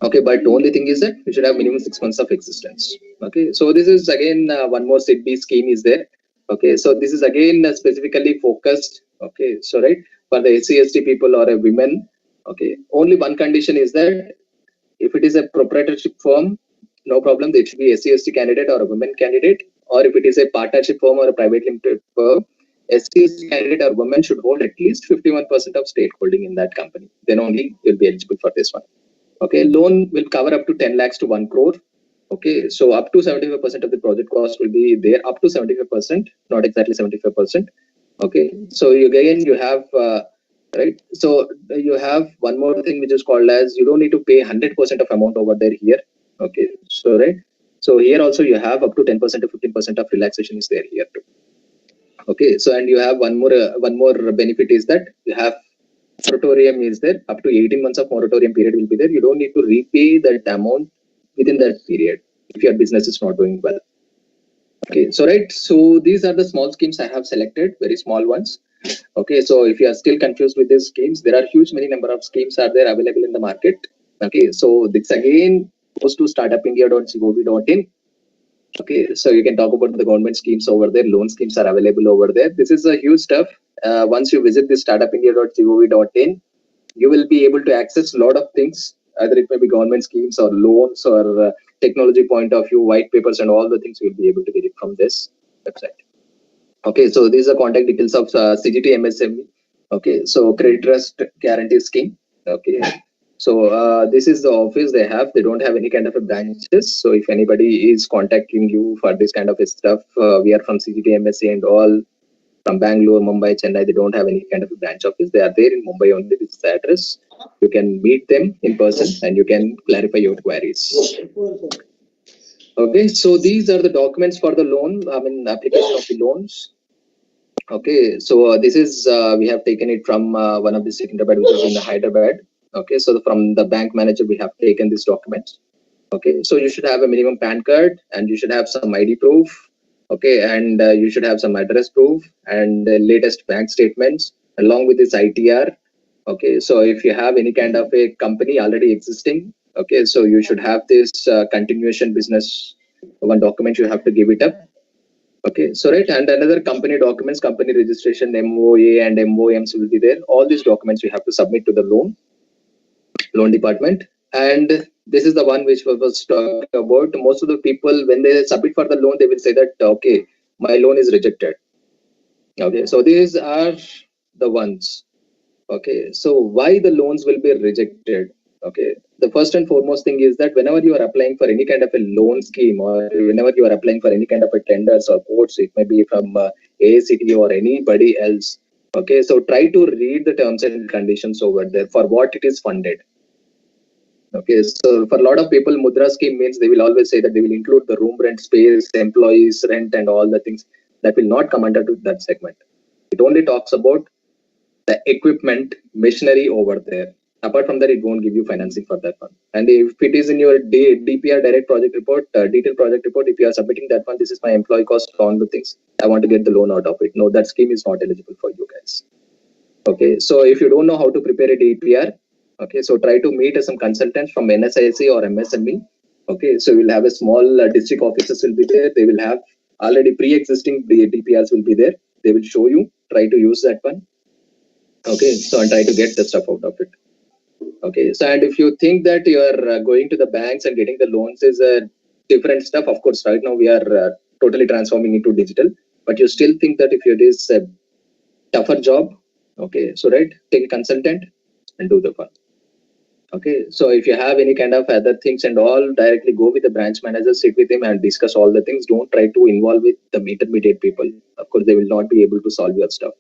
Okay, but the only thing is that you should have minimum 6 months of existence. Okay, so this is again one more SIDBI scheme is there. Okay, so this is again specifically focused. Okay, so right, for the SC/ST people or a women. Okay, only one condition is that if it is a proprietorship firm, no problem, it should be SC/ST candidate or a women candidate. Or if it is a partnership firm or a private limited firm, SC/ST candidate or women should hold at least 51% of stakeholding in that company. Then only you'll be eligible for this one. Okay, loan will cover up to 10 lakhs to 1 crore. Okay, so up to 75% of the project cost will be there, up to 75%, not exactly 75%. Okay, so you have right. So you have one more thing which is called as you don't need to pay 100% of amount over there here. Okay, so right. So here also you have up to 10% to 15% of relaxation is there here too. Okay, so and you have one more benefit is that you have moratorium is there, up to 18 months of moratorium period will be there. You don't need to repay that amount within that period if your business is not doing well. Okay, so right, so these are the small schemes I have selected, very small ones. Okay, so if you are still confused with these schemes, there are huge many number of schemes are there available in the market. Okay, so this again goes to startupindia.gov.in. Okay, so you can talk about the government schemes over there, loan schemes are available over there. This is a huge stuff. Once you visit the startupindia.gov.in, you will be able to access a lot of things. Either it may be government schemes or loans or technology point of view, white papers and all the things you will be able to get it from this website. Okay, so these are contact details of CGT MSME. Okay, so credit trust guarantee scheme. Okay, so this is the office they have. They don't have any kind of a branches. So if anybody is contacting you for this kind of stuff, we are from CGT MSC and all from Bangalore, Mumbai, Chennai. They don't have any kind of a branch office. They are there in Mumbai only. This is the address. You can meet them in person and you can clarify your queries. Okay, so these are the documents for the loan. I mean, application of the loans. Okay, so this is we have taken it from one of the Secunderabad, which is in Hyderabad. Okay, so from the bank manager we have taken this document. Okay, so you should have a minimum PAN card and you should have some ID proof. Okay, and you should have some address proof and latest bank statements along with this ITR. Okay, so if you have any kind of a company already existing, okay, so you should have this continuation business one document. You have to give it up. Okay, so right, and another company documents, company registration, MOA and MOMs will be there. All these documents you have to submit to the loan department. And this is the one which was talking about. Most of the people, when they submit for the loan, they will say that, okay, my loan is rejected. Okay, so these are the ones. Okay, so why the loans will be rejected? Okay, the first and foremost thing is that whenever you are applying for any kind of a loan scheme or whenever you are applying for any kind of a tenders or quotes, it may be from AICTE or anybody else. Okay, so try to read the terms and conditions over there for what it is funded. Okay, so for a lot of people, Mudra scheme means they will always say that they will include the room rent, space, employees, rent, and all the things that will not come under to that segment. It only talks about the equipment, machinery over there. Apart from that, it won't give you financing for that one. And if it is in your DPR direct project report, detailed project report, if you are submitting that one, this is my employee cost, all the things. I want to get the loan out of it. No, that scheme is not eligible for you guys. Okay, so if you don't know how to prepare a DPR, okay, so try to meet some consultants from NSIC or MSME. Okay, so we'll have a small district officers will be there. They will have already pre-existing DPRs will be there. They will show you. Try to use that one. Okay, so and try to get the stuff out of it. Okay, so and if you think that you are going to the banks and getting the loans is a different stuff, of course, right now we are totally transforming into digital, but you still think that if it is a tougher job, okay, so right, take a consultant and do the fun. Okay, so if you have any kind of other things and all, directly go with the branch manager, sit with him and discuss all the things. Don't try to involve with the intermediate people. Of course, they will not be able to solve your stuff.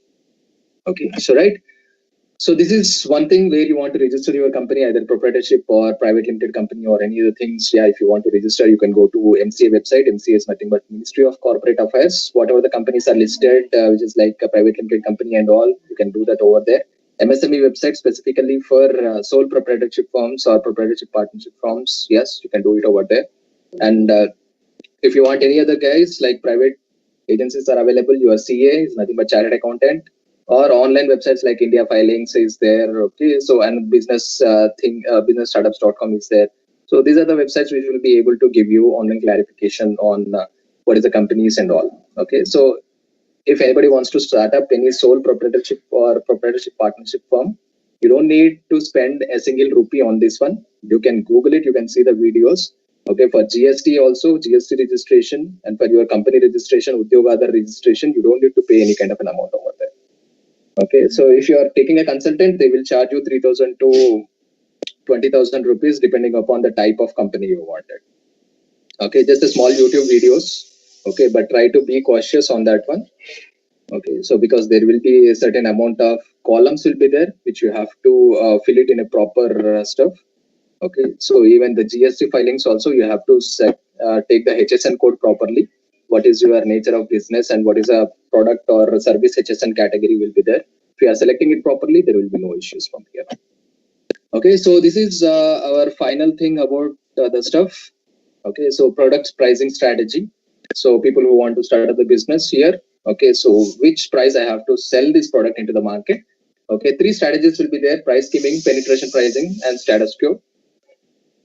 Okay, so right. So this is one thing where you want to register your company, either proprietorship or private limited company or any other things. Yeah, if you want to register, you can go to MCA website. MCA is nothing but Ministry of Corporate Affairs. Whatever the companies are listed, which is like a private limited company and all, you can do that over there. MSME website specifically for sole proprietorship firms or proprietorship partnership firms. Yes, you can do it over there. And if you want any other guys, like private agencies are available. Your CA is nothing but chartered accountant. Or online websites like India Filings is there. Okay, so and business businessstartups.com is there. So these are the websites which will be able to give you online clarification on what is the companies and all. Okay, so if anybody wants to start up any sole proprietorship or proprietorship partnership firm, you don't need to spend a single rupee on this one. You can Google it. You can see the videos. Okay, for GST also, GST registration, and for your company registration, Udyog Aadhar registration, you don't need to pay any kind of an amount over there. Okay, so if you are taking a consultant, they will charge you 3,000 to 20,000 rupees depending upon the type of company you wanted. Okay, just a small YouTube videos. Okay, but try to be cautious on that one. Okay, so because there will be a certain amount of columns will be there, which you have to fill it in a proper stuff. Okay, so even the GST filings also you have to take the HSN code properly. What is your nature of business and what is a product or a service HSN category will be there. If you are selecting it properly, there will be no issues from here. Okay, so this is our final thing about the stuff. Okay, so products pricing strategy. So people who want to start up the business here. Okay, so which price I have to sell this product into the market. Okay, 3 strategies will be there: price skimming, penetration pricing, and status quo.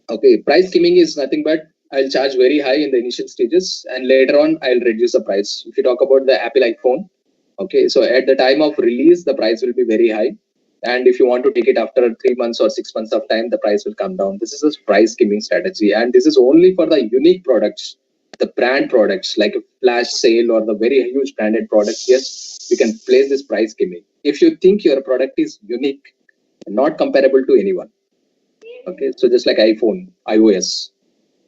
Okay, price skimming is nothing but I'll charge very high in the initial stages and later on I'll reduce the price. If you talk about the Apple iPhone, okay, so at the time of release, the price will be very high. And if you want to take it after 3 months or 6 months of time, the price will come down. This is a price skimming strategy. And this is only for the unique products, the brand products like a flash sale or the very huge branded products. Yes, you can place this price skimming. If you think your product is unique, not comparable to anyone. Okay, so just like iPhone, iOS.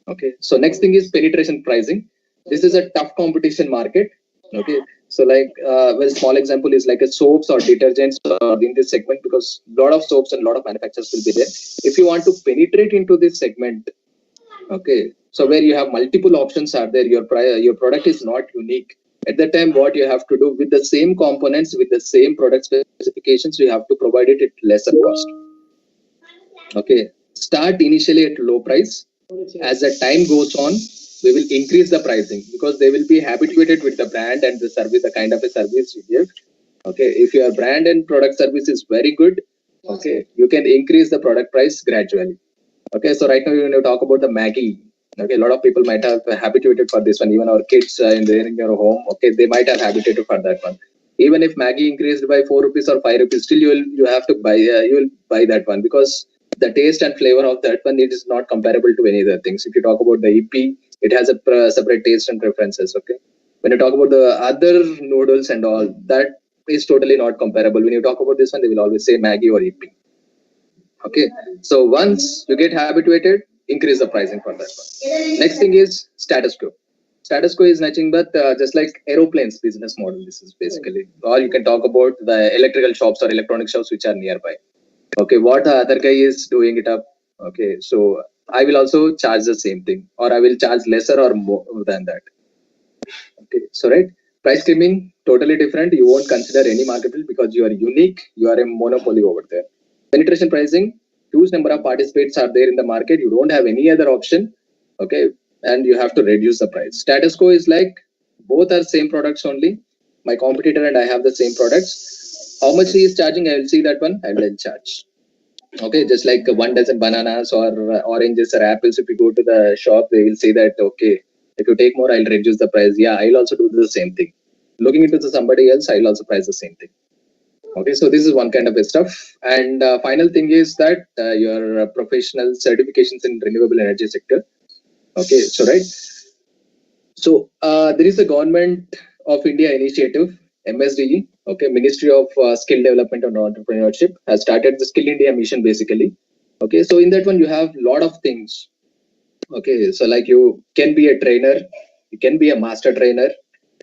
Okay, so next thing is penetration pricing. This is a tough competition market. Okay, so like well, small example is like a soaps or detergents in this segment, because a lot of soaps and a lot of manufacturers will be there. If you want to penetrate into this segment, okay, so where you have multiple options are there, your product is not unique. At that time, what you have to do with the same components, with the same product specifications, you have to provide it at lesser cost. Okay, start initially at low price. As the time goes on, we will increase the pricing because they will be habituated with the brand and the service, the kind of a service you give. Okay, if your brand and product service is very good, okay, you can increase the product price gradually. Okay, so right now when you talk about the Maggie, okay, a lot of people might have habituated for this one. Even our kids in your home, okay, they might have habituated for that one. Even if Maggie increased by 4 rupees or 5 rupees, still you have to buy you will buy that one because the taste and flavor of that one, it is not comparable to any other things. If you talk about the EP, it has a separate taste and preferences. Okay, when you talk about the other noodles and all, that is totally not comparable. When you talk about this one, they will always say Maggie or EP. Okay, so once you get habituated, increase the pricing for that one. Next thing is status quo. Status quo is nothing but just like aeroplanes business model. This is basically, or you can talk about the electrical shops or electronic shops which are nearby. Okay, what the other guy is doing it up. Okay, so I will also charge the same thing, or I will charge lesser or more than that. Okay, so right, price skimming totally different. You won't consider any market because you are unique. You are a monopoly over there. Penetration pricing, huge number of participants are there in the market. You don't have any other option. Okay, and you have to reduce the price. Status quo is like both are same products only. My competitor and I have the same products. How much he is charging, I will see that one and I'll charge. Okay, just like 1 dozen bananas or oranges or apples, if you go to the shop, they will say that, okay, if you take more, I'll reduce the price. Yeah, I'll also do the same thing. Looking into somebody else, I'll also price the same thing. Okay, so this is one kind of stuff. And final thing is that your professional certifications in renewable energy sector. Okay, so right. So there is a Government of India initiative, MSDE, okay, Ministry of Skill Development and Entrepreneurship has started the Skill India mission basically. Okay, so in that one you have a lot of things. Okay, so like you can be a trainer, you can be a master trainer.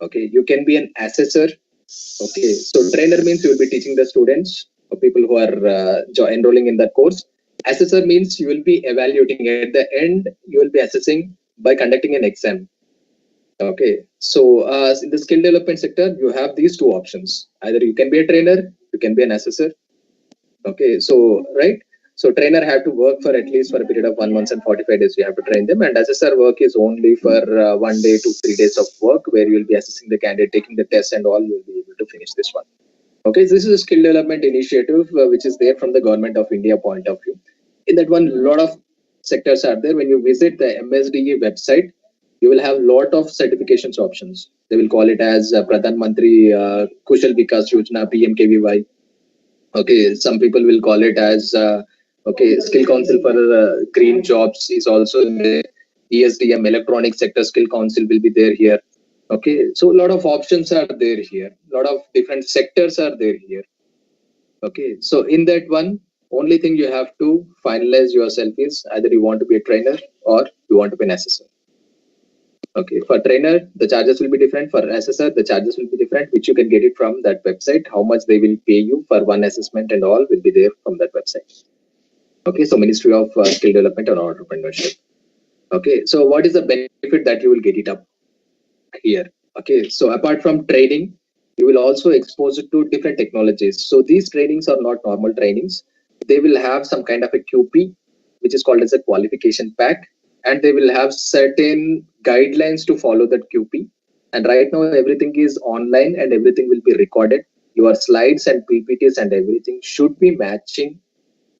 Okay, you can be an assessor. Okay, so trainer means you will be teaching the students or people who are enrolling in that course. Assessor means you will be evaluating at the end. You will be assessing by conducting an exam. Okay, so in the skill development sector, you have these two options. Either you can be a trainer, you can be an assessor. Okay, so right. So trainer have to work for at least for a period of 1 month and 45 days. You have to train them, and assessor work is only for 1 day to 3 days of work where you will be assessing the candidate, taking the test and all. You will be able to finish this one. Okay, so this is a skill development initiative which is there from the Government of India point of view. In that one, a lot of sectors are there. When you visit the MSDE website, you will have a lot of certifications options. They will call it as Pradhan Mantri Kushal Vikas Yojana, PMKVY. Okay, some people will call it as okay, Skill Council for Green Jobs is also in the ESDM, Electronic Sector Skill Council will be there here. Okay, so a lot of options are there here. A lot of different sectors are there here. Okay, so in that one, only thing you have to finalize yourself is either you want to be a trainer or you want to be an assessor. Okay, for trainer, the charges will be different. For assessor, the charges will be different, which you can get it from that website. How much they will pay you for one assessment and all will be there from that website. Okay, so Ministry of Skill Development and Entrepreneurship. Okay, so what is the benefit that you will get it up here? Okay, so apart from training, You will also expose it to different technologies. So these trainings are not normal trainings. They will have some kind of a QP, which is called as a qualification pack, and they will have certain guidelines to follow that QP. And right now everything is online and everything will be recorded. Your slides and PPTs and everything should be matching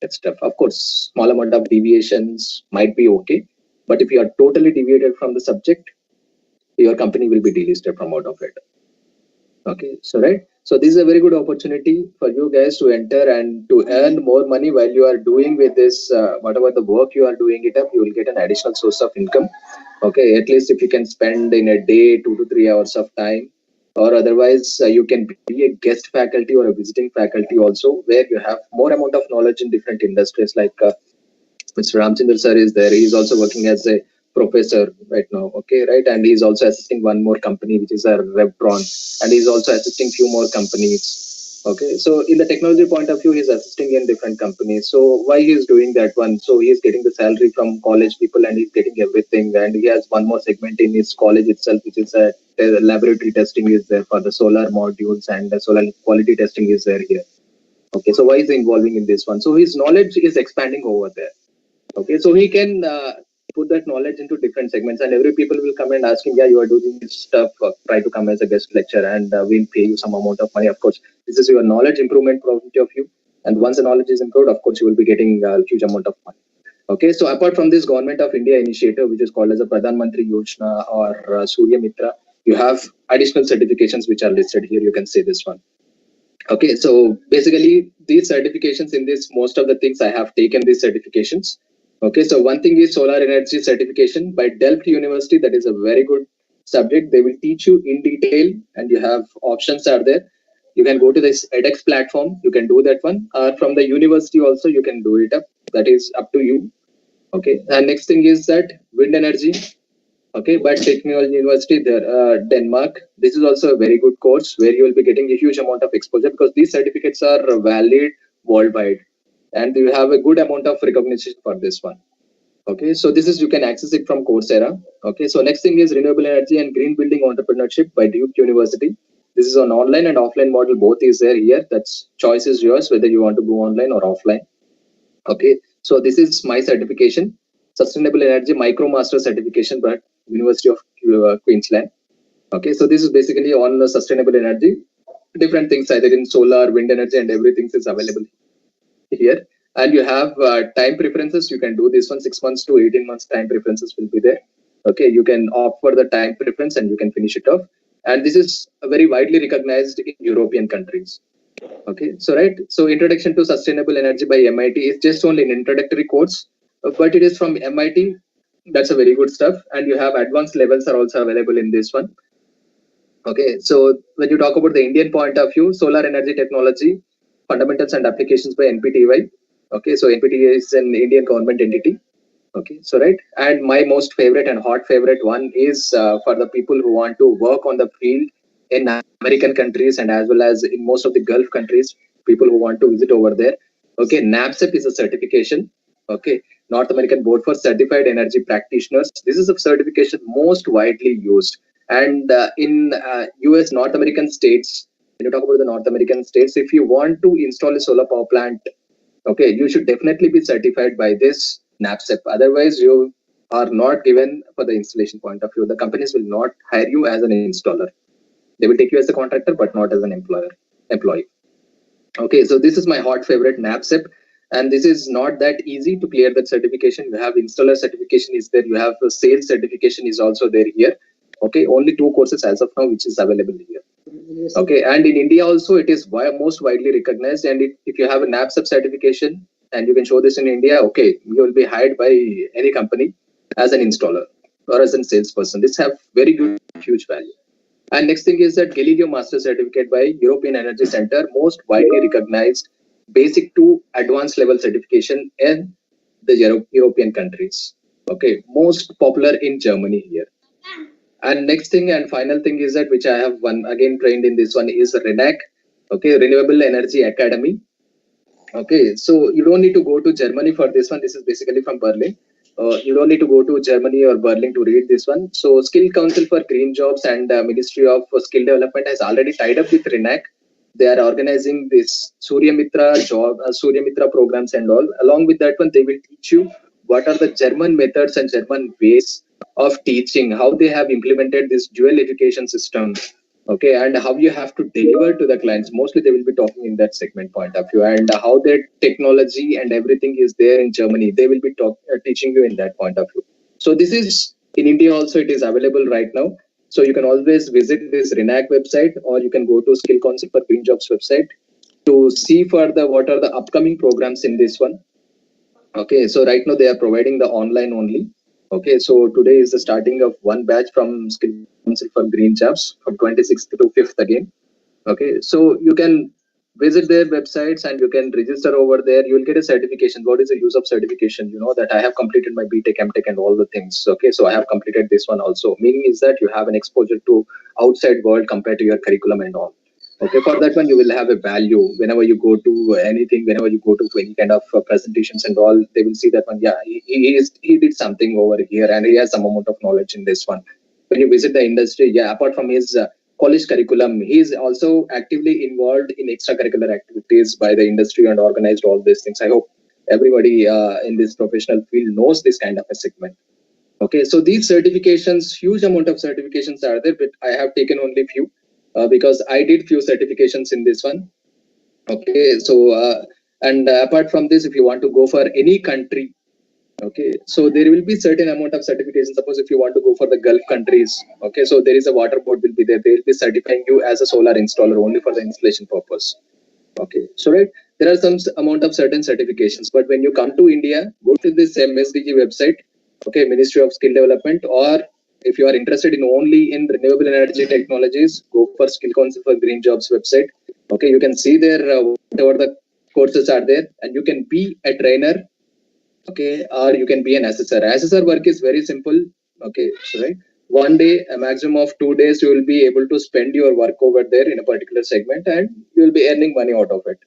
that stuff. Of course, small amount of deviations might be okay, but if you are totally deviated from the subject, your company will be delisted from out of it. Okay, so right. So this is a very good opportunity for you guys to enter and to earn more money while you are doing with this, whatever the work you are doing it up, you will get an additional source of income. Okay, at least if you can spend in a day 2 to 3 hours of time, or otherwise you can be a guest faculty or a visiting faculty also, where you have more amount of knowledge in different industries. Like Mr. Ramchandra sir is there. He is also working as a professor right now. Okay, right, and he is also assisting one more company, which is a Revtron, and he is also assisting few more companies. Okay, so in the technology point of view, he is assisting in different companies. So why he is doing that one? So he is getting the salary from college people, and he's getting everything. And he has one more segment in his college itself, which is a laboratory testing is there for the solar modules, and the solar quality testing is there here. Okay, so why is he involving in this one? So his knowledge is expanding over there. Okay, so he can put that knowledge into different segments, and every people will come and ask him, yeah, you are doing this stuff, try to come as a guest lecturer, and we'll pay you some amount of money. Of course, this is your knowledge improvement point of view, and once the knowledge is improved, of course, you will be getting a huge amount of money. Okay, so apart from this Government of India initiative, which is called as a Pradhan Mantri Yojana or Surya Mitra, you have additional certifications which are listed here. You can see this one. Okay, so basically these certifications in this, most of the things I have taken these certifications. Okay, so one thing is solar energy certification by Delft University. That is a very good subject. They will teach you in detail, and you have options are there. You can go to this edX platform. You can do that one. From the university also, you can do it up. That is up to you. Okay, and next thing is that wind energy. Okay, but Technology University there, Denmark. This is also a very good course where you will be getting a huge amount of exposure, because these certificates are valid worldwide, and you have a good amount of recognition for this one. Okay, so this is, you can access it from Coursera. Okay, so next thing is renewable energy and green building entrepreneurship by Duke University. This is an online and offline model, both is there here. That's choice is yours whether you want to go online or offline. Okay, so this is my certification, Sustainable Energy Micro Master certification by University of Queensland. Okay, so this is basically on the sustainable energy, different things either in solar, wind energy, and everything is available here. And you have time preferences. You can do this one, 6 months to 18 months time preferences will be there. Okay, you can opt for the time preference and you can finish it off. And this is very widely recognized in European countries. Okay, so right, so Introduction to Sustainable Energy by MIT is just only an introductory course, but it is from MIT. That's a very good stuff. And you have advanced levels are also available in this one. Okay, so when you talk about the Indian point of view, Solar Energy Technology, Fundamentals and Applications by NPTEY. Okay, so NPTEY is an Indian government entity. Okay, so right, and my most favorite and hot favorite one is for the people who want to work on the field in American countries and as well as in most of the Gulf countries, people who want to visit over there. Okay, NABCEP is a certification. Okay, North American Board for Certified Energy Practitioners. This is a certification most widely used. And in US, North American states, when you talk about the North American states, if you want to install a solar power plant, okay, you should definitely be certified by this NABCEP. Otherwise, you are not given for the installation point of view. The companies will not hire you as an installer. They will take you as a contractor, but not as an employee. Okay, so this is my hot favorite, NABCEP. And this is not that easy to clear that certification. You have installer certification is there. You have a sales certification is also there here. Okay, only 2 courses as of now, which is available here. Okay, and in India also, it is most widely recognized. And if you have a NABCEP certification and you can show this in India, okay, you will be hired by any company as an installer or as a salesperson. This have very good, huge value. And next thing is that Galileo Master Certificate by European Energy Center, most widely recognized basic to advanced level certification in the European countries. Okay, most popular in Germany here. And next thing and final thing is that, which I have again trained in this one, is RENAC. Okay, Renewable Energy Academy. Okay, so you don't need to go to Germany for this one. This is basically from Berlin. you don't need to go to Germany or Berlin to read this one. So Skill Council for Green Jobs and Ministry of Skill Development has already tied up with RINAC. They are organizing this Surya Mitra programs and all. Along with that one, they will teach you what are the German methods and German ways of teaching, how they have implemented this dual education system, okay, and how you have to deliver to the clients. Mostly they will be talking in that segment point of view, and how their technology and everything is there in Germany. They will be teaching you in that point of view. So this is in India also, it is available right now. So you can always visit this RINAC website, or you can go to Skill Council for Green Jobs website to see further what are the upcoming programs in this one. Okay, so right now they are providing the online only. Okay, so today is the starting of one batch from Skill Council for Green Jobs from 26th to 5th again. Okay, so you can visit their websites and you can register over there. You will get a certification. What is the use of certification? You know that I have completed my BTech, MTech and all the things. Okay, so I have completed this one also. Meaning is that you have an exposure to outside world compared to your curriculum and all. Okay, for that one you will have a value whenever you go to anything, whenever you go to any kind of presentations and all. They will see that one. Yeah, he did something over here and he has some amount of knowledge in this one. When you visit the industry, yeah, apart from his college curriculum, he is also actively involved in extracurricular activities by the industry and organized all these things. I hope everybody in this professional field knows this kind of a segment. Okay, so these certifications, huge amount of certifications are there, but I have taken only few because I did few certifications in this one. Okay, so and apart from this, if you want to go for any country, okay, so there will be certain amount of certification. Suppose if you want to go for the Gulf countries, okay, so there is a water board will be there. They will be certifying you as a solar installer only for the installation purpose. Okay, so right, there are some amount of certain certifications, but when you come to India, go to this MSDG website, okay, Ministry of Skill Development, or if you are interested in only in renewable energy technologies, go for Skill Council for Green Jobs website. Okay, you can see there whatever the courses are there, and you can be a trainer, okay, or you can be an assessor. Assessor work is very simple. Okay, so right, one day, a maximum of 2 days, you will be able to spend your work over there in a particular segment, and you will be earning money out of it.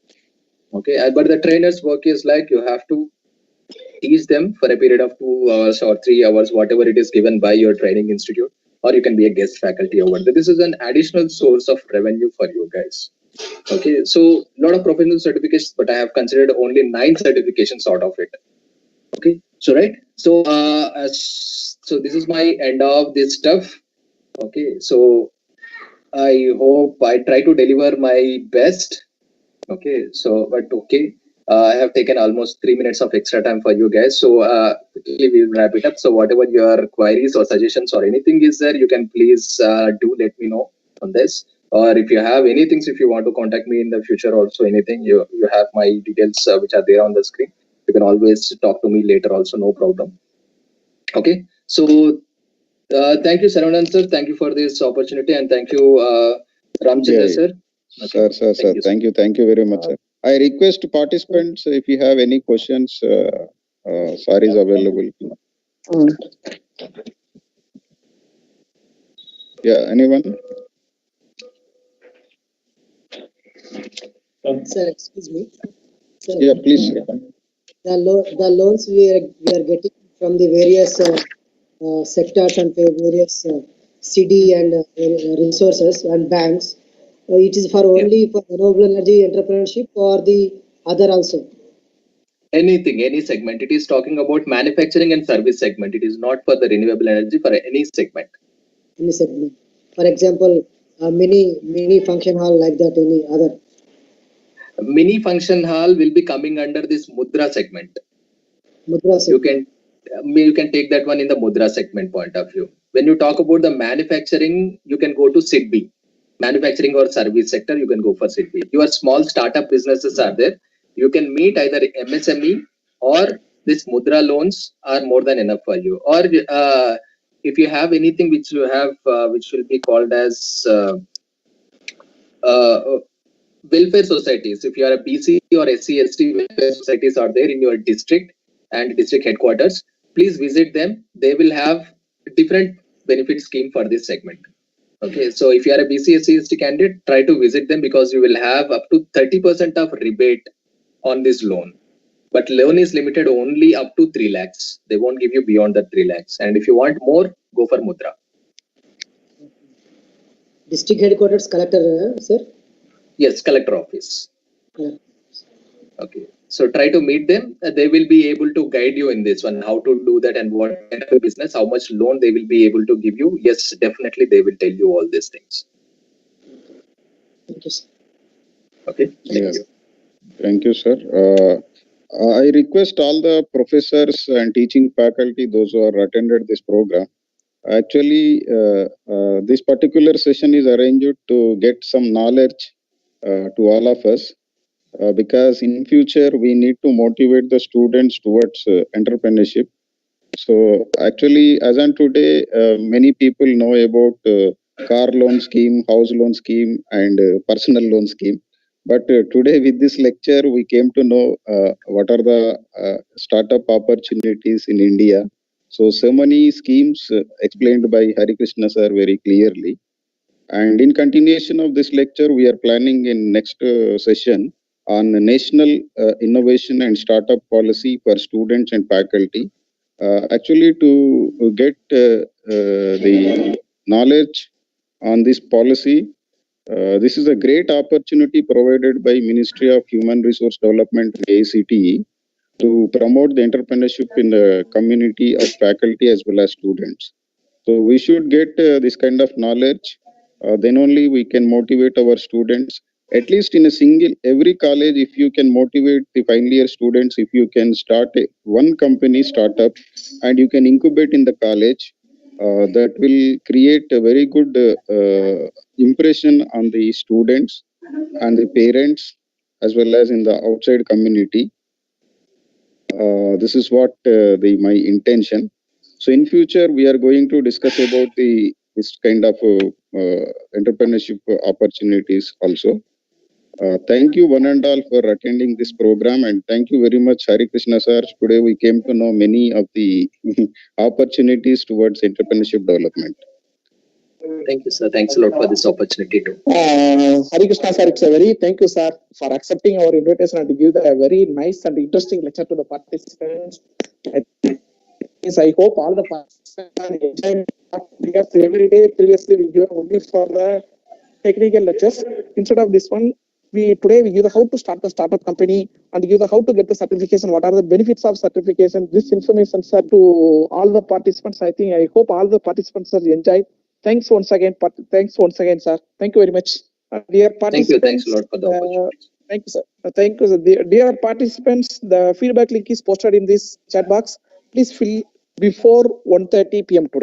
Okay, but the trainer's work is like you have to teach them for a period of 2 hours or 3 hours, whatever it is given by your training institute, or you can be a guest faculty over there. This is an additional source of revenue for you guys. Okay, so a lot of professional certifications, but I have considered only 9 certifications out of it. Okay, so right, so so this is my end of this stuff. Okay, so I hope I try to deliver my best. Okay, so but okay, I have taken almost 3 minutes of extra time for you guys. So quickly we'll wrap it up. So whatever your queries or suggestions or anything is there, you can please do let me know on this. Or if you have anything, if you want to contact me in the future, also anything, you have my details which are there on the screen. You can always talk to me later also, no problem. Okay, so thank you, Saravanan sir. Thank you for this opportunity, and thank you, Ramchandra sir. Okay. Sir. Thank you very much, sir. I request participants if you have any questions, sir is available. Yeah, anyone? Sir, excuse me. Sir, Yeah, please. the loans we are getting from the various sectors and various CD and resources and banks, it is for only for renewable energy entrepreneurship or the other also? Anything, any segment. It is talking about manufacturing and service segment. It is not for the renewable energy, for any segment. Any segment. For example, mini function hall like that, any other? Mini function hall will be coming under this Mudra segment. Mudra segment. You can take that one in the Mudra segment point of view. When you talk about the manufacturing, you can go to SIDBI. Manufacturing or service sector, you can go for SIDBI. Your small startup businesses are there. You can meet either MSME or this Mudra loans are more than enough for you. Or if you have anything which you have, which will be called as welfare societies. If you are a BC or SC, ST welfare societies are there in your district and district headquarters, please visit them. They will have a different benefit scheme for this segment. Okay, so if you are a BC, SC, ST candidate, try to visit them because you will have up to 30% of rebate on this loan. But loan is limited only up to 3 lakhs. They won't give you beyond that 3 lakhs. And if you want more, go for Mudra. District headquarters collector, sir. Yes, collector office. Collector. Okay. So try to meet them. They will be able to guide you in this one, how to do that and what kind of business, how much loan they will be able to give you. Yes, definitely they will tell you all these things. Thank you, sir. Okay. Thank Yeah. you. Thank you, sir. I request all the professors and teaching faculty, those who are attended this program. Actually, this particular session is arranged to get some knowledge to all of us, because in future we need to motivate the students towards entrepreneurship. So actually, as on today, many people know about car loan scheme, house loan scheme, and personal loan scheme. But today, with this lecture, we came to know what are the startup opportunities in India. So many schemes explained by Hari Krishna sir very clearly. And in continuation of this lecture, we are planning in next session on the national innovation and startup policy for students and faculty. Actually, to get the knowledge on this policy, this is a great opportunity provided by Ministry of Human Resource Development, AICTE, to promote the entrepreneurship in the community of faculty as well as students. So we should get this kind of knowledge. Then only we can motivate our students. At least in a single, every college, if you can motivate the final year students, if you can start one company startup and you can incubate in the college, that will create a very good impression on the students and the parents as well as in the outside community. This is what my intention. So in future, we are going to discuss about this kind of entrepreneurship opportunities also. Thank you one and all for attending this program, and thank you very much, Hari Krishna sir. Today we came to know many of the opportunities towards entrepreneurship development. Thank you, sir. Thanks a lot for this opportunity too. Hari Krishna sir, it's a very thank you, sir, for accepting our invitation and to give a very nice and interesting lecture to the participants. I hope all the participants are enjoying, because every day previously we give only for the technical lectures. Instead of this one, today we give the how to start the startup company and give the how to get the certification, what are the benefits of certification. This information, sir, to all the participants. I hope all the participants are enjoyed. Thanks once again, sir. Thank you very much. Dear participants, Thanks a lot for the opportunity. Thank you, sir. Thank you, sir. Dear participants, the feedback link is posted in this chat box. Please fill before 1:30 p.m. today.